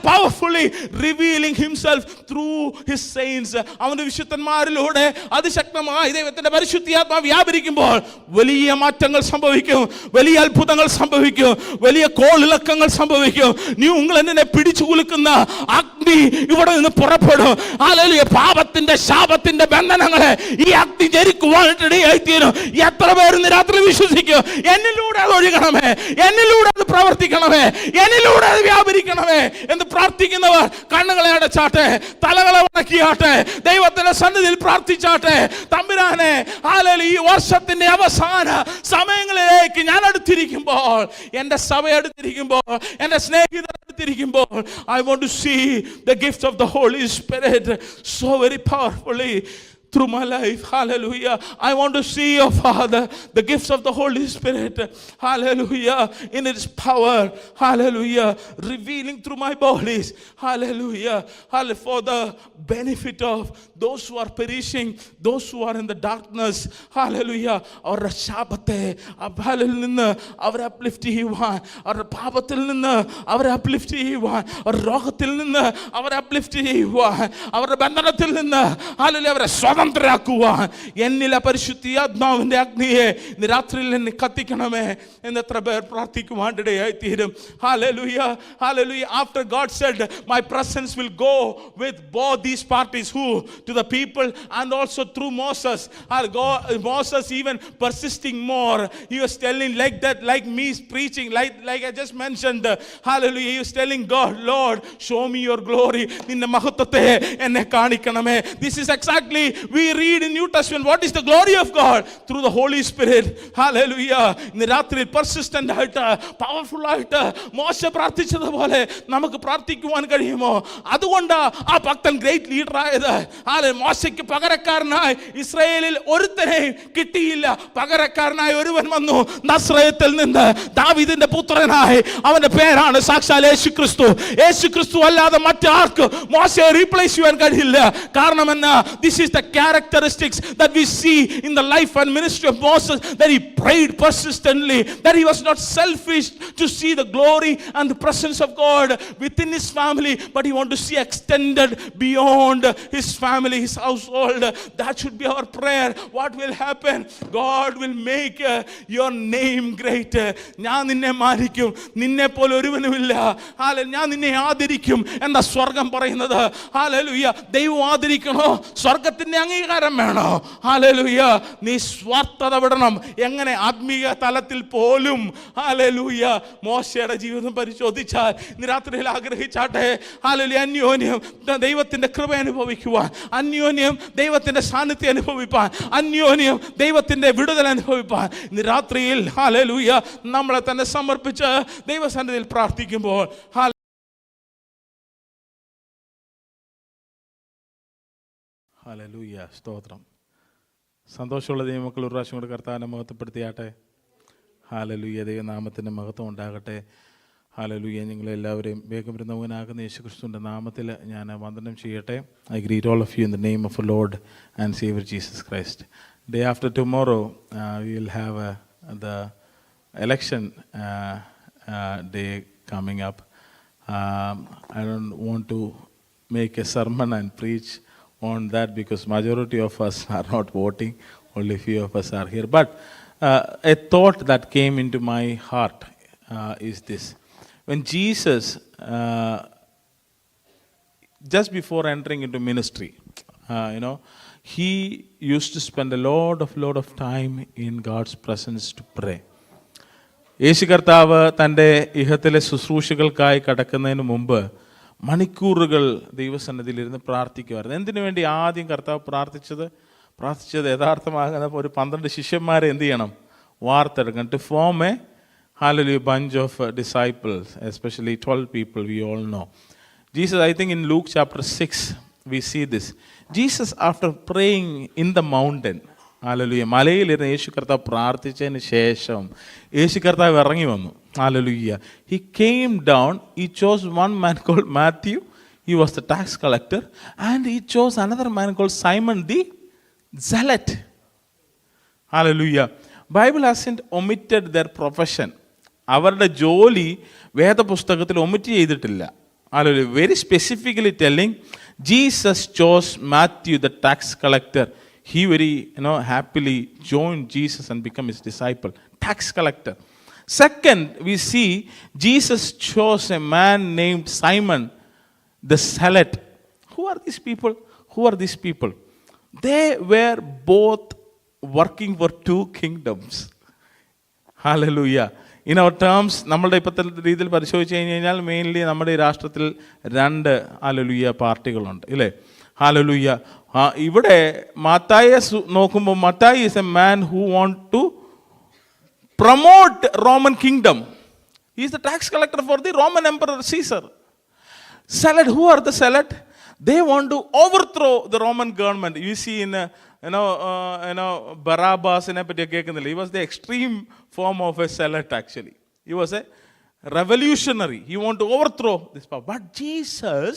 powerfully revealing himself through his saints, അവന്റെ വിശുദ്ധന്മാരിലൂടെ അതിശക്തമായി ദൈവത്തിന്റെ പരിശുദ്ധാത്മാവ് വ്യാപരിക്കുമ്പോൾ വലിയ മാറ്റങ്ങൾ സംഭവിക്കും, വലിയ അത്ഭുതങ്ങൾ സംഭവിക്കും, വലിയ കോളിളക്കങ്ങൾ സംഭവിക്കും. നിങ്ങളെന്നെ പിടിച്ചു കുലുക്കുന്ന അഗ്നി ഇവിടെ നിന്ന് പുറപ്പെടും. ഹല്ലേലൂയ. പാപത്തിന്റെ ശാപത്തിന്റെ ബന്ധനങ്ങളെ ഈ അഗ്നി ജരിക്കുവാനിടയായിത്തീരും. എത്ര പേർ ഇന്ന് രാത്രി വിശ്വസിക്കും? എന്നിലൂടെ അത് ഒഴുകണമേ, എന്നിലൂടെ അത് പ്രവർത്തിക്കണമേ, എന്നിലൂടെ അത് വ്യാപരിക്കണമേ എന്ന് പ്രാർത്ഥിക്കുന്നവർ കണ്ണുകളെ അടച്ചാട്ടെ, തലകളെ വണക്കിയാട്ടെ, ദൈവത്തിന്റെ സന്നിധിയിൽ പ്രാർത്ഥിച്ചാട്ടെ. തമ്പുരാനെ, ഹല്ലേലൂയ, ഈ വർഷത്തിന്റെ അവസാന സമയങ്ങളിലേക്ക് ഞാൻ അടുത്തിരിക്കുമ്പോൾ, എൻ്റെ സഭ അടുത്തിരിക്കുമ്പോൾ, എൻ്റെ സ്നേഹിതർ അടുത്തിരിക്കുമ്പോൾ, I want to see the gift of the Holy Spirit so very powerfully through my life. Hallelujah. I want to see, oh Father, the gifts of the Holy Spirit, hallelujah, in its power, hallelujah, revealing through my bodies, hallelujah, for the benefit of those who are perishing, those who are in the darkness, hallelujah. അവരുടെ ശാപത്തെ അഭാലിൽ നിന്ന് അവരെ uplift ചെയ്യുവാൻ, അവരുടെ പാപത്തിൽ നിന്ന് അവരെ uplift ചെയ്യുവാൻ, അവരുടെ രോഗത്തിൽ നിന്ന് അവരെ അപ്ലിഫ്റ്റ് ചെയ്യുവാൻ, അവരുടെ ബന്ധനത്തിൽ നിന്ന്, ഹല്ലേലൂയ, അവരെ സ്വതന്ത്രരാക്കുവാൻ എന്നിലെ പരിശുദ്ധാത്മാവിന്റെ അഗ്നിയെ രാത്രിയിൽ എന്നെ കത്തിക്കണമേ എന്ന് എത്ര പേർ പ്രാർത്ഥിക്കുവാൻ ഇടയായി തീരും. Hallelujah, hallelujah. After God said, my presence will go with both these parties, who? To the people and also through Moses. Moses even persisting more. He was telling like that, like me preaching, like I just mentioned. Hallelujah. He was telling God, Lord, show me your glory. നിന്റെ മഹത്വത്തെ എന്നെ കാണിക്കണമേ. This is exactly we read in New Testament what is the glory of God through the Holy Spirit. Hallelujah. ഇന്ന് രാത്രി persistent ആയിട്ട് powerful ആയിട്ട് മോശ പ്രാർത്ഥിച്ചതുപോലെ നമുക്ക് പ്രാർത്ഥിക്കുവാൻ കഴിയുമോ? അതുകൊണ്ട് ആ ഭക്തൻ ഗ്രേറ്റ് ലീഡർ ആയത്. മോശയ്ക്ക് പകരക്കാരനായി ഇസ്രായേലിൽ ഒരുത്തനെയും കിട്ടിയില്ല. പകരക്കാരനായി ഒരുവൻ വന്നു നസ്രയത്തിൽ നിന്ന്, ദാവീദിന്റെ പുത്രനായി. അവന്റെ പേരാണ് സാക്ഷാൽ യേശുക്രിസ്തു. യേശുക്രിസ്തു അല്ലാതെ മറ്റാർക്ക് മോശയെ റീപ്ലേസ് ചെയ്യാൻ കഴിയില്ല. കാരണം എന്നാ? This is the characteristics that we see in the life and ministry of Moses, that he prayed persistently, that he was not selfish to see the glory and the presence of God within his family, but he wanted to see extended beyond his family, his household. That should be our prayer. What will happen? God will make your name great. ഞാൻ നിന്നെ മാനിക്കും, നിന്നെ പോലെ ഒരുവനുമില്ല. ഞാൻ നിന്നെ ആദരിക്കും എന്ന സ്വർഗം പറയുന്നത്. ഹല്ലേലൂയ. ദൈവം ആദരിക്കണോ? സ്വർഗത്തിന്റെ അംഗീകാരം വേണോ? ഹല്ലേലൂയ. നീ സ്വാർത്ഥത വിടണം. എങ്ങനെ? ആത്മീയ തലത്തിൽ പോലും. ഹല്ലേലൂയ. മോശയുടെ ജീവിതം പരിശോധിച്ചാൽ ഇന്ന് രാത്രിയിൽ ആഗ്രഹിച്ചാട്ടെ. ഹല്ലേലൂയ. അന്യോന്യം ദൈവത്തിന്റെ കൃപ അനുഭവിക്കുവാൻ, അന്യോന്യം ദൈവത്തിന്റെ സാന്നിധ്യം അനുഭവിപ്പാൻ, അന്യോന്യം ദൈവത്തിന്റെ വിടുതൽ അനുഭവിപ്പാൻ ഇന്ന് രാത്രിയിൽ ഹല്ലേലൂയ നമ്മളെ തന്നെ സമർപ്പിച്ച് ദൈവസന്നിധിയിൽ പ്രാർത്ഥിക്കുമ്പോൾ ഹല്ലേലൂയ. സ്തോത്രം. സന്തോഷമുള്ള ദൈവമക്കൾ ഒരു പ്രാവശ്യം കൂടെ കർത്താവിനെ മഹത്വപ്പെടുത്തിയാട്ടെ. ഹല്ലേലൂയ. ദൈവനാമത്തിൻ്റെ മഹത്വം ഉണ്ടാകട്ടെ. ഹല്ലേലൂയ. നിങ്ങളെല്ലാവരെയും വേഗം വരുന്നവനാകുന്ന യേശുക്രിസ്തുവിൻ്റെ നാമത്തിൽ ഞാൻ വന്ദനം ചെയ്യട്ടെ. I greet all of you in the name of our Lord and Savior Jesus Christ. Day after tomorrow we will have the election day coming up. I don't want to make a sermon and preach on that because majority of us are not voting, only few of us are here. But a thought that came into my heart is this. When Jesus, just before entering into ministry, he used to spend a lot of time in God's presence to pray. യേശു കർത്താവ് തൻ്റെ ഇഹത്തിലെ ശുശ്രൂഷകൾക്കായി കടക്കുന്നതിന് മുമ്പ് മണിക്കൂറുകൾ ദൈവസന്നിധിയിലിരുന്ന് പ്രാർത്ഥിക്കുമായിരുന്നു. എന്തിനു വേണ്ടി ആദ്യം കർത്താവ് പ്രാർത്ഥിച്ചത് യഥാർത്ഥമാകുന്ന ഒരു 12 ശിഷ്യന്മാരെ എന്ത് ചെയ്യണം? വാർത്തെടുക്കണം. To form a hallelujah bunch of disciples, especially 12 people we all know. Jesus, I think in Luke chapter 6 we see this. Jesus, after praying in the mountain, hallelujah, മലയിലിരുന്ന് യേശു കർത്താവ് പ്രാർത്ഥിച്ചതിന് ശേഷം യേശു കർത്താവ് ഇറങ്ങി വന്നു. hallelujah, he came down. He chose one man called Matthew. He was the tax collector, and he chose another man called Simon the Zealot. hallelujah. Bible hasn't omitted their profession. അവരുടെ ജോലി വേദപുസ്തകത്തിൽ omit ചെയ്തിട്ടില്ല. hallelujah. Very specifically telling, Jesus chose Matthew the tax collector. He very happily joined Jesus and become his disciple. Tax collector. Second, we see Jesus chose a man named Simon the Zealot. Who are these people? They were both working for 2 kingdoms. hallelujah. In our terms, നമ്മളുടെ ഇപ്പോഴത്തെ രീതിയിൽ പരിശോധിച്ച് കഴിഞ്ഞാൽ mainly നമ്മുടെ ഈ രാഷ്ട്രത്തിൽ 2 hallelujah പാർട്ടികളുണ്ട് ഇല്ലേ? Hallelujah. ഇവിടെ മത്തായിയെ നോക്കുമ്പോൾ Mathai is a man who want to promote Roman kingdom. He is the tax collector for the Roman emperor Caesar. Zealot, who are the Zealot? They want to overthrow the Roman government. You see in Barabbasനെ പറ്റി കേൾക്കുന്നില്ല. He was the extreme form of a zealot actually. He was a revolutionary. He wanted to overthrow this power. But Jesus,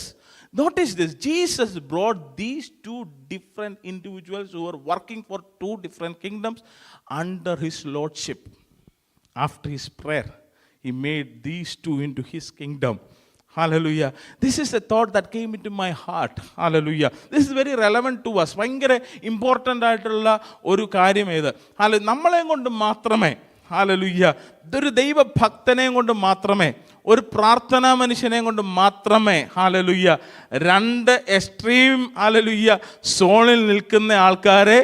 notice this, Jesus brought these 2 different individuals who were working for 2 different kingdoms under his lordship. After his prayer, he made these 2 into his kingdom. Hallelujah. This is a thought that came into my heart. Hallelujah. This is very relevant to us. ഭയങ്കര important ആയിട്ടുള്ള ഒരു കാര്യം ഇത്. നമ്മളെയും കൊണ്ട് മാത്രമേ, hallelujah, ഇതൊരു ദൈവഭക്തനെയും കൊണ്ട് മാത്രമേ, ഒരു പ്രാർത്ഥനാ മനുഷ്യനെയും കൊണ്ട് മാത്രമേ, ഹല്ലേലൂയ, 2 എക്സ്ട്രീം ഹല്ലേലൂയ സോണിൽ നിൽക്കുന്ന ആൾക്കാരെ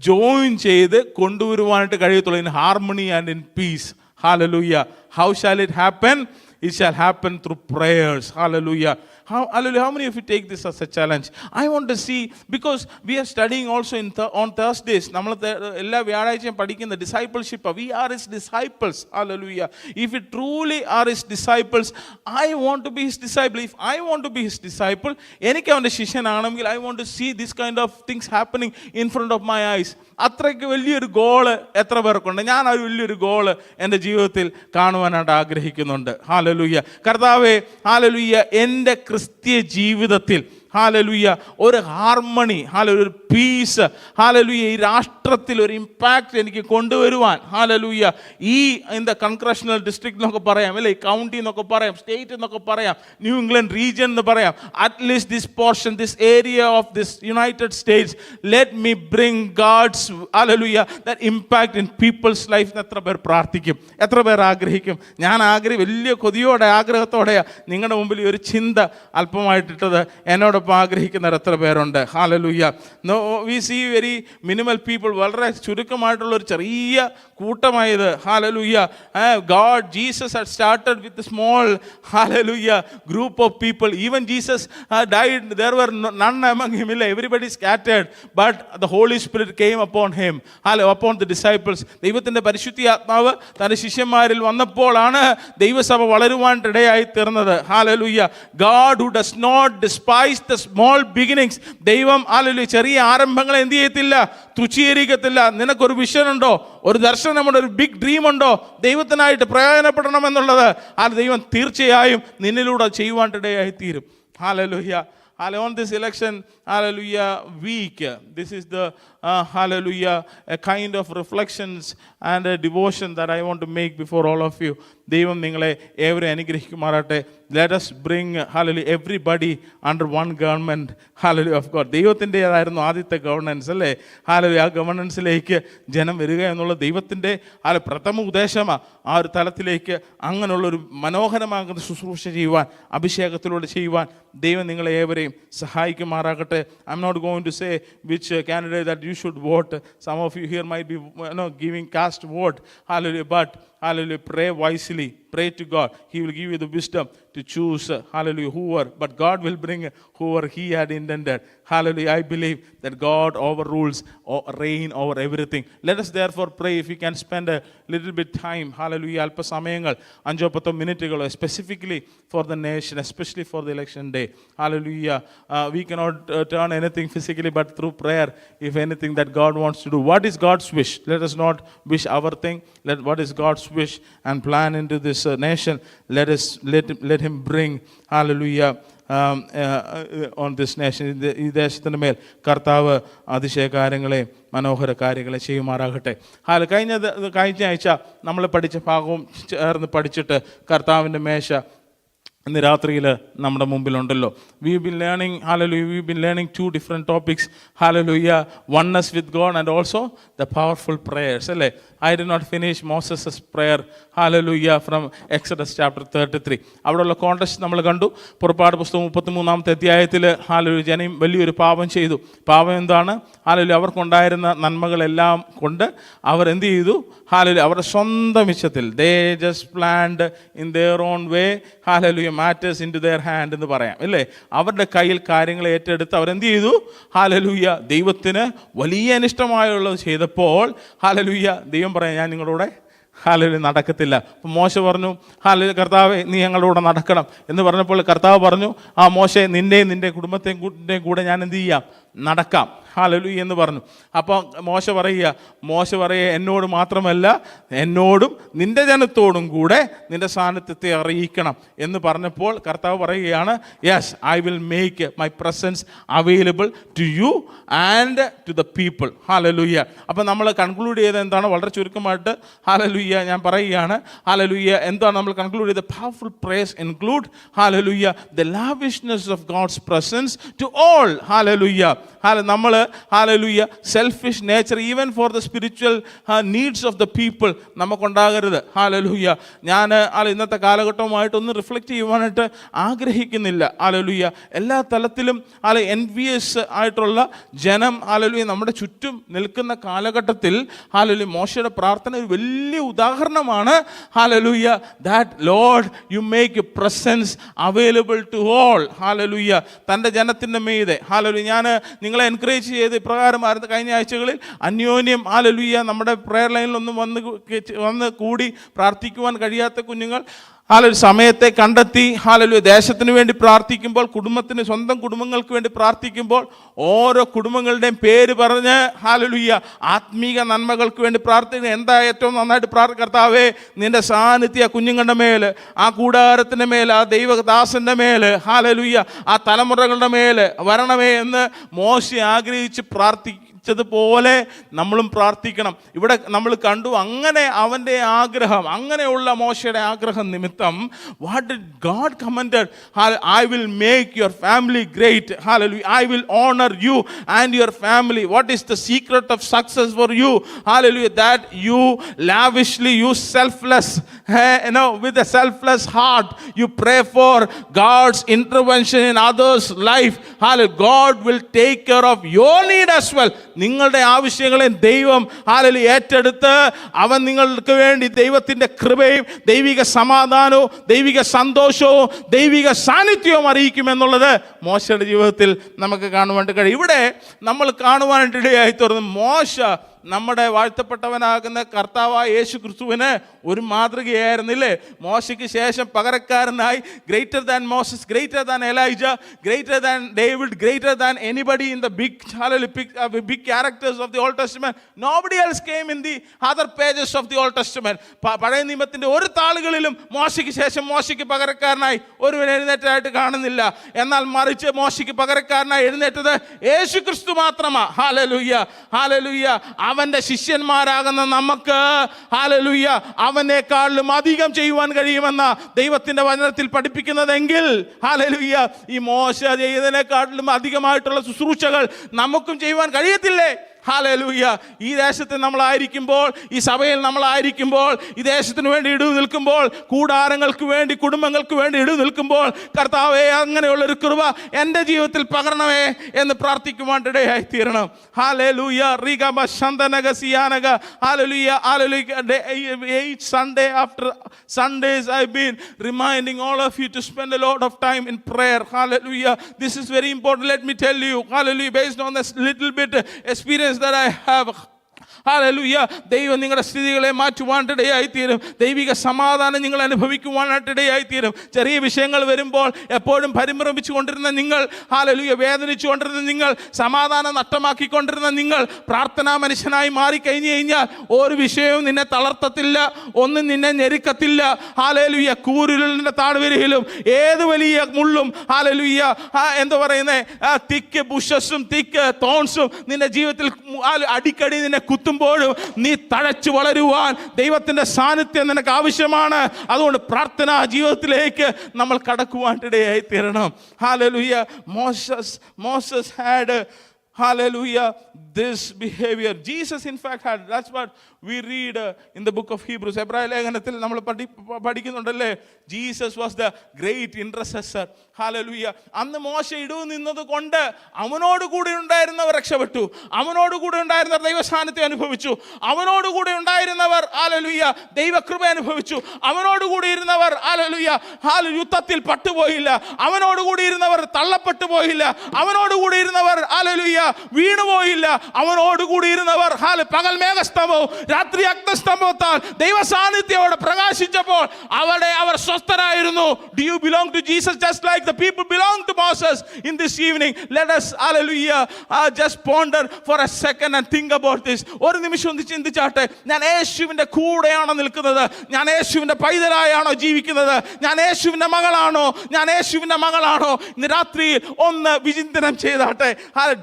ജോയിൻ ചെയ്ത് കൊണ്ടുവരുവാനായിട്ട് കഴിയത്തുള്ളൂ. In harmony and in peace. hallelujah. How shall it happen? It shall happen through prayers. hallelujah. How many of you take this as a challenge? I want to see, because we are studying also on Thursdays. നമ്മൾ എല്ലാ വ്യാഴാഴ്ചയും പഠിക്കുന്ന discipleship. We are his disciples. Hallelujah. If we truly are his disciples, I want to be his disciple. If I want to be his disciple, എനിക്ക് അവൻ്റെ ശിഷ്യനാണെങ്കിൽ I want to see this kind of things happening in front of my eyes. അത്രയ്ക്ക് വലിയൊരു goal എത്ര പേർക്കുണ്ട്? ഞാൻ ആ വലിയൊരു goal എൻ്റെ ജീവിതത്തിൽ കാണുവാനായിട്ട് ആഗ്രഹിക്കുന്നുണ്ട്. ഹല്ലേലൂയ. കർത്താവേ, ഹല്ലേലൂയ, എൻ്റെ ക്രിസ്തീയ ജീവിതത്തിൽ ഹല്ലേലൂയ ഒരു ഹാർമണി, ഹല്ലേലൂയ ഒരു പീസ്, ഹല്ലേലൂയ ഈ രാഷ്ട്രത്തിൽ ഒരു ഇമ്പാക്റ്റ് എനിക്ക് കൊണ്ടുവരുവാൻ, ഹല്ലേലൂയ ഈ ഇൻ ദ കൺഗ്രഷണൽ ഡിസ്ട്രിക്ട് എന്നൊക്കെ പറയാം, അല്ലേ, കൗണ്ടി എന്നൊക്കെ പറയാം, സ്റ്റേറ്റ് എന്നൊക്കെ പറയാം, ന്യൂ ഇംഗ്ലണ്ട് റീജിയൻ എന്ന് പറയാം, at least this portion, this area of this United States, let me bring God's, hallelujah, that impact in people's life. എത്ര പേർ പ്രാർത്ഥിക്കും? എത്ര പേർ ആഗ്രഹിക്കും? ഞാൻ വലിയ കൊതിയോടെ ആഗ്രഹത്തോടെയാണ് നിങ്ങളുടെ മുമ്പിൽ ഒരു ചിന്ത അല്പമായിട്ടിട്ടത്. എന്നോടൊപ്പം ആഗ്രഹിക്കുന്നവർ എത്ര പേരുണ്ട്? Hallelujah. We see very minimal people, വളരെ ചുരുക്കമായിട്ടുള്ള ഒരു ചെറിയ കൂട്ടമായത്. Hallelujah. God, Jesus had started with a small, hallelujah, group of people. Even Jesus died, there were none among him. Everybody scattered, but the Holy Spirit came upon him, upon the disciples. ദൈവത്തിൻ്റെ പരിശുദ്ധ ആത്മാവ് തൻ്റെ ശിഷ്യന്മാരിൽ വന്നപ്പോഴാണ് ദൈവസഭ വളരുവാനിടയായി തീർന്നത്. Hallelujah. God who does not despise the small beginnings. ദൈവം hallelujah ചെറിയ ആരംഭങ്ങളെ എന്ത് ചെയ്യത്തില്ല, തുച്ഛീകരിക്കത്തില്ല. നിനക്കൊരു വിഷൻ ഉണ്ടോ, ഒരു ദർശനമുണ്ടോ, ഒരു ബിഗ് ഡ്രീം ഉണ്ടോ, ദൈവത്തിനായിട്ട് പ്രയോജനപ്പെടണം എന്നുള്ളത്, ആ ദൈവം തീർച്ചയായും നിന്നിലൂടെ ചെയ്യുവാനിടയായി തീരും. Hallelujah. On this election, hallelujah, week, this is the hallelujah, a kind of reflections and a devotion that I want to make before all of you. ദൈവം നിങ്ങളെ ഏവരെ അനുഗ്രഹിക്കുമാറാട്ടെ. Let us bring, hallelujah, everybody under one government, hallelujah, of God. ദൈവത്തിൻ്റെതായിരുന്നു ആദ്യത്തെ governance, അല്ലേ? hallelujah, ആ ഗവർണൻസിലേക്ക് ജനം വരിക എന്നുള്ള ദൈവത്തിൻ്റെ പ്രഥമ ഉദ്ദേശമാണ്. ആ ഒരു തലത്തിലേക്ക് അങ്ങനെയുള്ളൊരു മനോഹരമാകുന്ന ശുശ്രൂഷ ചെയ്യുവാൻ, അഭിഷേകത്തിലൂടെ ചെയ്യുവാൻ ദൈവം നിങ്ങളെ ഏവരെയും സഹായിക്കുമാറാകട്ടെ. I'm not going to say which candidate that you should vote. Some of you here might be giving cast vote, hallelujah, but hallelujah, pray wisely, pray to God. He will give you the wisdom to choose, hallelujah, whoever, but God will bring whoever he had intended. Hallelujah. I believe that God overrules or reign over everything. Let us therefore pray. If we can spend a little bit time, hallelujah, അല്പ സമയങ്ങൾ 5-10 മിനിറ്റുകളോ specifically for the nation, especially for the election day. Hallelujah. We cannot turn anything physically, but through prayer, if anything that God wants to do. What is God's wish? Let us not wish our thing. What is God's wish and plan into this nation? Let him bring, hallelujah, on this nation. ഈ ദേശത്തിൻ്റെ മേൽ കർത്താവ് അതിശയ കാര്യങ്ങളെ, മനോഹര കാര്യങ്ങളെ ചെയ്യുമാറാകട്ടെ. കഴിഞ്ഞ ആഴ്ച നമ്മൾ പഠിച്ച ഭാഗവും ചേർന്ന് പഠിച്ചിട്ട് കർത്താവിൻ്റെ മേശ ഇന്ന് രാത്രിയിൽ നമ്മുടെ മുമ്പിലുണ്ടല്ലോ. we've been learning 2 different topics. Hallelujah. Oneness with God and also the powerful prayers, അല്ലേ? I did not finish Moses' prayer, hallelujah, from Exodus chapter 33. അവിടെയുള്ള കോണ്ടക്സ്റ്റ് നമ്മൾ കണ്ടു. പുറപ്പാട് പുസ്തകം 33-ാമത്തെ അധ്യായത്തിൽ ഹല്ലേലൂയ ജനം വലിയൊരു പാപം ചെയ്തു. പാപം എന്താണ്? ഹല്ലേലൂയ അവർക്കുണ്ടായിരുന്ന നന്മകളെല്ലാം കൊണ്ട് അവർ എന്ത് ചെയ്തു? ഹല്ലേലൂയ അവരുടെ സ്വന്തം ഇച്ഛത്തിൽ, they just planned in their own way, hallelujah, matters into their hand എന്ന് പറയാം, അല്ലേ? അവരുടെ കയ്യിൽ കാര്യങ്ങൾ ഏറ്റെടുത്ത് അവരെന്ത് ചെയ്തു? ഹല്ലേലൂയ ദൈവത്തിന് വലിയ അനിഷ്ടമായുള്ളത് ചെയ്തപ്പോൾ ഹല്ലേലൂയ ദൈവം പറയാം, ഞാൻ നിങ്ങളോടെ ഹല്ലേലൂയ നടക്കത്തില്ല. അപ്പോൾ മോശ പറഞ്ഞു, ഹല്ലേലൂയ കർത്താവേ നീ ഞങ്ങളോട് നടക്കണം എന്ന് പറഞ്ഞപ്പോൾ കർത്താവ് പറഞ്ഞു, ആ മോശെ നിൻ്റെയും നിൻ്റെ കുടുംബത്തെയും കൂടെ ഞാൻ എന്ത് ചെയ്യാം? നടക്കാം. ഹല്ലേലൂയ എന്ന് പറഞ്ഞു. അപ്പോൾ മോശ പറയുക എന്നോട് മാത്രമല്ല, എന്നോടും നിൻ്റെ ജനത്തോടും കൂടെ നിൻ്റെ സാന്നിധ്യത്തെ അറിയിക്കണം എന്ന് പറഞ്ഞപ്പോൾ കർത്താവ് പറയുകയാണ്, yes, I will make my presence available to you and to the people. Hallelujah. അപ്പോൾ നമ്മൾ കൺക്ലൂഡ് ചെയ്തത് എന്താണ്? വളരെ ചുരുക്കമായിട്ട് ഹല്ലേലൂയ ഞാൻ പറയുകയാണ്. ഹല്ലേലൂയ എന്താണ് നമ്മൾ കൺക്ലൂഡ് ചെയ്തത്? Powerful prayers include, hallelujah, the lavishness of God's presence to all. ഹല്ലേലൂയ. നമ്മൾ ഹല്ലേലൂയ selfish nature even for the spiritual needs of the people നമുക്കുണ്ടാകരുത്. ഹല്ലേലൂയ. ഞാൻ ഇന്നത്തെ കാലഘട്ടവുമായിട്ടൊന്ന് റിഫ്ലക്റ്റ് ചെയ്യുവാനായിട്ട് ആഗ്രഹിക്കുന്നില്ല. ഹല്ലേലൂയ. എല്ലാ തലത്തിലും എൻവിയസ് ആയിട്ടുള്ള ജനം ഹല്ലേലൂയ നമ്മുടെ ചുറ്റും നിൽക്കുന്ന കാലഘട്ടത്തിൽ ഹല്ലേലൂയ മോശയുടെ പ്രാർത്ഥന ഒരു വലിയ ഉദാഹരണമാണ്. Hallelujah. That Lord you make a presence available to all. Hallelujah. തൻ്റെ ജനത്തിൻ്റെ മീതെ ഹല്ലേലൂയ. ഞാൻ നിങ്ങളെ എൻകറേജ് ചെയ്ത് ഇപ്രകാരമായിരുന്നു കഴിഞ്ഞ ആഴ്ചകളിൽ അന്യോന്യം ഹല്ലേലൂയ നമ്മുടെ പ്രെയർ ലൈനിലൊന്നും വന്ന് കൂടി പ്രാർത്ഥിക്കുവാൻ കഴിയാത്ത കുഞ്ഞുങ്ങൾ ഹല്ലേലൂയ സമയത്തെ കണ്ടെത്തി ഹല്ലേലൂയ ദേശത്തിന് വേണ്ടി പ്രാർത്ഥിക്കുമ്പോൾ, സ്വന്തം കുടുംബങ്ങൾക്ക് വേണ്ടി പ്രാർത്ഥിക്കുമ്പോൾ ഓരോ കുടുംബങ്ങളുടെയും പേര് പറഞ്ഞ് ഹല്ലേലൂയ ആത്മീക നന്മകൾക്ക് വേണ്ടി പ്രാർത്ഥിക്കുക. എന്താ ഏറ്റവും നന്നായിട്ട് കർത്താവേ നിന്റെ സാന്നിധ്യ കുഞ്ഞുങ്ങളുടെ മേൽ, ആ കൂടാരത്തിൻ്റെ മേൽ, ആ ദൈവദാസൻ്റെ മേൽ ഹല്ലേലൂയ ആ തലമുറകളുടെ മേൽ വരണമേ എന്ന് മോശെ ആഗ്രഹിച്ച് പോലെ നമ്മളും പ്രാർത്ഥിക്കണം. ഇവിടെ നമ്മൾ കണ്ടു അങ്ങനെ അവൻ്റെ ആഗ്രഹം, അങ്ങനെയുള്ള മോശയുടെ ആഗ്രഹം നിമിത്തം what did God commanded? I will make your family great. Hallelujah. I will honor you and your family. What is the secret of success for you? Hallelujah. That you lavishly, you selfless, with a selfless heart you pray for God's intervention in others' life. Hallelujah. God will take care of your need as well. നിങ്ങളുടെ ആവശ്യങ്ങളെ ദൈവം hallelujah ഏറ്റെടുത്ത് അവൻ നിങ്ങൾക്ക് വേണ്ടി ദൈവത്തിൻ്റെ കൃപയും ദൈവിക സമാധാനവും ദൈവിക സന്തോഷവും ദൈവിക സാന്നിധ്യവും അറിയിക്കുമെന്നുള്ളത് മോശയുടെ ജീവിതത്തിൽ നമുക്ക് കാണുവാനായിട്ട് കഴിയും. ഇവിടെ നമ്മൾ കാണുവാനായിട്ട് ഇടയായി തീർന്നു മോശ നമ്മുടെ വാഴ്ത്തപ്പെട്ടവനാകുന്ന കർത്താവായ യേശു ക്രിസ്തുവിന് ഒരു മാതൃകയായിരുന്നില്ലേ? മോശയ്ക്ക് ശേഷം പകരക്കാരനായി greater than Moses, greater than Elijah, greater than David, greater than anybody in the big characters of the Old Testament. Nobody else came in the other pages of the Old Testament. പഴയ നിയമത്തിൻ്റെ ഒരു താളുകളിലും മോശയ്ക്ക് ശേഷം മോശയ്ക്ക് പകരക്കാരനായി ഒരുവൻ എഴുന്നേറ്റതായിട്ട് കാണുന്നില്ല. എന്നാൽ മറിച്ച് മോശയ്ക്ക് പകരക്കാരനായി എഴുന്നേറ്റത് യേശു ക്രിസ്തു മാത്രമാണ്. Hallelujah, hallelujah. അവൻ്റെ ശിഷ്യന്മാരാകുന്ന നമുക്ക് ഹല്ലേലൂയ അവനേക്കാളും അധികം ചെയ്യുവാൻ കഴിയുമെന്ന ദൈവത്തിൻ്റെ വചനത്തിൽ പഠിപ്പിക്കുന്നതെങ്കിൽ ഹല്ലേലൂയ ഈ മോശ ചെയ്തതിനേക്കാളും അധികമായിട്ടുള്ള ശുശ്രൂഷകൾ നമുക്കും ചെയ്യുവാൻ കഴിയത്തില്ലേ? ഹല്ലേലൂയ. ഈ ദേശത്ത് നമ്മളായിരിക്കുമ്പോൾ, ഈ സഭയിൽ നമ്മളായിരിക്കുമ്പോൾ, ഈ ദേശത്തിന് വേണ്ടി ഇടിവ് നിൽക്കുമ്പോൾ, കൂടാരങ്ങൾക്ക് വേണ്ടി, കുടുംബങ്ങൾക്ക് വേണ്ടി ഇടിവ് നിൽക്കുമ്പോൾ, കർത്താവേ അങ്ങനെയുള്ളൊരു കൃപ എൻ്റെ ജീവിതത്തിൽ പകരണമേ എന്ന് പ്രാർത്ഥിക്കുവാനിടയായി തീരണം. ഹല്ലേലൂയ. റിഗബ ശന്തനഗ സിയാനഗ. ഹല്ലേലൂയ, ഹല്ലേലൂയ. Each Sunday after Sundays I've been reminding all of you to spend a lot of time in prayer. Hallelujah. This is very important. Let me tell you, hallelujah, based on this little bit experience that I have. Hallelujah. ദൈവം നിങ്ങളുടെ സ്ഥിതികളെ മാറ്റുവാനിടയായിത്തീരും. ദൈവിക സമാധാനം നിങ്ങൾ അനുഭവിക്കുവാനായിട്ടിടയായിത്തീരും. ചെറിയ വിഷയങ്ങൾ വരുമ്പോൾ എപ്പോഴും പരിഭ്രമിച്ചു കൊണ്ടിരുന്ന നിങ്ങൾ, ഹല്ലേലൂയ, വേദനിച്ചു കൊണ്ടിരുന്ന നിങ്ങൾ, സമാധാനം നഷ്ടമാക്കിക്കൊണ്ടിരുന്ന നിങ്ങൾ പ്രാർത്ഥനാ മനുഷ്യനായി മാറിക്കഴിഞ്ഞു കഴിഞ്ഞാൽ ഒരു വിഷയവും നിന്നെ തളർത്തത്തില്ല, ഒന്നും നിന്നെ ഞെരുക്കത്തില്ല. ഹല്ലേലൂയ. കൂരുലിൻ്റെ താഴ്വരയിലും ഏത് വലിയ മുള്ളും, ഹല്ലേലൂയ, എന്താ പറയുന്നത്, തിക്ക് ബുഷസും തിക്ക് തോൺസും നിന്റെ ജീവിതത്തിൽ അടിക്കടി നിന്നെ കുത്തും നീ തഴച്ചു വളരുവാൻ ദൈവത്തിന്റെ സാന്നിധ്യം നിനക്ക് ആവശ്യമാണ്. അതുകൊണ്ട് പ്രാർത്ഥനാ ജീവിതത്തിലേക്ക് നമ്മൾ കടക്കുവാനിടയായി തീരണം. Hallelujah. Moses had hallelujah this behavior. Jesus in fact had. That's what we read in the book of Hebrews. എബ്രായ ലേഖനത്തിൽ നമ്മൾ പഠിക്കുന്നുണ്ടല്ലേ, Jesus was the great intercessor. ഹല്ലേലൂയ. അന്ന് മോശ ഇടിവ് നിന്നത് കൊണ്ട് അവനോട് കൂടെ ഉണ്ടായിരുന്നവർ രക്ഷപ്പെട്ടു, അവനോട് കൂടെ ഉണ്ടായിരുന്നവർ ദൈവസാന്നിധ്യം അനുഭവിച്ചു, അവനോട് കൂടെ ഉണ്ടായിരുന്നവർ ഹല്ലേലൂയ ദൈവകൃപ അനുഭവിച്ചു, അവനോട് കൂടി ഇരുന്നവർ ഹല്ലേലൂയ യുദ്ധത്തിൽ പട്ടുപോയില്ല, അവനോട് കൂടി ഇരുന്നവർ തള്ളപ്പെട്ടു പോയില്ല, അവനോട് കൂടി ഇരുന്നവർ ഹല്ലേലൂയ വീണുപോയില്ല, അവനോട് കൂടി ഇരുന്നവർ പകൽ മേഘസ്തംഭവും രാത്രി അഗ്നിസ്തംഭത്താൽ ദൈവസാന്നിധ്യത്തോടെ പ്രകാശിച്ചപ്പോൾ അവർ സ്വസ്ഥരായിരുന്നു. Do you belong to Jesus just like the people belong to Moses in this evening? Let us hallelujah just ponder for a second and think about this. ഒരു നിമിഷം ഒന്ന് ചിന്തിച്ചാട്ടെ, ഞാൻ യേശുവിൻ്റെ കൂടെയാണോ നിൽക്കുന്നത്? ഞാൻ യേശുവിൻ്റെ പൈതലായാണോ ജീവിക്കുന്നത്? ഞാൻ യേശുവിൻ്റെ മകളാണോ? ഞാൻ യേശുവിൻ്റെ മകളാണോ? ഇന്ന് രാത്രി ഒന്ന് വിചിന്തനം ചെയ്താട്ടെ.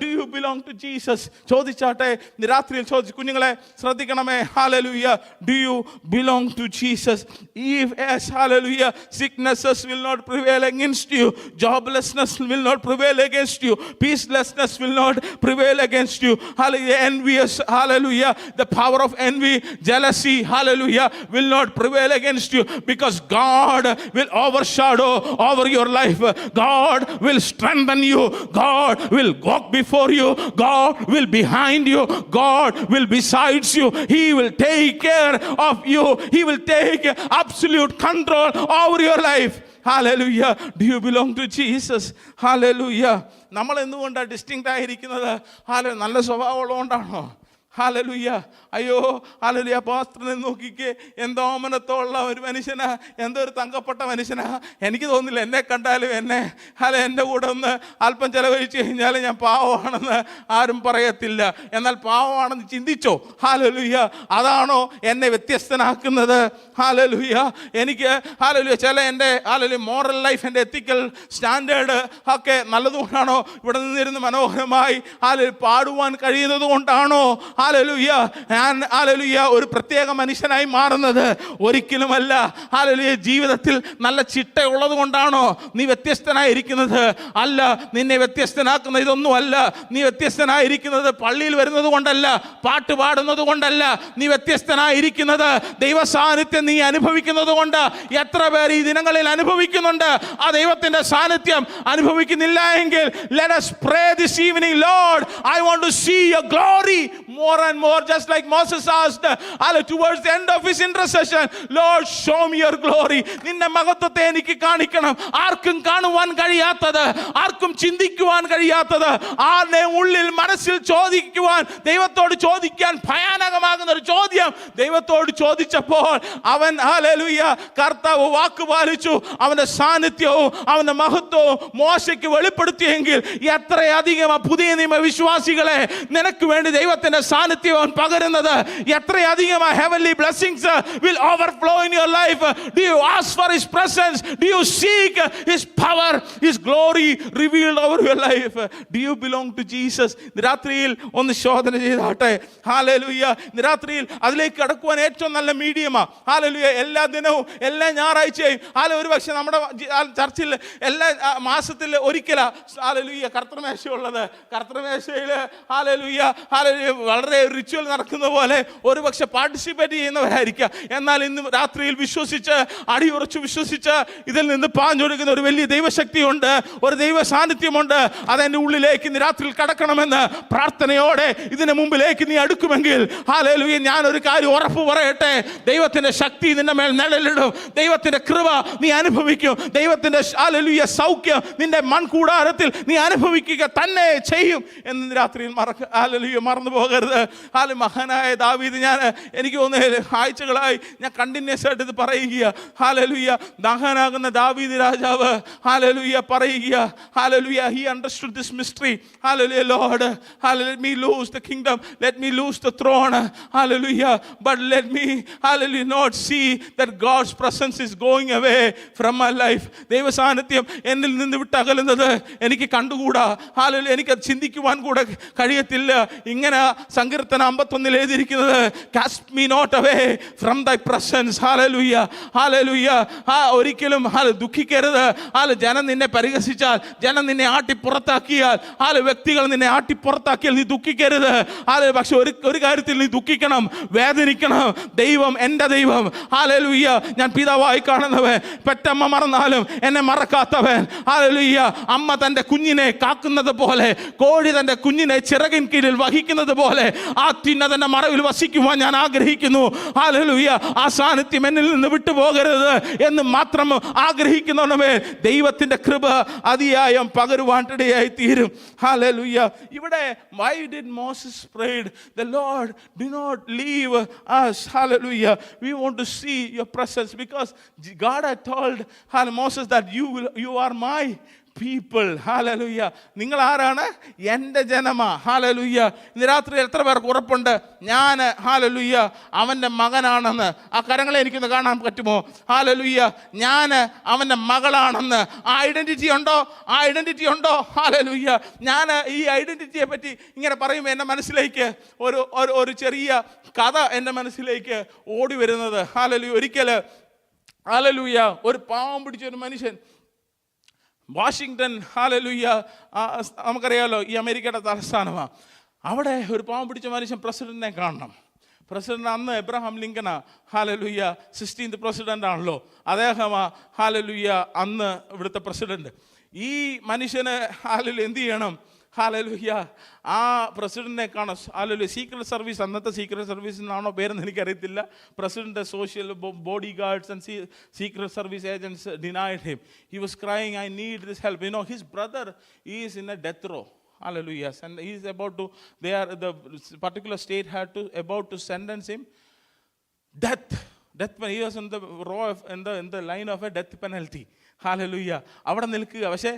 Do you belong to Jesus? ചോദിച്ചാട്ടെ, ഇന്ന് രാത്രിയിൽ ചോദിച്ചു. കുഞ്ഞുങ്ങളെ ശ്രദ്ധിക്കണമേ. Hallelujah. Do you belong to Jesus? If, yes, hallelujah, sicknesses will not prevail against you, joblessness will not prevail against you, peacelessness will not prevail against you, hallelujah, envious, hallelujah, the power of envy, jealousy, hallelujah, will not prevail against you, because God will overshadow over your life. God will strengthen you. God will walk before you. God will behind you. God will besides you. He will take care of you. He will take absolute control over your life. Hallelujah. Do you belong to Jesus? Hallelujah. നമ്മൾ എന്തുകൊണ്ടാണ് distinct ആയിരിക്കുന്നത്? നല്ല സ്വഭാവമുള്ളതുകൊണ്ടാണോ? Hallelujah. അയ്യോ hallelujah, പാസ്റ്ററിനെ നോക്കിക്കേ, എന്തോ ഓമനത്തോള്ള ഒരു മനുഷ്യനാ, എന്തോ ഒരു തങ്കപ്പെട്ട മനുഷ്യനാ. എനിക്ക് തോന്നുന്നില്ല എന്നെ കണ്ടാലും എൻ്റെ കൂടെ ഒന്ന് അല്പം ചെലവഴിച്ച് കഴിഞ്ഞാൽ ഞാൻ പാവമാണെന്ന് ആരും പറയത്തില്ല. എന്നാൽ പാവമാണെന്ന് ചിന്തിച്ചോ? ഹല്ലേലൂയ. അതാണോ എന്നെ വ്യത്യസ്തനാക്കുന്നത്? ഹല്ലേലൂയ. എനിക്ക് ഹല്ലേലൂയ ചില എൻ്റെ ഹല്ലേലൂയ മോറൽ ലൈഫ്, എൻ്റെ എത്തിക്കൽ സ്റ്റാൻഡേർഡ് ഒക്കെ നല്ലതുകൊണ്ടാണോ ഇവിടെ നിന്നിരുന്ന് മനോഹരമായി ഹല്ലേലൂയ പാടുവാൻ കഴിയുന്നത് കൊണ്ടാണോ ഹല്ലേലൂയ ഞാൻ ഹല്ലേലൂയ ഒരു പ്രത്യേക മനുഷ്യനായി മാറുന്നത്? ഒരിക്കലുമല്ല. ഹല്ലേലൂയ ജീവിതത്തിൽ നല്ല ചിട്ടയുള്ളത് കൊണ്ടാണോ നീ വ്യത്യസ്തനായിരിക്കുന്നത്? അല്ല. നിന്നെ വ്യത്യസ്തനാക്കുന്ന ഇതൊന്നുമല്ല. നീ വ്യത്യസ്തനായിരിക്കുന്നത് പള്ളിയിൽ വരുന്നത് കൊണ്ടല്ല, പാട്ട് പാടുന്നത് കൊണ്ടല്ല. നീ വ്യത്യസ്തനായിരിക്കുന്നത് ദൈവസാന്നിധ്യം നീ അനുഭവിക്കുന്നത് കൊണ്ട്. എത്ര പേർ ഈ ദിനങ്ങളിൽ അനുഭവിക്കുന്നുണ്ട് ആ ദൈവത്തിന്റെ സാന്നിധ്യം? അനുഭവിക്കുന്നില്ല എങ്കിൽ let us pray this evening, Lord, I want to see your glory more and more, just like Moses asked towards the end of his intercession, Lord, show me your glory. നിന്റെ മഹത്വത്തെ എനിക്ക് കാണിക്കണം. ആർക്കും കാണുവാൻ കഴിയാത്തത്, ആർക്കും ചിന്തിക്കുവാൻ കഴിയാത്തത്, ആരുടെ ഉള്ളിൽ മനസ്സിൽ ചോദിക്കുവാൻ, ദൈവത്തോട് ചോദിക്കാൻ ഭയാനകമാകുന്ന ഒരു ചോദ്യം ദൈവത്തോട് ചോദിച്ചപ്പോൾ അവൻ ഹല്ലേലൂയ കർത്താവ് വാക്ക് പാലിച്ചു. അവന്റെ സാന്നിധ്യവും അവന്റെ മഹത്വവും മോശയ്ക്ക് വെളിപ്പെടുത്തിയെങ്കിൽ എത്രയധികം പുതിയ നിയമ വിശ്വാസികളെ നിനക്ക് വേണ്ടി ദൈവത്തിന്റെ സാന്നിധ്യം പകരുന്നത്. എത്രയധികം heavenly blessings will overflow in your life. Do you ask for his presence? Do you seek his power, his glory revealed over your life? Do you belong to Jesus? രാത്രിയിൽ ഒന്ന് ശോധന ചെയ്താട്ടെ. ഹല്ലേലൂയ. രാത്രിയിൽ അതിലേക്ക് കടക്കുവാൻ ഏറ്റവും നല്ല മീഡിയമാ ഹല്ലേലൂയ. എല്ലാ ദിനവും എല്ലാ ഞായറാഴ്ചയും ഒരു പക്ഷെ നമ്മുടെ ചർച്ചിൽ എല്ലാ മാസത്തിൽ ഒരിക്കലാ ഹല്ലേലൂയ കർത്തൃമേശയുള്ളത്. കർത്തൃമേശയിൽ ഹല്ലേലൂയ ഹല്ലേലൂയ വളരെ റിച്വൽ നടക്കുന്ന പോലെ ഒരു പക്ഷെ പാർട്ടിസിപ്പേറ്റ് ചെയ്യുന്നവരായിരിക്കാം. എന്നാൽ ഇന്ന് രാത്രിയിൽ വിശ്വസിച്ച് അടിയുറച്ച് വിശ്വസിച്ച് ഇതിൽ നിന്ന് പാഞ്ഞൊഴുകുന്ന ഒരു വലിയ ദൈവശക്തിയുണ്ട്, ഒരു ദൈവ സാന്നിധ്യമുണ്ട്. അതെൻ്റെ ഉള്ളിലേക്ക് ഇന്ന് രാത്രിയിൽ കടക്കണമെന്ന് പ്രാർത്ഥനയോടെ ഇതിന് മുമ്പിലേക്ക് നീ അടുക്കുമെങ്കിൽ ഹല്ലേലൂയ ഞാനൊരു കാര്യം ഉറപ്പ് പറയട്ടെ, ദൈവത്തിൻ്റെ ശക്തി നിന്റെ മേൽ നിഴലിടും. ദൈവത്തിൻ്റെ കൃപ നീ അനുഭവിക്കും. ദൈവത്തിൻ്റെ ഹല്ലേലൂയ സൗഖ്യം നിന്റെ മൺകൂടാരത്തിൽ നീ അനുഭവിക്കുക തന്നെ ചെയ്യും എന്ന് രാത്രിയിൽ ഹല്ലേലൂയ മറന്നു പോകരുത്. മഹാനായ ദാവീദ്, എനിക്ക് തോന്നുന്നു ആഴ്ചകളായി ഞാൻ കണ്ടിന്യൂസ് ആയിട്ട് ഇത് പറയുക. ഹല്ലേലൂയ മഹാനാകുന്ന ദാവീദ് രാജാവ് ഹല്ലേലൂയ പറയുക, hallelujah he understood this mystery. Hallelujah, Lord, hallelujah, let me lose the kingdom, let me lose the throne, hallelujah, but let me hallelujah not see that God's presence is going away from my life. ദൈവ സാന്നിധ്യം എന്നിൽ നിന്ന് വിട്ടകലുന്നത് എനിക്ക് കണ്ടുകൂടാ. Hallelujah എനിക്ക് ചിന്തിക്കുവാൻ കൂടെ കഴിയത്തില്ല. ഇങ്ങനെ സങ്കീർത്തനം 51 എഴുതിയിരിക്കുന്നത്, cast me not away from thy presence. Hallelujah hallelujah. ഒരിക്കലും ദുഃഖിക്കരുത്. ജനം നിന്നെ പരിഹസിച്ചാൽ, ജനം നിന്നെ ആട്ടിപ്പുറത്താക്കിയാൽ, വ്യക്തികൾ നിന്നെ ആട്ടിപ്പുറത്താക്കിയാൽ നീ ദുഃഖിക്കരുത്. പക്ഷെ ഒരു കാര്യത്തിൽ നീ ദുഃഖിക്കണം, വേദനിക്കണം. ദൈവം എൻ്റെ ദൈവം ഹല്ലേലൂയ. ഞാൻ പിതാവായി കാണുന്നവൻ, പെറ്റമ്മ മറന്നാലും എന്നെ മറക്കാത്തവൻ. ഹല്ലേലൂയ. അമ്മ തൻ്റെ കുഞ്ഞിനെ കാക്കുന്നത് പോലെ, കോഴി തൻ്റെ കുഞ്ഞിനെ ചിറകിൻ കീഴിൽ വഹിക്കുന്നത് പോലെ ആ തിന്നതൻ്റെ മറവിൽ വസിക്കുവാൻ ഞാൻ ആഗ്രഹിക്കുന്നു. ഹല്ലേലൂയ. ആ സാന്നിധ്യം എന്നിൽ നിന്ന് വിട്ടുപോകരുത് എന്ന് മാത്രം ആഗ്രഹിക്കുന്നവനെ ദൈവത്തിൻ്റെ കൃപ അതിയായം പകരുവാനിടയായി തീരും. ഹല്ലേലൂയ. ഇവിടെ why did Moses prayed, the Lord do not leave us. Hallelujah. We want to see your presence because God had told Moses that you are my people. Hallelujah. നിങ്ങൾ ആരാണ്? എൻ്റെ ജനമാ. ഹല്ലേലൂയ. ഇന്ന് രാത്രി എത്ര പേർക്ക് ഉറപ്പുണ്ട് ഞാൻ ഹല്ലേലൂയ അവൻ്റെ മകനാണെന്ന്? ആ കരങ്ങളെ എനിക്കൊന്ന് കാണാൻ പറ്റുമോ? ഹല്ലേലൂയ. ഞാൻ അവൻ്റെ മകളാണെന്ന് ആ ഐഡൻറ്റിറ്റി ഉണ്ടോ? ആ ഐഡൻറ്റിറ്റി ഉണ്ടോ? ഹല്ലേലൂയ. ഞാൻ ഈ ഐഡൻറ്റിറ്റിയെ പറ്റി ഇങ്ങനെ പറയുമ്പോൾ എൻ്റെ മനസ്സിലേക്ക് ഒരു ചെറിയ കഥ എൻ്റെ മനസ്സിലേക്ക് ഓടി വരുന്നത്. ഹല്ലേലൂയ. ഒരിക്കൽ ഹല്ലേലൂയ, ഒരു പാവം പിടിച്ച ഒരു മനുഷ്യൻ വാഷിങ്ടൺ, ഹല്ലേലൂയ, നമുക്കറിയാമല്ലോ ഈ അമേരിക്കയുടെ തലസ്ഥാനമാണ്. അവിടെ ഒരു പാവം പിടിച്ച മനുഷ്യൻ പ്രസിഡന്റിനെ കാണണം. പ്രസിഡന്റ് അന്ന് എബ്രഹാം ലിങ്കനാ, ഹല്ലേലൂയ, 16th പ്രസിഡന്റ് ആണല്ലോ അദ്ദേഹമാ, ഹല്ലേലൂയ, അന്ന് ഇവിടുത്തെ പ്രസിഡന്റ്. ഈ മനുഷ്യന് ഹല്ലേലൂയ എന്ത് ചെയ്യണം? ഹല്ലേലൂയ, ആ പ്രസിഡന്റിനെ കാണാം. ഹല്ലേലൂയ, സീക്രട്ട് സർവീസ്, അന്നത്തെ സീക്രട്ട് സർവീസിനാണോ പേരെന്ന് എനിക്കറിയത്തില്ല, president social bodyguards and secret service agents denied him. He was crying, I need this help. You know, his brother is in a death row. Hallelujah. And he is about to, the particular state had to, about to sentence him death. He was in the row of, in the line of a death penalty. Hallelujah. അവിടെ നിൽക്കുക. പക്ഷേ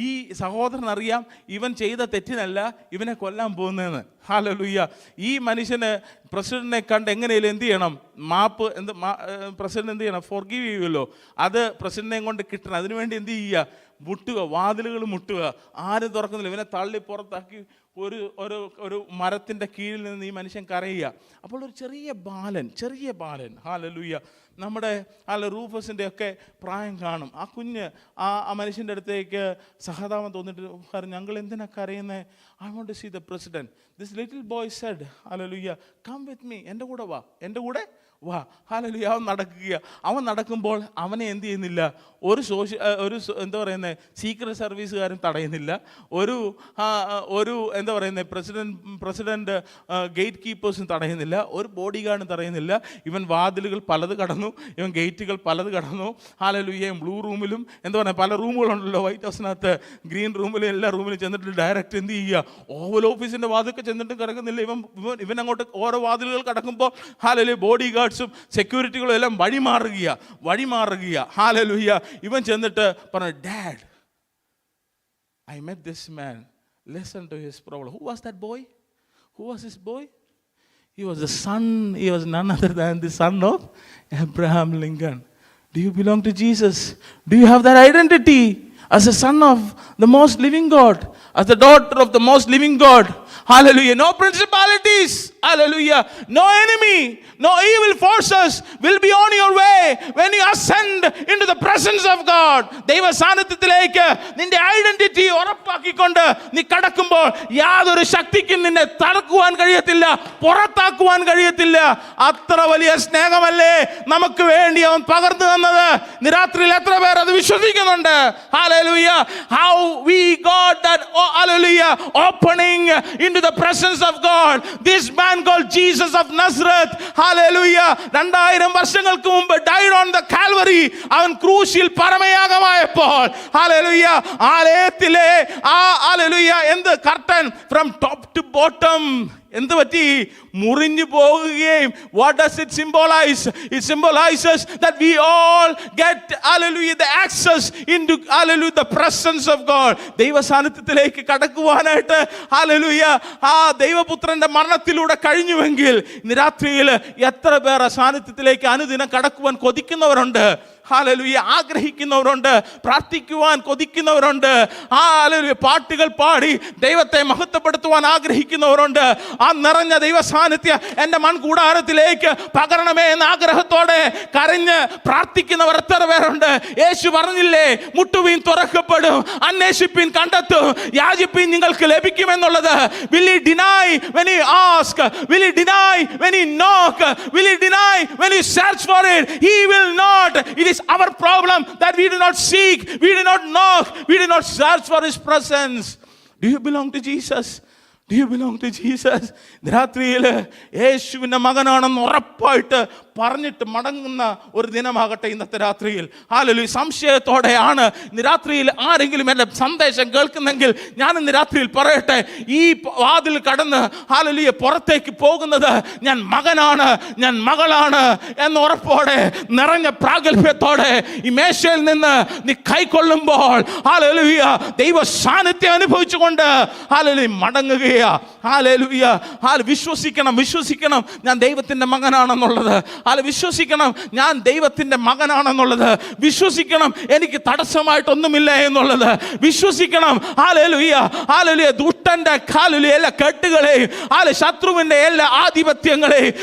ഈ സഹോദരൻ അറിയാം ഇവൻ ചെയ്ത തെറ്റിനല്ല ഇവനെ കൊല്ലാൻ പോകുന്നതെന്ന്. ഹല്ലേലൂയ. ഈ മനുഷ്യന് പ്രസിഡന്റിനെ കണ്ട് എങ്ങനെയും എന്ത് ചെയ്യണം? മാപ്പ് പ്രസിഡന്റ് എന്ത് ചെയ്യണം? ഫോർഗീവ് ചെയ്യുമല്ലോ. അത് പ്രസിഡന്റിനെ കൊണ്ട് കിട്ടണം. അതിനുവേണ്ടി എന്ത് ചെയ്യുക? മുട്ടുക, വാതിലുകൾ മുട്ടുക. ആരും തുറക്കുന്നില്ല. ഇവനെ തള്ളി പുറത്താക്കി ഒരു മരത്തിൻ്റെ കീഴിൽ നിന്ന് ഈ മനുഷ്യൻ കരയുക. അപ്പോൾ ഒരു ചെറിയ ബാലൻ ഹല്ലേലൂയ, നമ്മുടെ റൂഫസിൻ്റെ ഒക്കെ പ്രായം കാണും. ആ കുഞ്ഞ് ആ മനുഷ്യൻ്റെ അടുത്തേക്ക് സഹതാപം തോന്നിട്ട് ഞങ്ങൾ എന്തിനാ കരയുന്നത്? I want to see the president. This little boy said, hallelujah, come with me, എൻ്റെ കൂടെ വാ. ഹല്ലേലൂയ. അവൻ നടക്കുമ്പോൾ അവനെ എന്ത് ചെയ്യുന്നില്ല? ഒരു എന്താ പറയുന്നത്, സീക്രട്ട് സർവീസുകാരും തടയുന്നില്ല. ഒരു എന്താ പറയുന്നത്, പ്രസിഡന്റ് ഗേറ്റ് കീപ്പേഴ്സും തടയുന്നില്ല. ഒരു ബോഡി ഗാർഡും തടയുന്നില്ല. ഇവൻ വാതിലുകൾ പലത് കടന്നു, ഇവൻ ഗേറ്റുകൾ പലത് കടന്നു. ഹല്ലേലൂയ. ബ്ലൂ റൂമിലും എന്താ പറയുക, പല റൂമുകളുണ്ടല്ലോ വൈറ്റ് ഹൗസിനകത്ത്, ഗ്രീൻ റൂമിലും എല്ലാ റൂമിലും ചെന്നിട്ട് ഡയറക്റ്റ് എന്ത് ചെയ്യുക? ഓവൽ ഓഫീസിൻ്റെ വാതിലൊക്കെ ചെന്നിട്ട് കിടക്കുന്നില്ല. ഇവൻ അങ്ങോട്ട് ഓരോ വാതിലുകൾ കടക്കുമ്പോൾ ഹല്ലേലൂയ ബോഡി ഗാർഡ്സും സെക്യൂരിറ്റികളും എല്ലാം വഴിമാറുക. ഹല്ലേലൂയ. ഇവൻ ചെന്നിട്ട് പറഞ്ഞു, dad, I met this man. Listen to his problem. Who was that boy? Who was this boy? He was the son. He was none other than the son of Abraham Lincoln. Do you belong to Jesus? Do you have that identity as a son of the most living God, as the daughter of the most living God? Hallelujah. No principalities, hallelujah, no enemy, no evil forces will be on your way when you ascend into the presence of God. ദൈവ സാന്നിധ്യത്തിലേക്ക് നിന്റെ identity ഉറപ്പാക്കിക്കൊണ്ട് നീ കടക്കുമ്പോൾ യാതൊരു ശക്തിക്കും നിന്നെ തടുക്കുവാൻ കഴിയത്തില്ല, പുറത്താക്കുവാൻ കഴിയത്തില്ല. അത്ര വലിയ സ്നേഹമല്ലേ നമുക്ക് വേണ്ടി അവൻ പകർന്നു തന്നത്? രാത്രിയിൽ എത്ര പേർ അത് വിശ്വസിക്കുന്നുണ്ട്? Hallelujah. How we got that, oh, hallelujah, opening into the presence of God. This man called Jesus of Nazareth, hallelujah, 2000 വർഷങ്ങൾക്ക് മുമ്പ് died on the Calvary. അവൻ ക്രൂശിൽ പരമയാഗമായപ്പോൾ, hallelujah, ആലയത്തിലെ hallelujah, എന്ത് curtain from top to bottom എന്ത് പറ്റി? മുറിഞ്ഞു പോകുകയും. What does it symbolize? It symbolizes that we all get, hallelujah, the access into, hallelujah, the presence of God. ദൈവ സാന്നിധ്യത്തിലേക്ക് കടക്കുവാനായിട്ട്, hallelujah, ദൈവപുത്രന്റെ മരണത്തിലൂടെ കഴിഞ്ഞുവെങ്കിൽ ഇന്ന് രാത്രിയിൽ എത്ര പേർ ആ സാന്നിധ്യത്തിലേക്ക് അനുദിനം കടക്കുവാൻ കൊതിക്കുന്നവരുണ്ട്? ഹല്ലേലൂയ. ആഗ്രഹിക്കുന്നവരുണ്ട്, പ്രാർത്ഥിക്കുവാൻ കൊതിക്കുന്നവരുണ്ട്, ഹല്ലേലൂയ, പാട്ടുകൾ പാടി ദൈവത്തെ മഹത്വപ്പെടുത്തുവാൻ ആഗ്രഹിക്കുന്നവരുണ്ട്. ആ നിറഞ്ഞ ദൈവ സാന്നിധ്യം എൻ്റെ മൺകൂടാരത്തിലേക്ക് പകരണമേ എന്ന ആഗ്രഹത്തോടെ കരഞ്ഞ് പ്രാർത്ഥിക്കുന്നവർ എത്ര പേരുണ്ട്? യേശു പറഞ്ഞില്ലേ, മുട്ടുവീൻ തുറക്കപ്പെടും, അന്വേഷിപ്പീൻ കണ്ടെത്തും, യാചിപ്പീൻ നിങ്ങൾക്ക് ലഭിക്കുമെന്നുള്ളത്. Will he deny when he ask? Will he deny when he knock? Will he deny when he search for it? He will not. It is our problem that we do not seek, we do not knock, we do not search for his presence. Do you belong to Jesus? Do you belong to Jesus? രാത്രിയിൽ യേശുവിൻ്റെ മകനാണെന്ന് ഉറപ്പായിട്ട് പറഞ്ഞിട്ട് മടങ്ങുന്ന ഒരു ദിനമാകട്ടെ ഇന്നത്തെ രാത്രിയിൽ. Hallelujah. സംശയത്തോടെയാണ് ഇന്ന് രാത്രിയിൽ ആരെങ്കിലും എൻ്റെ സന്ദേശം കേൾക്കുന്നെങ്കിൽ ഞാൻ ഇന്ന് രാത്രിയിൽ പറയട്ടെ, ഈ വാതിൽ കടന്ന് ഹല്ലേലൂയ പുറത്തേക്ക് പോകുന്നത് ഞാൻ മകനാണ്, ഞാൻ മകളാണ് എന്ന ഉറപ്പോടെ നിറഞ്ഞ പ്രാഗൽഭ്യത്തോടെ ഈ മേശയിൽ നിന്ന് നീ കൈക്കൊള്ളുമ്പോൾ ഹല്ലേലൂയ ദൈവ സാന്നിധ്യം അനുഭവിച്ചുകൊണ്ട് ഹല്ലേലൂയ മടങ്ങുകയാ. ഹല്ലേലൂയ. വിശ്വസിക്കണം ഞാൻ ദൈവത്തിൻ്റെ മകനാണെന്നുള്ളത്. വിശ്വസിക്കണം ഞാൻ ദൈവത്തിൻ്റെ മകനാണെന്നുള്ളത്. വിശ്വസിക്കണം എനിക്ക് തടസ്സമായിട്ടൊന്നുമില്ല എന്നുള്ളത്. വിശ്വസിക്കണം ഹല്ലേലൂയ ദുഷ്ടന്റെ എല്ലാ കെട്ടുകളെയും ശത്രുവിൻ്റെ എല്ലാ ആധിപത്യങ്ങളെയും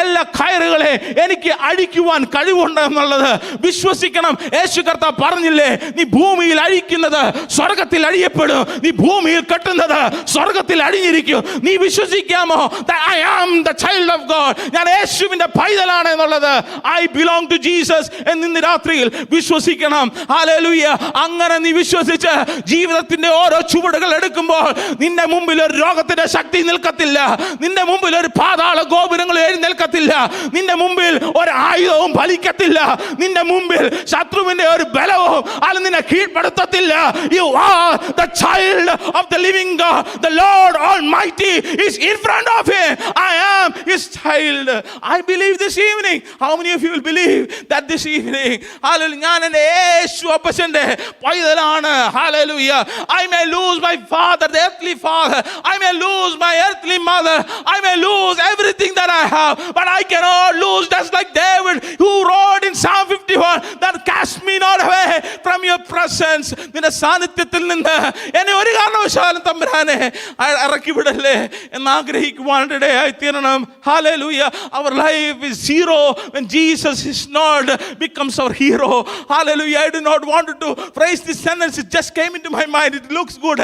എല്ലാ കയറുകളെ എനിക്ക് അഴിക്കുവാൻ കഴിവുണ്ട് എന്നുള്ളത് വിശ്വസിക്കണം. യേശു കർത്താവ് പറഞ്ഞില്ലേ, നീ ഭൂമിയിൽ അഴിക്കുന്നത് സ്വർഗത്തിൽ അഴിയപ്പെടും, നീ ഭൂമിയിൽ കെട്ടുന്നത് സ്വർഗത്തിൽ അഴിഞ്ഞിരിക്കും. നീ വിശ്വസിക്കാമോ? I am the child of God. ഞാൻ യേശുവിന്റെ പൈതലാണ് എന്നുള്ളത്. I belong to Jesus എന്ന് രാത്രിയിൽ വിശ്വസിക്കണം. ഹല്ലേലൂയ. അങ്ങനെ നീ വിശ്വസിച്ച് ജീവിതത്തിന്റെ ഓരോ ചുവടുകൾ എടുക്കുമ്പോൾ നിന്റെ മുമ്പിൽ ഒരു രോഗത്തിന്റെ ശക്തി നിൽക്കത്തില്ല, നിന്റെ മുമ്പിൽ ഒരു പാതാള ഗോപുരങ്ങൾ എഴുന്നേൽക്കത്തില്ല, നിന്റെ മുമ്പിൽ ഒരു ആയുധവും ഫലിക്കത്തില്ല, നിന്റെ മുമ്പിൽ ശത്രുവിന്റെ ഒരു ബലവും അത് നിന്നെ കീഴ്പ്പെടുത്തത്തില്ല. You are the child of the living God. The Lord Almighty is in front of him. I am his child. I believe this evening. How many of you will believe that this evening? Hallelujah. ഞാൻ എൻ്റെ യേശു അപ്പച്ചൻ്റെ പൈതലാണ്. Hallelujah. I may lose my father, the earthly father. I may lose my earthly mother. I may lose everything that I have, but I cannot lose, just like David who wrote in Psalm 51 that cast me not away from your presence. നിന്റെ സാന്നിധ്യത്തിൽ നിന്ന് എന്നെ ഒരു കാരണവശാലും തമ്പുരാനെ ഇറക്കി വിടല്ലേ എന്ന് ആഗ്രഹിക്കുവാനിടയായി തീരണം. Hallelujah. Our life is zero when Jesus is not becomes our hero. Hallelujah. I do not want to phrase this sentence, it just came into my mind. It looks good.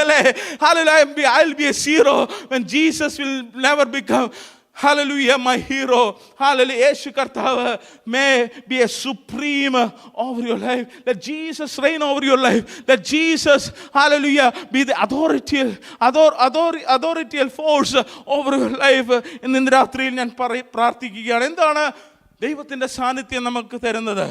Hallelujah. I'll be a zero when Jesus will never become Hallelujah, my hero. Hallelujah. Yeshu Kartava may be a supreme over your life. Let Jesus reign over your life. Let Jesus, hallelujah, be the authoritative force over your life. In the രാത്രിയിൽ ഞാൻ പ്രാർത്ഥിക്കുകയാണ്. എന്താണ് ദൈവത്തിൻ്റെ സാന്നിധ്യം നമുക്ക് തരുന്നത്?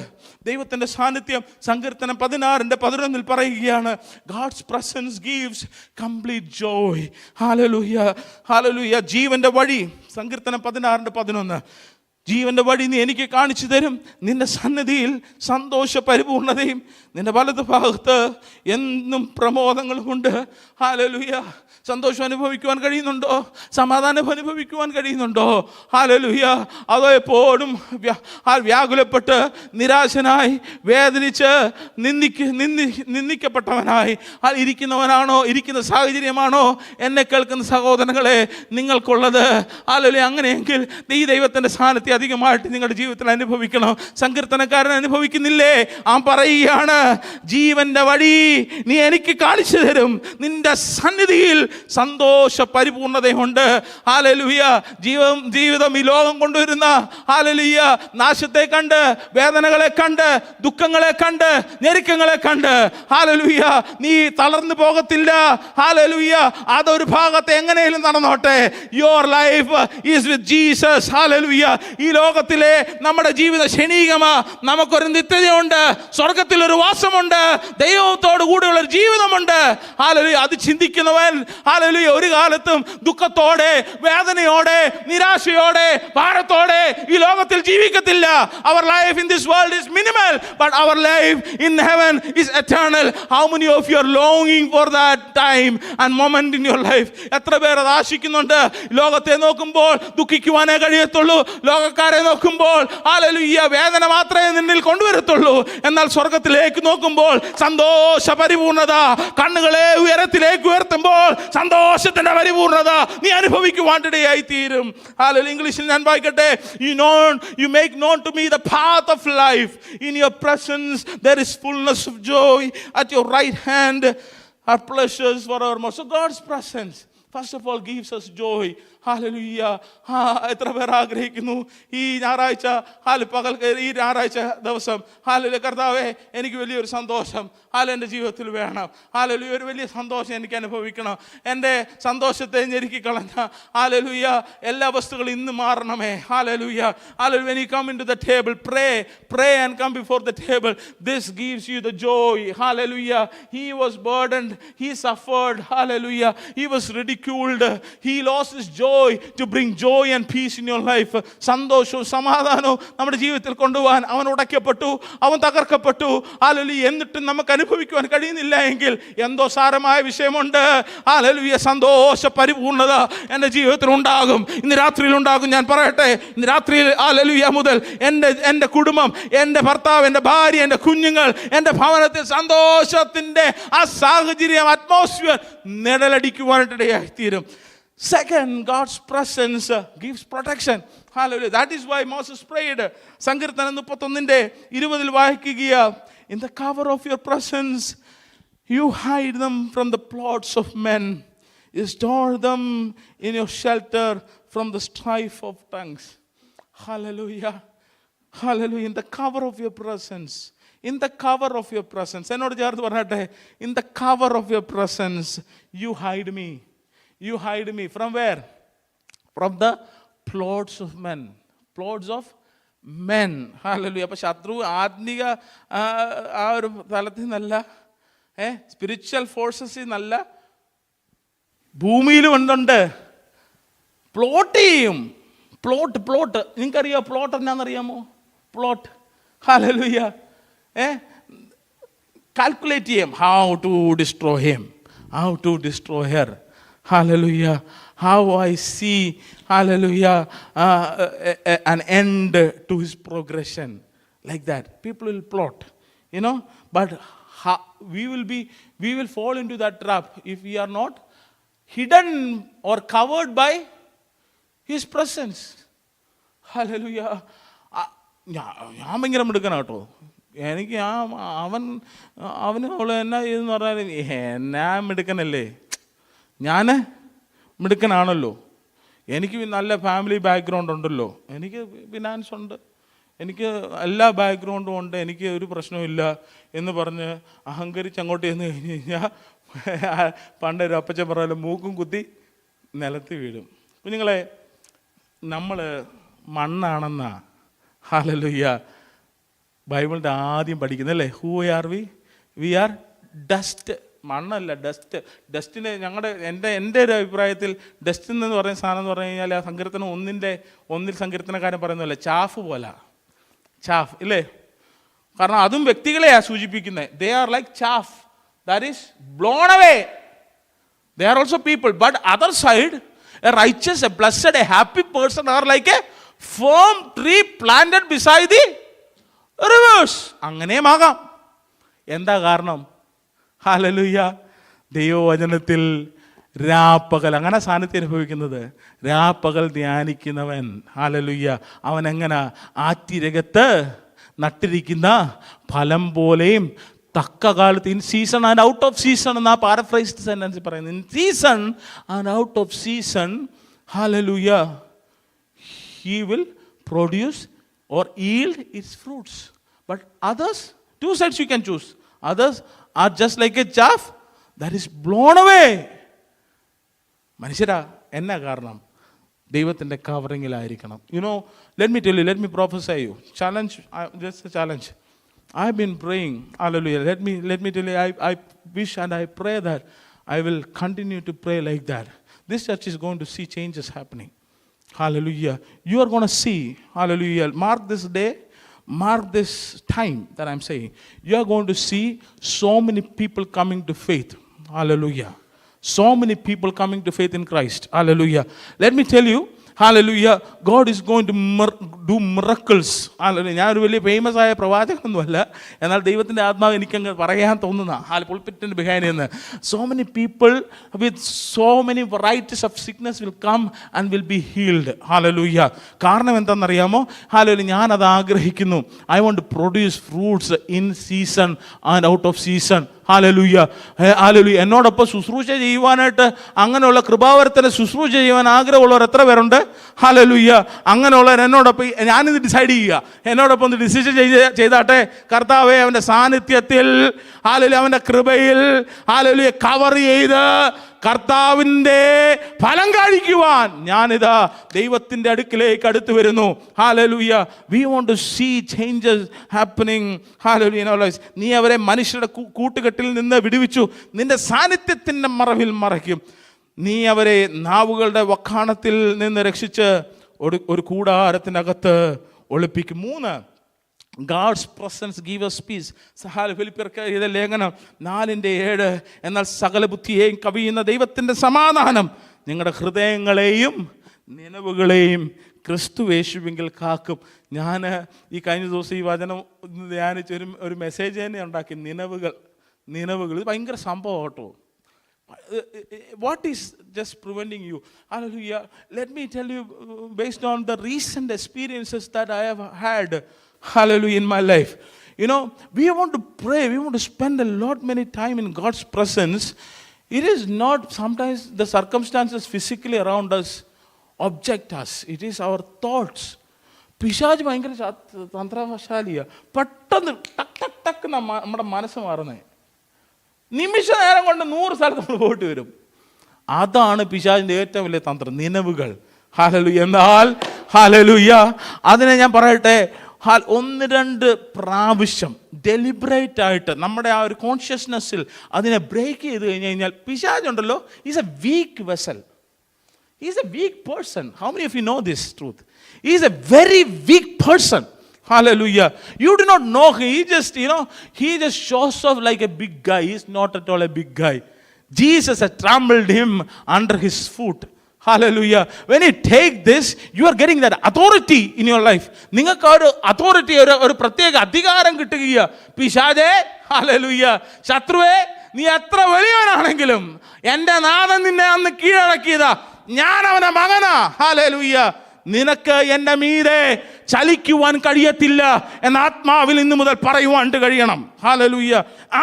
ദൈവത്തിൻ്റെ സാന്നിധ്യം സങ്കീർത്തനം 16:11 പറയുകയാണ്, God's presence gives complete joy. Hallelujah. Hallelujah. ജീവന്റെ വഴി, സങ്കീർത്തനം 16:11. ജീവന്റെ വഴി നീ എനിക്ക് കാണിച്ചു തരും, നിന്റെ സന്നിധിയിൽ സന്തോഷ പരിപൂർണതയും, നിന്റെ വലതു ഭാഗത്ത് എന്നും പ്രമോദങ്ങളുമുണ്ട്. ഹല്ലേലൂയ. സന്തോഷം അനുഭവിക്കുവാൻ കഴിയുന്നുണ്ടോ? സമാധാനം അനുഭവിക്കുവാൻ കഴിയുന്നുണ്ടോ? ഹല്ലേലൂയ. അതോ എപ്പോഴും വ്യാകുലപ്പെട്ട് നിരാശനായി വേദനിച്ച് നിന്ദിക്കപ്പെട്ടവനായി ഇരിക്കുന്നവനാണോ, ഇരിക്കുന്ന സാഹചര്യമാണോ എന്നെ കേൾക്കുന്ന സഹോദരങ്ങളെ നിങ്ങൾക്കുള്ളത്? ഹല്ലേലൂയ. അങ്ങനെയെങ്കിൽ ഈ ദൈവത്തിൻ്റെ സാന്നിധ്യം അധികമായിട്ട് നിങ്ങളുടെ ജീവിതത്തിൽ അനുഭവിക്കണം. സങ്കീർത്തനക്കാരൻ അനുഭവിക്കുന്നില്ലേ? ആ പറയുകയാണ്, ജീവന്റെ വഴി നീ എനിക്ക് കാണിച്ചു തരും, നിന്റെ സന്നിധിയിൽ സന്തോഷ പരിപൂർണതയുണ്ട്. ഹല്ലേലൂയ. ജീവിതം ഈ ലോകം കൊണ്ടുവരുന്ന ഹല്ലേലൂയ നാശത്തെ കണ്ട്, വേദനകളെ കണ്ട്, ദുഃഖങ്ങളെ കണ്ട്, ഞെരുക്കങ്ങളെ കണ്ട് ഹല്ലേലൂയ നീ തളർന്നു പോകത്തില്ല. ഹല്ലേലൂയ. അതൊരു ഭാഗത്ത് എങ്ങനെയും നടന്നോട്ടെ. Your life is with Jesus. ഹല്ലേലൂയ. ഈ ലോകത്തിലെ നമ്മുടെ ജീവിത ക്ഷണികമാ, നമുക്കൊരു നിത്യതയുണ്ട്, സ്വർഗത്തിലൊരു വാസമുണ്ട്, ദൈവത്തോട് കൂടെയുള്ള ഒരു ജീവിതമുണ്ട്. ഹല്ലേലൂയ. അത് ചിന്തിക്കുന്നവൻ ഹല്ലേലൂയ ഒരു കാലത്തും ദുഃഖത്തോടെ, വേദനയോടെ, നിരാശയോടെ, ഭാരത്തോടെ ഈ ലോകത്തിൽ ജീവിക്കത്തില്ല. Our life in this world is minimal, but our life in heaven is eternal. How many of you are longing for that time and moment in your life? എത്ര പേർ അത് ആശിക്കുന്നുണ്ട്? ലോകത്തെ നോക്കുമ്പോൾ ദുഃഖിക്കുവാനേ കഴിയത്തുള്ളൂ. ലോകക്കാരെ നോക്കുമ്പോൾ ഹല്ലേലൂയ വേദന മാത്രമേ നിന്നിൽ കൊണ്ടുവരത്തുള്ളൂ. എന്നാൽ സ്വർഗത്തിലേക്ക് നോക്കുമ്പോൾ സന്തോഷ പരിപൂർണത, കണ്ണുകളെ ഉയരത്തിലേക്ക് ഉയർത്തുമ്പോൾ സന്തോഷത്തിന്റെ പരിപൂർണത നീ അനുഭവിക്കുവാനിടയായി തീരും. ഹല്ലേലൂയ. ഇംഗ്ലീഷിൽ ഞാൻ വായിക്കട്ടെ. You make known to me the path of life. In your presence there is fullness of joy. At your right hand are pleasures forevermore. So God's presence first of all gives us joy. Hallelujah. എത്ര പേർ ആഗ്രഹിക്കുന്നു ഈ ഞായറാഴ്ച പകൽ, ഈ ഞായറാഴ്ച ദിവസം hallelujah കർത്താവേ എനിക്ക് വലിയൊരു സന്തോഷം എൻ്റെ ജീവിതത്തിൽ വേണം. ഹല്ലേലൂയ. ഒരു വലിയ സന്തോഷം എനിക്ക് അനുഭവിക്കണം. എൻ്റെ സന്തോഷത്തെ ഞെരുക്കിക്കളഞ്ഞ ഹല്ലേലൂയ എല്ലാ വസ്തുക്കളും ഇന്ന് മാറണമേ. ഹല്ലേലൂയ. ഹല്ലേലൂയ. When you come into the table, pray and come before the table. This gives you the joy. Hallelujah. He was burdened, he suffered. Hallelujah. He was ridiculed, he lost his joy. joy, to bring joy and peace in your life. സന്തോഷവും സമാധാനവും നമ്മുടെ ജീവിതത്തിൽ കൊണ്ടുപോകാൻ അവൻ ഉടയ്ക്കപ്പെട്ടു, അവൻ തകർക്കപ്പെട്ടു. Hallelujah. എന്നിട്ടും നമുക്ക് അനുഭവിക്കുവാൻ കഴിയുന്നില്ല എങ്കിൽ എന്തോ സാരമായ വിഷയമുണ്ട്. ഹല്ലേലൂയ. സന്തോഷ പരിപൂർണത എൻ്റെ ജീവിതത്തിൽ ഉണ്ടാകും, ഇന്ന് രാത്രിയിൽ ഉണ്ടാകും. ഞാൻ പറയട്ടെ, ഇന്ന് രാത്രിയിൽ ഹല്ലേലൂയ മുതൽ എൻ്റെ കുടുംബം, എൻ്റെ ഭർത്താവ്, എൻ്റെ ഭാര്യ, എൻ്റെ കുഞ്ഞുങ്ങൾ, എൻ്റെ ഭവനത്തിൽ സന്തോഷത്തിൻ്റെ ആ സാഹചര്യം, അറ്റ്മോസ്ഫിയർ നിഴലടിക്കുവാനായിട്ടിടയായി തീരും. Second, God's presence gives protection. Hallelujah. That is why Moses prayed. സങ്കീർത്തനം 31:20 വായിക്കുക, in the cover of your presence you hide them from the plots of men, you store them in your shelter from the strife of tongues. Hallelujah. Hallelujah. In the cover of your presence, in the cover of your presence, എന്നോട് ചേർത്ത് പറഞ്ഞട്ടെ, in the cover of your presence you hide me. You hide me from where? From the plots of men. Plots of men. Hallelujah. അപ്പോൾ ശത്രു ആത്മിക ആ ഒരു തലത്തിൽ നിന്നല്ല, spiritual ഫോഴ്സസിൽ നിന്നല്ല, ഭൂമിയിലും എന്തുണ്ട്? പ്ലോട്ട് ചെയ്യും. പ്ലോട്ട് നിങ്ങൾക്കറിയാമോ പ്ലോട്ട് എന്നാണെന്നറിയാമോ? പ്ലോട്ട്. ഹല്ലേലൂയ. കാൽക്കുലേറ്റ് ചെയ്യും. How to destroy him, how to destroy her. Hallelujah. How I see, hallelujah, an end to his progression. Like that. People will plot, you know, but we will fall into that trap if we are not hidden or covered by his presence. Hallelujah. ഞാൻ ഭയങ്കര മിടുക്കനാട്ടോ. എനിക്ക് അവന് അവള് എന്നാ ചെയ്തെന്ന് പറഞ്ഞാൽ എന്നാ മിടുക്കനല്ലേ, ഞാൻ മിടുക്കനാണല്ലോ, എനിക്ക് നല്ല ഫാമിലി ബാക്ക്ഗ്രൗണ്ട് ഉണ്ടല്ലോ, എനിക്ക് ഫിനാൻസ് ഉണ്ട്, എനിക്ക് എല്ലാ ബാക്ക്ഗ്രൗണ്ടും ഉണ്ട്, എനിക്ക് ഒരു പ്രശ്നവുമില്ല എന്ന് പറഞ്ഞ് അഹങ്കരിച്ച് അങ്ങോട്ട് ചെന്ന് കഴിഞ്ഞ് കഴിഞ്ഞാൽ പണ്ടൊരു അപ്പച്ചൻ പറയാലോ, മൂക്കും കുത്തി നിലത്ത് വീഴും. കുഞ്ഞുങ്ങളെ, നമ്മൾ മണ്ണാണെന്നാ ഹല്ലേലൂയ ബൈബിളിൻ്റെ ആദ്യം പഠിക്കുന്നല്ലേ. Who are we? We are dust. മണ്ണല്ല, ഡസ്റ്റിന് എൻ്റെ ഒരു അഭിപ്രായത്തിൽ ഡസ്റ്റ് എന്ന് പറയുന്ന സാധനം എന്ന് പറഞ്ഞു കഴിഞ്ഞാൽ ആ സങ്കീർത്തനം ഒന്നിൽ സങ്കീർത്തനക്കാരൻ പറയുന്നതല്ലേ, ചാഫ് പോലെ. ചാഫ് ഇല്ലേ? കാരണം അതും വ്യക്തികളെയാണ് സൂചിപ്പിക്കുന്നത്. They are like chaff that is blown away. They are also people. But other side, a riches, a blessed, a happy person are like a firm tree planted beside the rivers. അങ്ങനെയുമാകാം. എന്താ കാരണം? Hallelujah. ദൈവവചനത്തിൽ രാപ്പകൽ അങ്ങനെ സാന്നിധ്യം അനുഭവിക്കുന്നത്. രാപ്പകൽ ധ്യാനിക്കുന്നവൻ, hallelujah, അവൻ എങ്ങനെ ആറ്റിരകത്ത് നട്ടിരിക്കുന്ന ഫലം പോലെയും തക്ക കാലത്ത്, in season and out of season എന്നാ പാരഫ്രൈസ്ഡ് സെന്റൻസ് പറയുന്നത്. In season and out of season, hallelujah, he will produce or yield its fruits. But others, two sides you can choose. Others are just like a chaff that is blown away. മനുഷ്യരാ, എന്നാ കാരണം? ദൈവത്തിൻ്റെ കവറിങ്ങിലായിരിക്കണം. You know, let me tell you, let me prophesy you. Challenge, just a challenge. I've been praying, hallelujah. Let me tell you, I wish and I pray that I will continue to pray like that. This church is going to see changes happening. Hallelujah. You are going to see, hallelujah. Mark this day, mark this time that I'm saying. You are going to see so many people coming to faith. Hallelujah. So many people coming to faith in Christ. Hallelujah. Let me tell you, hallelujah, God is going to do miracles. Hallelujah. ഞാനൊരു വലിയ famous ആയ പ്രവാചകനൊന്നുമല്ല, എന്നാൽ ദൈവത്തിൻ്റെ ആത്മാവ് എനിക്കങ്ങ് പറയാൻ തോന്നുന്ന പുൾപിറ്റിൻ്റെ behind നിന്ന് so many people with so many varieties of sickness will come and will be healed. Hallelujah. കാരണം എന്താണെന്നറിയാമോ? Hallelujah. ഞാനത് ആഗ്രഹിക്കുന്നു. I want to produce fruits in season and out of season. Hallelujah. Hallelujah. എന്നോടൊപ്പം ശുശ്രൂഷ ചെയ്യുവാനായിട്ട്, അങ്ങനെയുള്ള കൃപാവരത്തിന് ശുശ്രൂഷ ചെയ്യുവാൻ ആഗ്രഹമുള്ളവർ എത്ര പേരുണ്ട്? ഹല്ലേലൂയ. അങ്ങനെയുള്ളവർ എന്നോടൊപ്പം, ഞാനിത് ഡിസൈഡ് ചെയ്യുക, എന്നോടൊപ്പം ഒന്ന് ഡിസിഷൻ ചെയ്താട്ടെ. കർത്താവേ, അവൻ്റെ സാന്നിധ്യത്തിൽ, ഹല്ലേലൂയ, അവൻ്റെ കൃപയിൽ, ഹല്ലേലൂയ, കവർ ചെയ്ത് കർത്താവിൻ്റെ ഫലം കഴിക്കുവാൻ ഞാനിതാ ദൈവത്തിൻ്റെ അടുത്ത് വരുന്നു. Hallelujah. We want to see changes happening. Hallelujah. നീ അവരെ മനുഷ്യരുടെ കൂട്ടുകെട്ടിൽ നിന്ന് വിടുവിച്ചു, നിന്റെ സാന്നിധ്യത്തിൻ്റെ മറവിൽ മറയ്ക്കും. നീ അവരെ നാവുകളുടെ വക്കാണത്തിൽ നിന്ന് രക്ഷിച്ച് ഒരു കൂടാരത്തിനകത്ത് ഒളിപ്പിക്കും. 3, God's presence give us peace. ഫിലിപ്പിയർക്ക് എഴുതിയ ലേഖനം 4:7, എന്നാൽ സകല ബുദ്ധിയെയും കവിയുന്ന ദൈവത്തിൻ്റെ സമാധാനം നിങ്ങളുടെ ഹൃദയങ്ങളെയും നിലവുകളെയും ക്രിസ്തുയേശുവിങ്കിൽ കാക്കും. ഞാൻ ഈ കഴിഞ്ഞ ദിവസം ഈ വചനം ധ്യാനിച്ച് ഒരു മെസ്സേജ് തന്നെ ഉണ്ടാക്കി. നിലവുകൾ ഇത് ഭയങ്കര സംഭവം കേട്ടോ. What is just preventing you? Hallelujah. Let me tell you, based on the recent experiences that I have had, hallelujah, in my life. You know, we want to pray, we want to spend a lot many time in God's presence. It is not sometimes the circumstances physically around us object us. It is our thoughts. പിശാച് ഭയങ്കര തന്ത്രശാലിയാണ്. പെട്ടെന്ന് ടക്ക് ടക്ക് ടക്ക് നമ്മുടെ മനസ്സ് മാറുന്നത്. നിമിഷ നേരം കൊണ്ട് 100 സ്ഥലത്ത് നമ്മൾ പോയിട്ട് വരും. അതാണ് പിശാചിൻ്റെ ഏറ്റവും വലിയ തന്ത്രം, നിലവുകൾ. ഹല്ലേലൂയ. എന്നാൽ ഹല്ലേലൂയ, അതിനെ ഞാൻ പറയട്ടെ, 1-2 പ്രാവശ്യം ഡെലിബറേറ്റ് ആയിട്ട് നമ്മുടെ ആ ഒരു കോൺഷ്യസ്നെസ്സിൽ അതിനെ ബ്രേക്ക് ചെയ്ത് കഴിഞ്ഞാൽ പിശാചുണ്ടല്ലോ, is a weak vessel. He is a weak person. How many of you know this truth? He is a very weak person. Hallelujah. You do not know him. He just shows off like a big guy. He is not at all a big guy. Jesus has trampled him under his foot. Hallelujah. When you take this, you are getting that authority in your life. നിങ്ങൾക്ക് ഒരു authority, ഒരു പ്രത്യേക അധികാരം കിട്ടുകയാ. പിശാചേ, hallelujah, ശത്രുവേ, നീ എത്ര വലിയവനാണെങ്കിലും എൻ്റെ നാഥൻ നിന്നെ അന്ന് കീഴടക്കിയതാ. ഞാൻ അവന്റെ മകനാ. ഹല്ലേലൂയ. നിനക്ക് എൻ്റെ മീതെ ചലിക്കുവാൻ കഴിയത്തില്ല എന്ന് ആത്മാവിൽ ഇന്നു മുതൽ പറയുവാൻ കഴിയണം. ഹല്ലേലൂയ.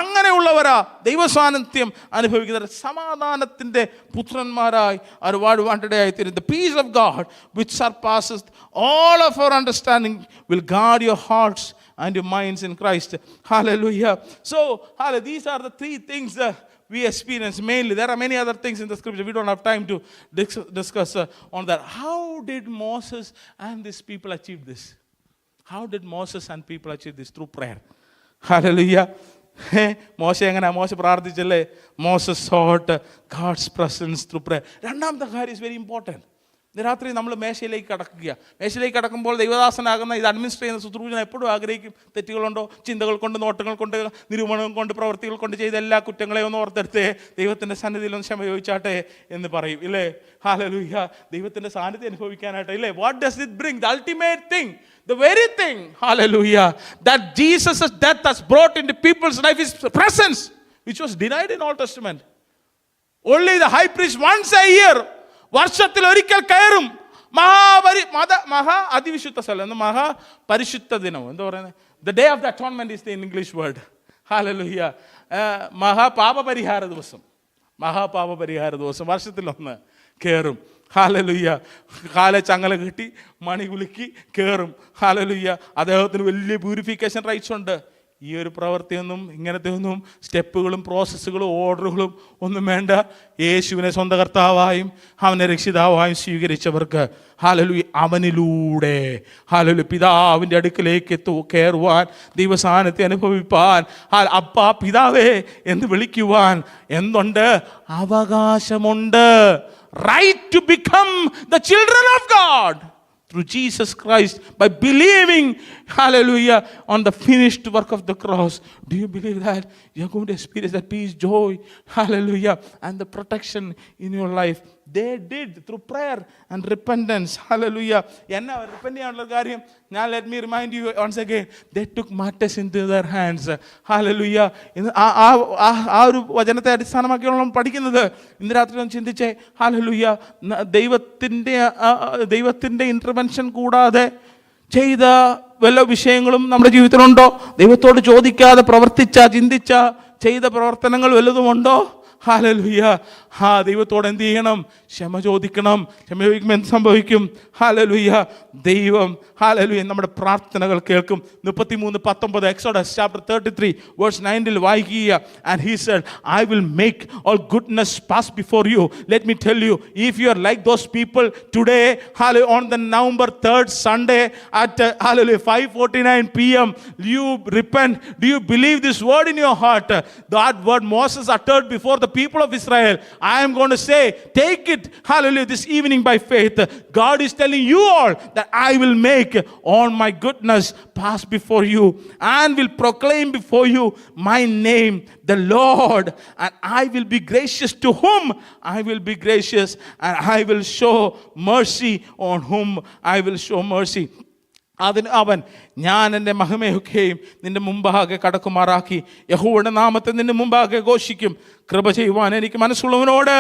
അങ്ങനെയുള്ളവരാ ദൈവസാന്നിധ്യം അനുഭവിക്കുന്നത്. സമാധാനത്തിൻ്റെ പുത്രന്മാരായി അവർ വാഴുവാനിടയായി തീരും. The peace of God which surpasses all of our understanding will guard your hearts and your minds in Christ. Hallelujah. So, these are the 3 things we experience mainly. There are many other things in the scripture. We don't have time to discuss on that. How did Moses and these people achieve this? How did Moses and people achieve this? Through prayer. Hallelujah. മോശ എങ്ങനെ? മോശ പ്രാർത്ഥിച്ചല്ലേ? Moses sought God's presence through prayer. രണ്ടാമത്തെ കാര്യം is very important. രാത്രി നമ്മൾ മേശയിലേക്ക് കടക്കുമ്പോൾ ദൈവദാസനാകുന്ന ഇത് administer ചെയ്യുന്ന ശുശ്രൂഷ എപ്പോഴും ആഗ്രഹിക്കും, തെറ്റുകളുണ്ടോ, ചിന്തകൾ കൊണ്ട്, നോട്ടങ്ങൾ കൊണ്ട്, നിരൂപണം കൊണ്ട്, പ്രവർത്തികൾ കൊണ്ട് ചെയ്ത എല്ലാ കുറ്റങ്ങളെയും ഒന്ന് ഓർത്തെടുത്ത് ദൈവത്തിൻ്റെ സന്നിധിയിൽ ഒന്ന് ക്ഷമ ചോദിച്ചാട്ടെ എന്ന് പറയും, ഇല്ലേ? ഹല്ലേലൂയ. ദൈവത്തിൻ്റെ സാന്നിധ്യം അനുഭവിക്കാനായിട്ട്, ഇല്ലേ? What does it bring? The ultimate thing, the very thing, hallelujah, that Jesus' death has brought into people's life is presence, which was denied in Old Testament. Only the high priest once a year, വർഷത്തിൽ ഒരിക്കൽ കയറും മഹാ അതിവിശുദ്ധ സ്ഥലം, മഹാപരിശുദ്ധ ദിനം, എന്താ പറയുന്നത്? The day of the atonement is the English word. Hallelujah. മഹാപാപപരിഹാര ദിവസം വർഷത്തിലൊന്ന് കയറും. ഹാലലുയ്യ. കാലെ ചങ്ങല കെട്ടി മണി കുലുക്കി കയറും. ഹാലലുയ്യ. അദ്ദേഹത്തിന് വലിയ പ്യൂരിഫിക്കേഷൻ റൈറ്റ്സ് ഉണ്ട്. ഈ ഒരു പ്രവൃത്തിയൊന്നും, ഇങ്ങനത്തെ ഒന്നും സ്റ്റെപ്പുകളും പ്രോസസ്സുകളും ഓർഡറുകളും ഒന്നും വേണ്ട. യേശുവിനെ സ്വന്തം കർത്താവായും അവനെ രക്ഷിതാവായും സ്വീകരിച്ചവർക്ക് ഹല്ലേലൂയ അവനിലൂടെ ഹല്ലേലൂയ പിതാവിൻ്റെ അടുക്കിലേക്ക് കയറുവാൻ, ദൈവസാന്നിധ്യം അനുഭവിപ്പാൻ, അപ്പാ പിതാവേ എന്ന് വിളിക്കുവാൻ എന്തുണ്ട്? അവകാശമുണ്ട്. Right to become the children of God through Jesus Christ by believing, hallelujah, on the finished work of the cross. Do you believe that? You're going to experience that peace, joy, hallelujah, and the protection in your life. They did through prayer and repentance. Hallelujah. enna repent cheyanulla karyam now let me remind you once again, they took matters into their hands. Hallelujah. ആ ഒരു വചനത്തെ അടിസ്ഥാനമാക്കിയാണ് നമ്മൾ പഠിക്കുന്നത്. ഇന്ന് രാത്രി ഒന്ന് ചിന്തിച്ചേ. Hallelujah. ദൈവത്തിൻ്റെ ഇന്റർവെൻഷൻ കൂടാതെ ചെയ്ത വല്ല വിഷയങ്ങളും നമ്മുടെ ജീവിതത്തിലുണ്ടോ? ദൈവത്തോട് ചോദിക്കാതെ പ്രവർത്തിച്ച, ചിന്തിച്ച, ചെയ്ത പ്രവർത്തനങ്ങൾ വല്ലതുമുണ്ടോ? ഹല്ലേലൂയ. ദൈവത്തോട് എന്ത് ചെയ്യണം? ക്ഷമ ചോദിക്കണം. ക്ഷമ ചോദിക്കുമ്പോൾ എന്ത് സംഭവിക്കും? ഹല്ലേലൂയ. ദൈവം ഹല്ലേലൂയ നമ്മുടെ പ്രാർത്ഥനകൾ കേൾക്കും. 33:19 Exodus chapter 33 verse 9 വായിക്കുക. And he said, I will make all goodness pass before you. Let me tell you, if you are like those people today, hallelujah, on the November 3rd Sunday at hallelujah 5:49 p.m, you repent. Do you believe this word in your heart? That word Moses uttered before the people of Israel, I am going to say, take it, hallelujah, this evening by faith. God is telling you all that I will make all my goodness pass before you and will proclaim before you my name, the Lord, and I will be gracious to whom I will be gracious, and I will show mercy on whom I will show mercy. അതിന് അവൻ, ഞാൻ എൻ്റെ മഹിമയൊക്കെയും നിന്റെ മുമ്പാകെ കടക്കുമാറാക്കി യഹോവയുടെ നാമത്തെ നിന്റെ മുമ്പാകെ ഘോഷിക്കും. കൃപ ചെയ്യുവാൻ എനിക്ക് മനസ്സുള്ളവനോട്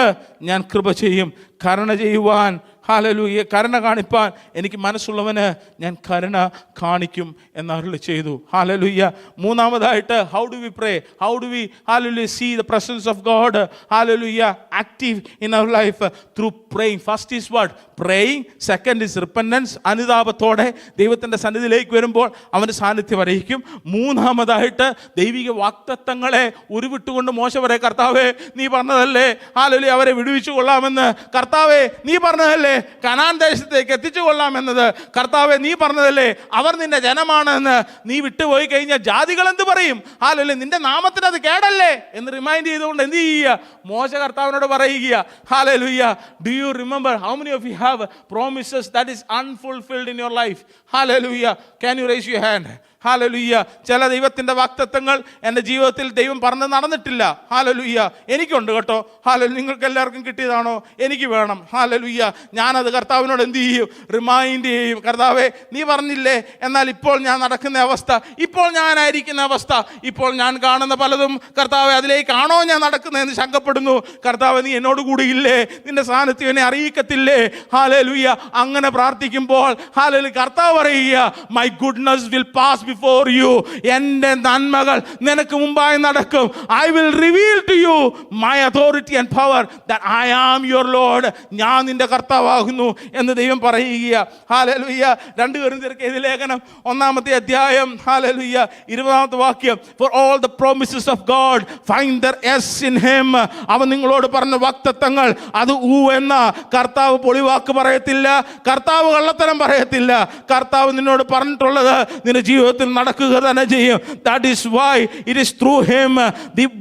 ഞാൻ കൃപ ചെയ്യും, കരുണ ചെയ്യുവാൻ, ഹല്ലേലൂയ, കരുണ കാണിപ്പാൻ എനിക്ക് മനസ്സുള്ളവന് ഞാൻ കരുണ കാണിക്കും എന്ന് അരുളി ചെയ്തു. ഹല്ലേലൂയ. മൂന്നാമതായിട്ട്, how do we pray? How do we, hallelujah, see the presence of God, hallelujah, active in our life? Through praying. First is what? Praying. Second is repentance. അനുതാപത്തോടെ ദൈവത്തിൻ്റെ സന്നിധിയിലേക്ക് വരുമ്പോൾ അവൻ്റെ സാന്നിധ്യം അറിയിക്കും. മൂന്നാമതായിട്ട് ദൈവിക വാഗ്ദത്തങ്ങളെ ഉരുവിട്ടുകൊണ്ട് മോശ പറയും, കർത്താവേ നീ പറഞ്ഞതല്ലേ, ഹല്ലേലൂയ, അവരെ വിടുവിച്ചു കൊള്ളാമെന്ന്. കർത്താവേ നീ പറഞ്ഞതല്ലേ കനാൻ ദേശത്തേക്ക് എത്തിച്ചു കൊള്ളാമെന്നത്. കർത്താവേ നീ പറഞ്ഞതല്ലേ അവർ നിന്റെ ജനമാണെന്ന്. നീ വിട്ടുപോയി കഴിഞ്ഞാൽ ജാതികൾ എന്ത് പറയും? ഹല്ലേലൂയ, നിന്റെ നാമത്തിന് അത് കേടല്ലേ എന്ന് റിമൈൻഡ് ചെയ്തുകൊണ്ട് എന്ത് ചെയ്യുക? മോശ കർത്താവിനോട് പറയുക. Hallelujah. Do you remember how many of you have promises that is unfulfilled in your life? Hallelujah. Can you raise your hand? Hallelujah. ചില ദൈവത്തിൻ്റെ വാഗ്ദത്തങ്ങൾ എൻ്റെ ജീവിതത്തിൽ ദൈവം പറഞ്ഞ് നടന്നിട്ടില്ല. ഹല്ലേലൂയ. എനിക്കുണ്ട് കേട്ടോ. ഹല്ലേലൂയ. നിങ്ങൾക്ക് എല്ലാവർക്കും കിട്ടിയതാണോ? എനിക്ക് വേണം. ഹല്ലേലൂയ. ഞാനത് കർത്താവിനോട് എന്ത് ചെയ്യും? റിമൈൻഡ് ചെയ്യും. കർത്താവേ നീ പറഞ്ഞില്ലേ, എന്നാൽ ഇപ്പോൾ ഞാൻ നടക്കുന്ന അവസ്ഥ, ഇപ്പോൾ ഞാനായിരിക്കുന്ന അവസ്ഥ, ഇപ്പോൾ ഞാൻ കാണുന്ന പലതും കർത്താവെ അതിലേക്കാണോ ഞാൻ നടക്കുന്നതെന്ന് ശങ്കപ്പെടുന്നു. കർത്താവെ നീ എന്നോട് കൂടിയില്ലേ, നിന്റെ സാന്നിധ്യം എന്നെ അറിയിക്കത്തില്ലേ? ഹല്ലേലൂയ. അങ്ങനെ പ്രാർത്ഥിക്കുമ്പോൾ ഹല്ലേലൂയ കർത്താവ് പറയുക, my goodness will pass before you. എൻ്റെ നന്മകൾ നിനക്ക് മുമ്പായി നടക്കും. I will reveal to you my authority and power that I am your Lord. ഞാൻ നിന്റെ കർത്താവാകുന്നു എന്ന് ദൈവം പറയുക. ഹല്ലേലൂയ. 2 കൊരിന്ത്യർക്കെഴുതിയ ലേഖനം 1-ാമത്തെ അധ്യായം, ഹല്ലേലൂയ, 20-ാമത്തെ വാക്യം. For all the promises of God find their yes in him. അവൻ നിങ്ങളോട് പറഞ്ഞ വാഗ്ദത്തങ്ങൾ അത് എന്ന കർത്താവ് പൊളിവാക്ക് പറയത്തില്ല, കർത്താവ് കള്ളത്തരം പറയത്തില്ല. കർത്താവ് നിന്നോട് പറഞ്ഞിട്ടുള്ളത് നിന്റെ ജീവിതത്തിൽ നടക്കുക തന്നെ ചെയ്യും. That is why it is through him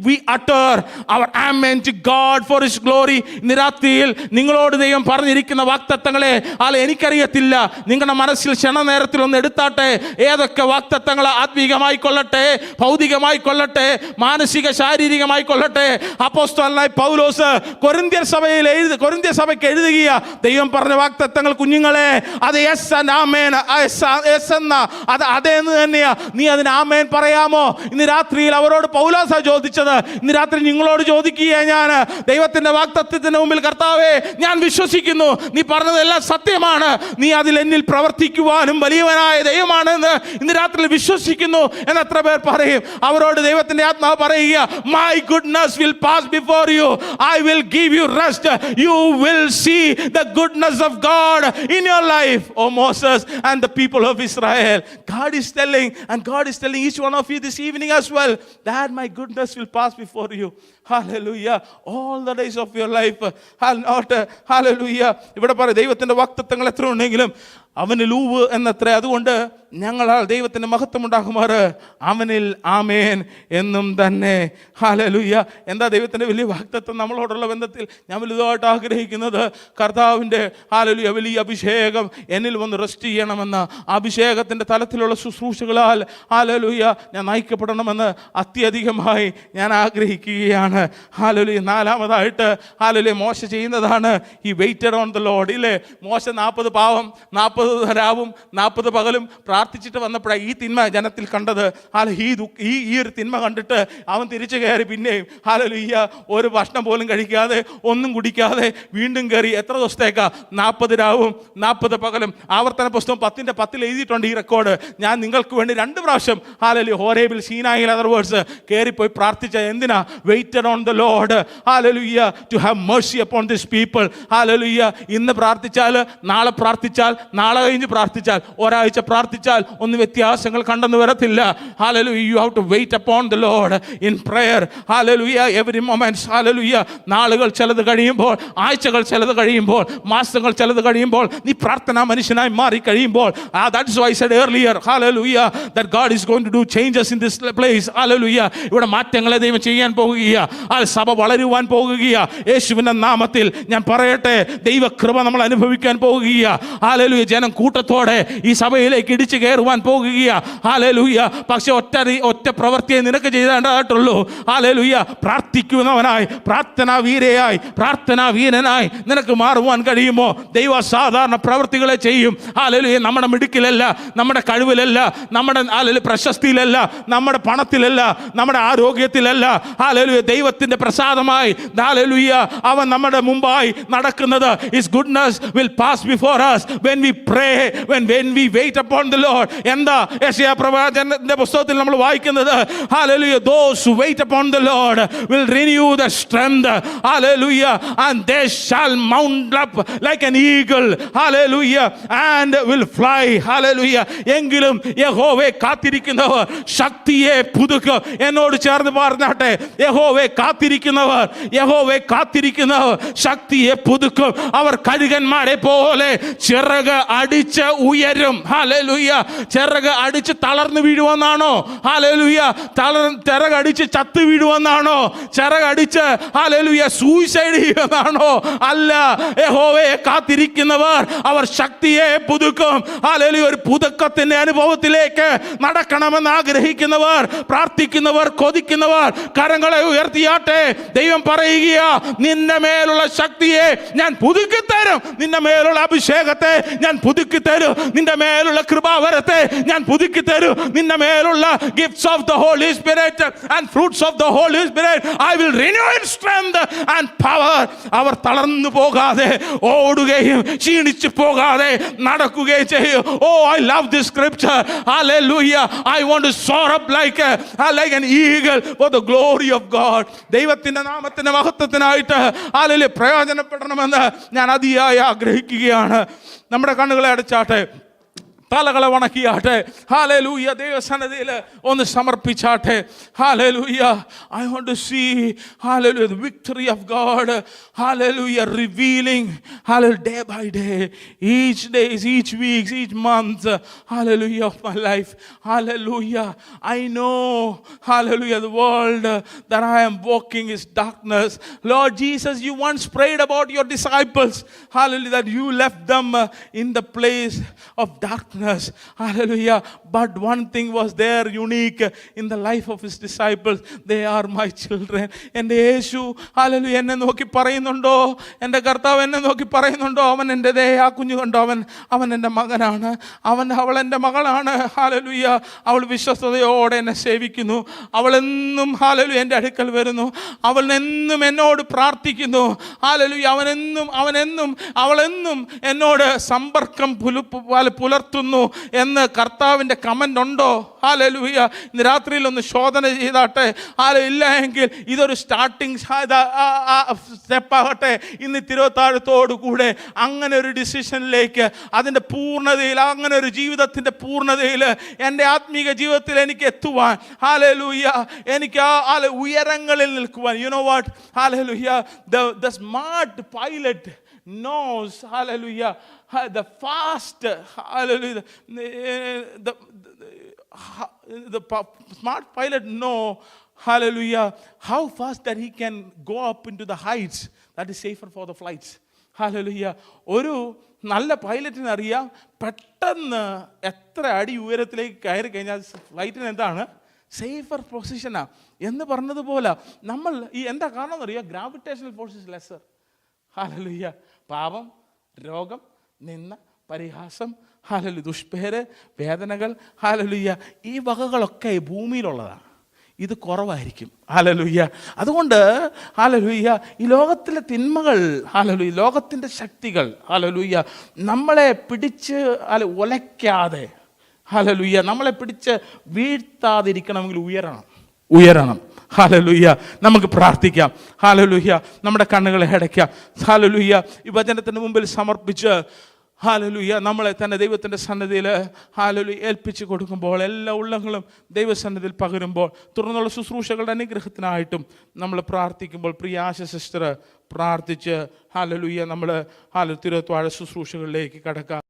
we utter our amen to God for his glory. ഇന്ന് രാത്രിയിൽ നിങ്ങളോട് ദൈവം പറഞ്ഞിരിക്കുന്ന വാഗ്ദത്തങ്ങളെ എനിക്കറിയത്തില്ല, നിങ്ങളുടെ മനസ്സിൽ ക്ഷണനേരത്തിൽ ഒന്ന് എടുത്താട്ടെ. ഏതൊക്കെ വാഗ്ദത്തങ്ങൾ, ആത്മീകമായി കൊള്ളട്ടെ, ഭൗതികമായി കൊള്ളട്ടെ, മാനസിക ശാരീരികമായി കൊള്ളട്ടെ, അപ്പോസ്തലനായ പൗലോസ് കൊരിന്ത്യർ സഭയ്ക്ക് എഴുതുക. ദൈവം പറഞ്ഞ വാഗ്ദത്തങ്ങൾ കുഞ്ഞുങ്ങളെ, അത് യെസ് ആൻഡ് ആമേൻ, യെസ് എന്ന അത് അതേന്ന് തന്നെയാ. നീ അതിന് ആമേൻ പറയാമോ? ഇന്ന് രാത്രിയിൽ അവരോട് പൗലോസാ ചോദിച്ചത്. ഇന്ന് രാത്രി നിങ്ങളോട് ചോദിക്കുക, ഞാൻ ദൈവത്തിന്റെ വാഗ്ദത്തത്തിന് മുമ്പിൽ, കർത്താവേ ഞാൻ വിശ്വസിക്കുന്നു, നീ പറഞ്ഞതെല്ലാം സത്യമാണ്, നീ അതിൽ എന്നിൽ പ്രവർത്തിക്കുവാനും വലിയവനായ ദൈവമാണെന്ന് ഇന്ന് രാത്രിയിൽ വിശ്വസിക്കുന്നു എന്ന് എത്ര പേർ പറയും? അവരോട് ദൈവത്തിന്റെ ആത്മാവ് പറയുക, my goodness will pass before you, I will give you rest, you will see the goodness of God in your life, O Moses and the people of Israel. God is telling, and God is telling each one of you this evening as well, that my goodness will pass before you. Hallelujah. All the days of your life. Hallelujah. ഇവിടെ പറ, ദൈവത്തിന്റെ വാഗ്ദത്തങ്ങൾ എത്ര ഉണ്ടെങ്കിലും അവനിൽ ഊവ് എന്നത്രേ. അതുകൊണ്ട് ഞങ്ങളാൽ ദൈവത്തിന് മഹത്വം ഉണ്ടാകുമാറ് അവനിൽ ആമേൻ എന്നും തന്നെ. ഹല്ലേലൂയ. എന്താ ദൈവത്തിൻ്റെ വലിയ വാഗ്ദത്തം? നമ്മളോടുള്ള ബന്ധത്തിൽ ഞാൻ വലുതായിട്ട് ആഗ്രഹിക്കുന്നത് കർത്താവിൻ്റെ ഹല്ലേലൂയ വലിയ അഭിഷേകം എന്നിൽ വന്ന് റെസ്റ്റ് ചെയ്യണമെന്ന്, അഭിഷേകത്തിൻ്റെ തലത്തിലുള്ള ശുശ്രൂഷകളാൽ ഹല്ലേലൂയ ഞാൻ നയിക്കപ്പെടണമെന്ന് അത്യധികമായി ഞാൻ ആഗ്രഹിക്കുകയാണ്. ഹല്ലേലൂയ. 4-മതായിട്ട് ഹല്ലേലൂയ മോശ ചെയ്യുന്നതാണ്, he waited on the Lord. ഇല്ലേ, മോശ 40 പാവം 40 രാവും 40 പകലും പ്രാർത്ഥിച്ചിട്ട് വന്നപ്പോഴാണ് ഈ തിന്മ ജനത്തിൽ കണ്ടത്. ഈ ഒരു തിന്മ കണ്ടിട്ട് അവൻ തിരിച്ചു കയറി. പിന്നെയും ഹല്ലേലൂയ ഒരു ഭക്ഷണം പോലും കഴിക്കാതെ ഒന്നും കുടിക്കാതെ വീണ്ടും കയറി. എത്ര ദിവസത്തേക്കാ? 40 രാവും 40 പകലും. ആവർത്തന പുസ്തകം 10-10 എഴുതിയിട്ടുണ്ട് ഈ റെക്കോർഡ്. ഞാൻ നിങ്ങൾക്ക് വേണ്ടി 2 പ്രാവശ്യം ഹല്ലേലൂയ ഹോരേബിൽ, സീനായിൽ, അതർ വേർഡ്സ് കയറിപ്പോയി പ്രാർത്ഥിച്ച. എന്തിനാ? Waited on the Lord. Hallelujah. To have mercy upon this people. ഹല്ലേലൂയ. ഇന്ന് പ്രാർത്ഥിച്ചാൽ, നാളെ പ്രാർത്ഥിച്ചാൽ, നാളെ നാളെ കഴിഞ്ഞ് പ്രാർത്ഥിച്ചാൽ, ഒരാഴ്ച പ്രാർത്ഥിച്ചാൽ ഒന്നും വ്യത്യാസങ്ങൾ കണ്ടെന്ന് വരത്തില്ല. Hallelujah, you have to wait upon the Lord in prayer. Hallelujah, every moment. Hallelujah, നാളുകൾ ചിലത് കഴിയുമ്പോൾ, ആഴ്ചകൾ ചിലത് കഴിയുമ്പോൾ, മാസങ്ങൾ ചിലത് കഴിയുമ്പോൾ, നീ പ്രാർത്ഥനാ മനുഷ്യനായി മാറി കഴിയുമ്പോൾ, that is why I said earlier, hallelujah, that God is going to do changes in this place. Hallelujah, ഇവിടെ മാറ്റങ്ങളെ ദൈവം ചെയ്യാൻ പോകുകയാണ്. സഭ വളരുവാൻ പോകുകയാണ്. യേശുവിന്റെ നാമത്തിൽ ഞാൻ പറയട്ടെ, ദൈവകൃപ നമ്മൾ അനുഭവിക്കാൻ പോകുകയാണ്. ഹല്ലേലൂയ, ജനം കൂട്ടത്തോടെ ഈ സഭയിലേക്ക് ഇടിച്ചു കയറുവാൻ പോകുകയാണ്. ഹല്ലേലൂയ, പക്ഷെ ഒറ്റ പ്രവൃത്തിയെ നിനക്ക് ചെയ്തേണ്ടതായിട്ടുള്ളൂ. ഹല്ലേലൂയ, പ്രാർത്ഥിക്കുന്നവനായി, പ്രാർത്ഥനാ വീരയായി, പ്രാർത്ഥനാ വീരനായി നിനക്ക് മാറുവാൻ കഴിയുമോ? ദൈവ സാധാരണ പ്രവൃത്തികളെ ചെയ്യും. ഹല്ലേലൂയ, നമ്മുടെ മിടുക്കിലല്ല, നമ്മുടെ കഴിവിലല്ല, നമ്മുടെ പ്രശസ്തിയിലല്ല, നമ്മുടെ പണത്തിലല്ല, നമ്മുടെ ആരോഗ്യത്തിലല്ല. ഹല്ലേലൂയ, ദൈവത്തിന്റെ പ്രസാദമായി ഹല്ലേലൂയ അവൻ നമ്മുടെ മുമ്പായി നടക്കുന്നത്. His goodness will pass before us when we pray, when we wait upon the Lord. എന്താ യെശയ്യാ പ്രവാചകന്റെ പുസ്തകത്തിൽ നമ്മൾ വായിക്കുന്നത്? Hallelujah, those who wait upon the Lord will renew their strength. Hallelujah, and they shall mount up like an eagle. Hallelujah, and will fly. Hallelujah, എങ്കിലും യഹോവയെ കാത്തിരിക്കുന്നവർ ശക്തിയെ പുതുക്കും. എന്നോട് ചേർന്ന് പറഞ്ഞാട്ടെ, യഹോവയെ കാത്തിരിക്കുന്നവർ, യഹോവയെ കാത്തിരിക്കുന്നവർ ശക്തിയെ പുതുക്കും. അവർ കഴുകന്മാരെ പോലെ ചിറക് അടിച്ച് ഉയരും. ഹല്ലേലൂയ, ചിറക് അടിച്ച് തളർന്നു വീഴുവെന്നാണോ? ഹല്ലേലൂയ, ചിറകടിച്ച് ചത്തു വീഴുവെന്നാണോ? ചിറകടിച്ച് ഹല്ലേലൂയ സൂയിസൈഡ് ചെയ്യുമെന്നാണോ? അല്ല, യഹോവയെ കാത്തിരിക്കുന്നവർ അവർ ശക്തിയെ പുതുക്കും. ഹല്ലേലൂയ, ഒരു പുതുക്കത്തിന്റെ അനുഭവത്തിലേക്ക് നടക്കണമെന്ന് ആഗ്രഹിക്കുന്നവർ, പ്രാർത്ഥിക്കുന്നവർ, കൊതിക്കുന്നവർ കരങ്ങളെ ഉയർത്തിയാട്ടെ. ദൈവം പറയുകയാ, നിന്റെ മേലുള്ള ശക്തിയെ ഞാൻ പുതുക്കി തരും, നിന്റെ മേലുള്ള അഭിഷേകത്തെ ഞാൻ പുതുക്കി തരും, നിന്റെ മേലുള്ള കൃപാവരത്തെ ഞാൻ പുതുക്കി തരും, നിന്റെ മേലുള്ള gifts of the Holy Spirit and fruits of the Holy Spirit I will renew in strength and power. അവർ തളർന്നു പോകാതെ, ഓടുകയും ക്ഷീണിച്ചു പോകാതെ നടക്കുകയും ചെയ്യും. Oh, I love this scripture. ഹല്ലേലൂയ, I want to soar up like an eagle for the glory of God. ദൈവത്തിന്റെ നാമത്തിന്റെ മഹത്വത്തിനായിട്ട് ഹല്ലേലൂയ പ്രയോജനപ്പെടണമെന്ന് ഞാൻ അതിയായി ആഗ്രഹിക്കുകയാണ്. നമ്മുടെ കണ്ണുകളെ അടച്ചാട്ടെ, തലകളെ വണക്കിയാട്ടെ. ഹല്ലേലൂയ, ദൈവസന്നിധിയിൽ ഒന്ന് സമർപ്പിച്ചാട്ടെ. ഹല്ലേലൂയ, I want to see, hallelujah, the victory of God. Hallelujah, revealing, hallelujah, day by day, each day, each week, each month, hallelujah, of my life. Hallelujah, I know, hallelujah, the world that I am walking is darkness. Lord Jesus, you once prayed about your disciples, hallelujah, that you left them in the place of darkness. Hallelujah, but one thing was there unique in the life of his disciples. They are my children. എൻ്റെ യേശു hallelujah എന്നെ നോക്കി പറയുന്നുണ്ടോ? എൻ്റെ കർത്താവ് എന്നെ നോക്കി പറയുന്നുണ്ടോ? അവൻ എൻ്റെതേ, ആ കുഞ്ഞു കണ്ടോ, അവൻ എൻ്റെ മകനാണ്, അവൾ എൻ്റെ മകളാണ്. ഹല്ലേലൂയ, അവൾ വിശ്വസ്തയോടെ എന്നെ സേവിക്കുന്നു. അവളെന്നും ഹല്ലേലൂയ എൻ്റെ അടുക്കൽ വരുന്നു. അവളെന്നും എന്നോട് പ്രാർത്ഥിക്കുന്നു. ഹല്ലേലൂയ, അവളെന്നും എന്നോട് സമ്പർക്കം പുലർത്തുന്നു എന്ന് കർത്താവിൻ്റെ കമൻ്റ് ഉണ്ടോ? ഹല്ലേലൂയ, ഇന്ന് രാത്രിയിൽ ഒന്ന് ശോധന ചെയ്താട്ടെ. ഇല്ല എങ്കിൽ ഇതൊരു സ്റ്റാർട്ടിങ് സ്റ്റെപ്പാകട്ടെ. ഇന്ന് തിരുവത്താഴത്തോടു കൂടെ അങ്ങനെ ഒരു ഡിസിഷനിലേക്ക്, അതിൻ്റെ പൂർണ്ണതയിൽ, അങ്ങനെ ഒരു ജീവിതത്തിൻ്റെ പൂർണ്ണതയിൽ എൻ്റെ ആത്മീക ജീവിതത്തിൽ എനിക്ക് എത്തുവാൻ, ഹല്ലേലൂയ, എനിക്ക് ആ ഉയരങ്ങളിൽ നിൽക്കുവാൻ. You know what, hallelujah, the smart pilot knows, hallelujah, the fast, hallelujah, the smart pilot know, hallelujah, how fast that he can go up into the heights that is safer for the flights. Hallelujah, ഒരു നല്ല പൈലറ്റിന് അറിയാം പെട്ടെന്ന് എത്ര അടി ഉയരത്തിലേക്ക് കയറി കഴിഞ്ഞാൽ ഫ്ലൈറ്റിന് എന്താണ് സേഫർ പൊസിഷനാണ് എന്ന് പറഞ്ഞതുപോലെ നമ്മൾ ഈ എന്താ കാരണം എന്നറിയാം, gravitational force is lesser. Hallelujah, പാപം, രോഗം, നിന്ന, പരിഹാസം, ഹല്ലേലൂയ, ദുഷ്പേര്, വേദനകൾ, ഹല്ലേലൂയ, ഈ വകകളൊക്കെ ഭൂമിയിലുള്ളതാണ്. ഇത് കുറവായിരിക്കും. ഹല്ലേലൂയ, അതുകൊണ്ട് ഹല്ലേലൂയ, ഈ ലോകത്തിലെ തിന്മകൾ, ഹല്ലേലൂയ, ലോകത്തിൻ്റെ ശക്തികൾ, ഹല്ലേലൂയ, നമ്മളെ പിടിച്ച് ഉലയ്ക്കാതെ, ഹല്ലേലൂയ, നമ്മളെ പിടിച്ച് വീഴ്ത്താതിരിക്കണമെങ്കിൽ ഉയരണം. ഹല്ലേലൂയ, നമുക്ക് പ്രാർത്ഥിക്കാം. ഹല്ലേലൂയ, നമ്മുടെ കണ്ണുകളെ അടയ്ക്കാം. ഹല്ലേലൂയ, ഈ വചനത്തിന് മുമ്പിൽ സമർപ്പിച്ച് ഹല്ലേലൂയ നമ്മളെ തന്നെ ദൈവത്തിൻ്റെ സന്നിധിയിൽ ഹല്ലേലൂയ ഏൽപ്പിച്ച് കൊടുക്കുമ്പോൾ, എല്ലാ ഉള്ളങ്ങളും ദൈവസന്നിധിയിൽ പകരുമ്പോൾ, തുടർന്നുള്ള ശുശ്രൂഷകളുടെ അനുഗ്രഹത്തിനായിട്ടും നമ്മൾ പ്രാർത്ഥിക്കുമ്പോൾ, പ്രിയാശ സിസ്റ്റർ പ്രാർത്ഥിച്ച് ഹല്ലേലൂയ നമ്മൾ തിരുവത്താഴ ശുശ്രൂഷകളിലേക്ക് കടക്കാം.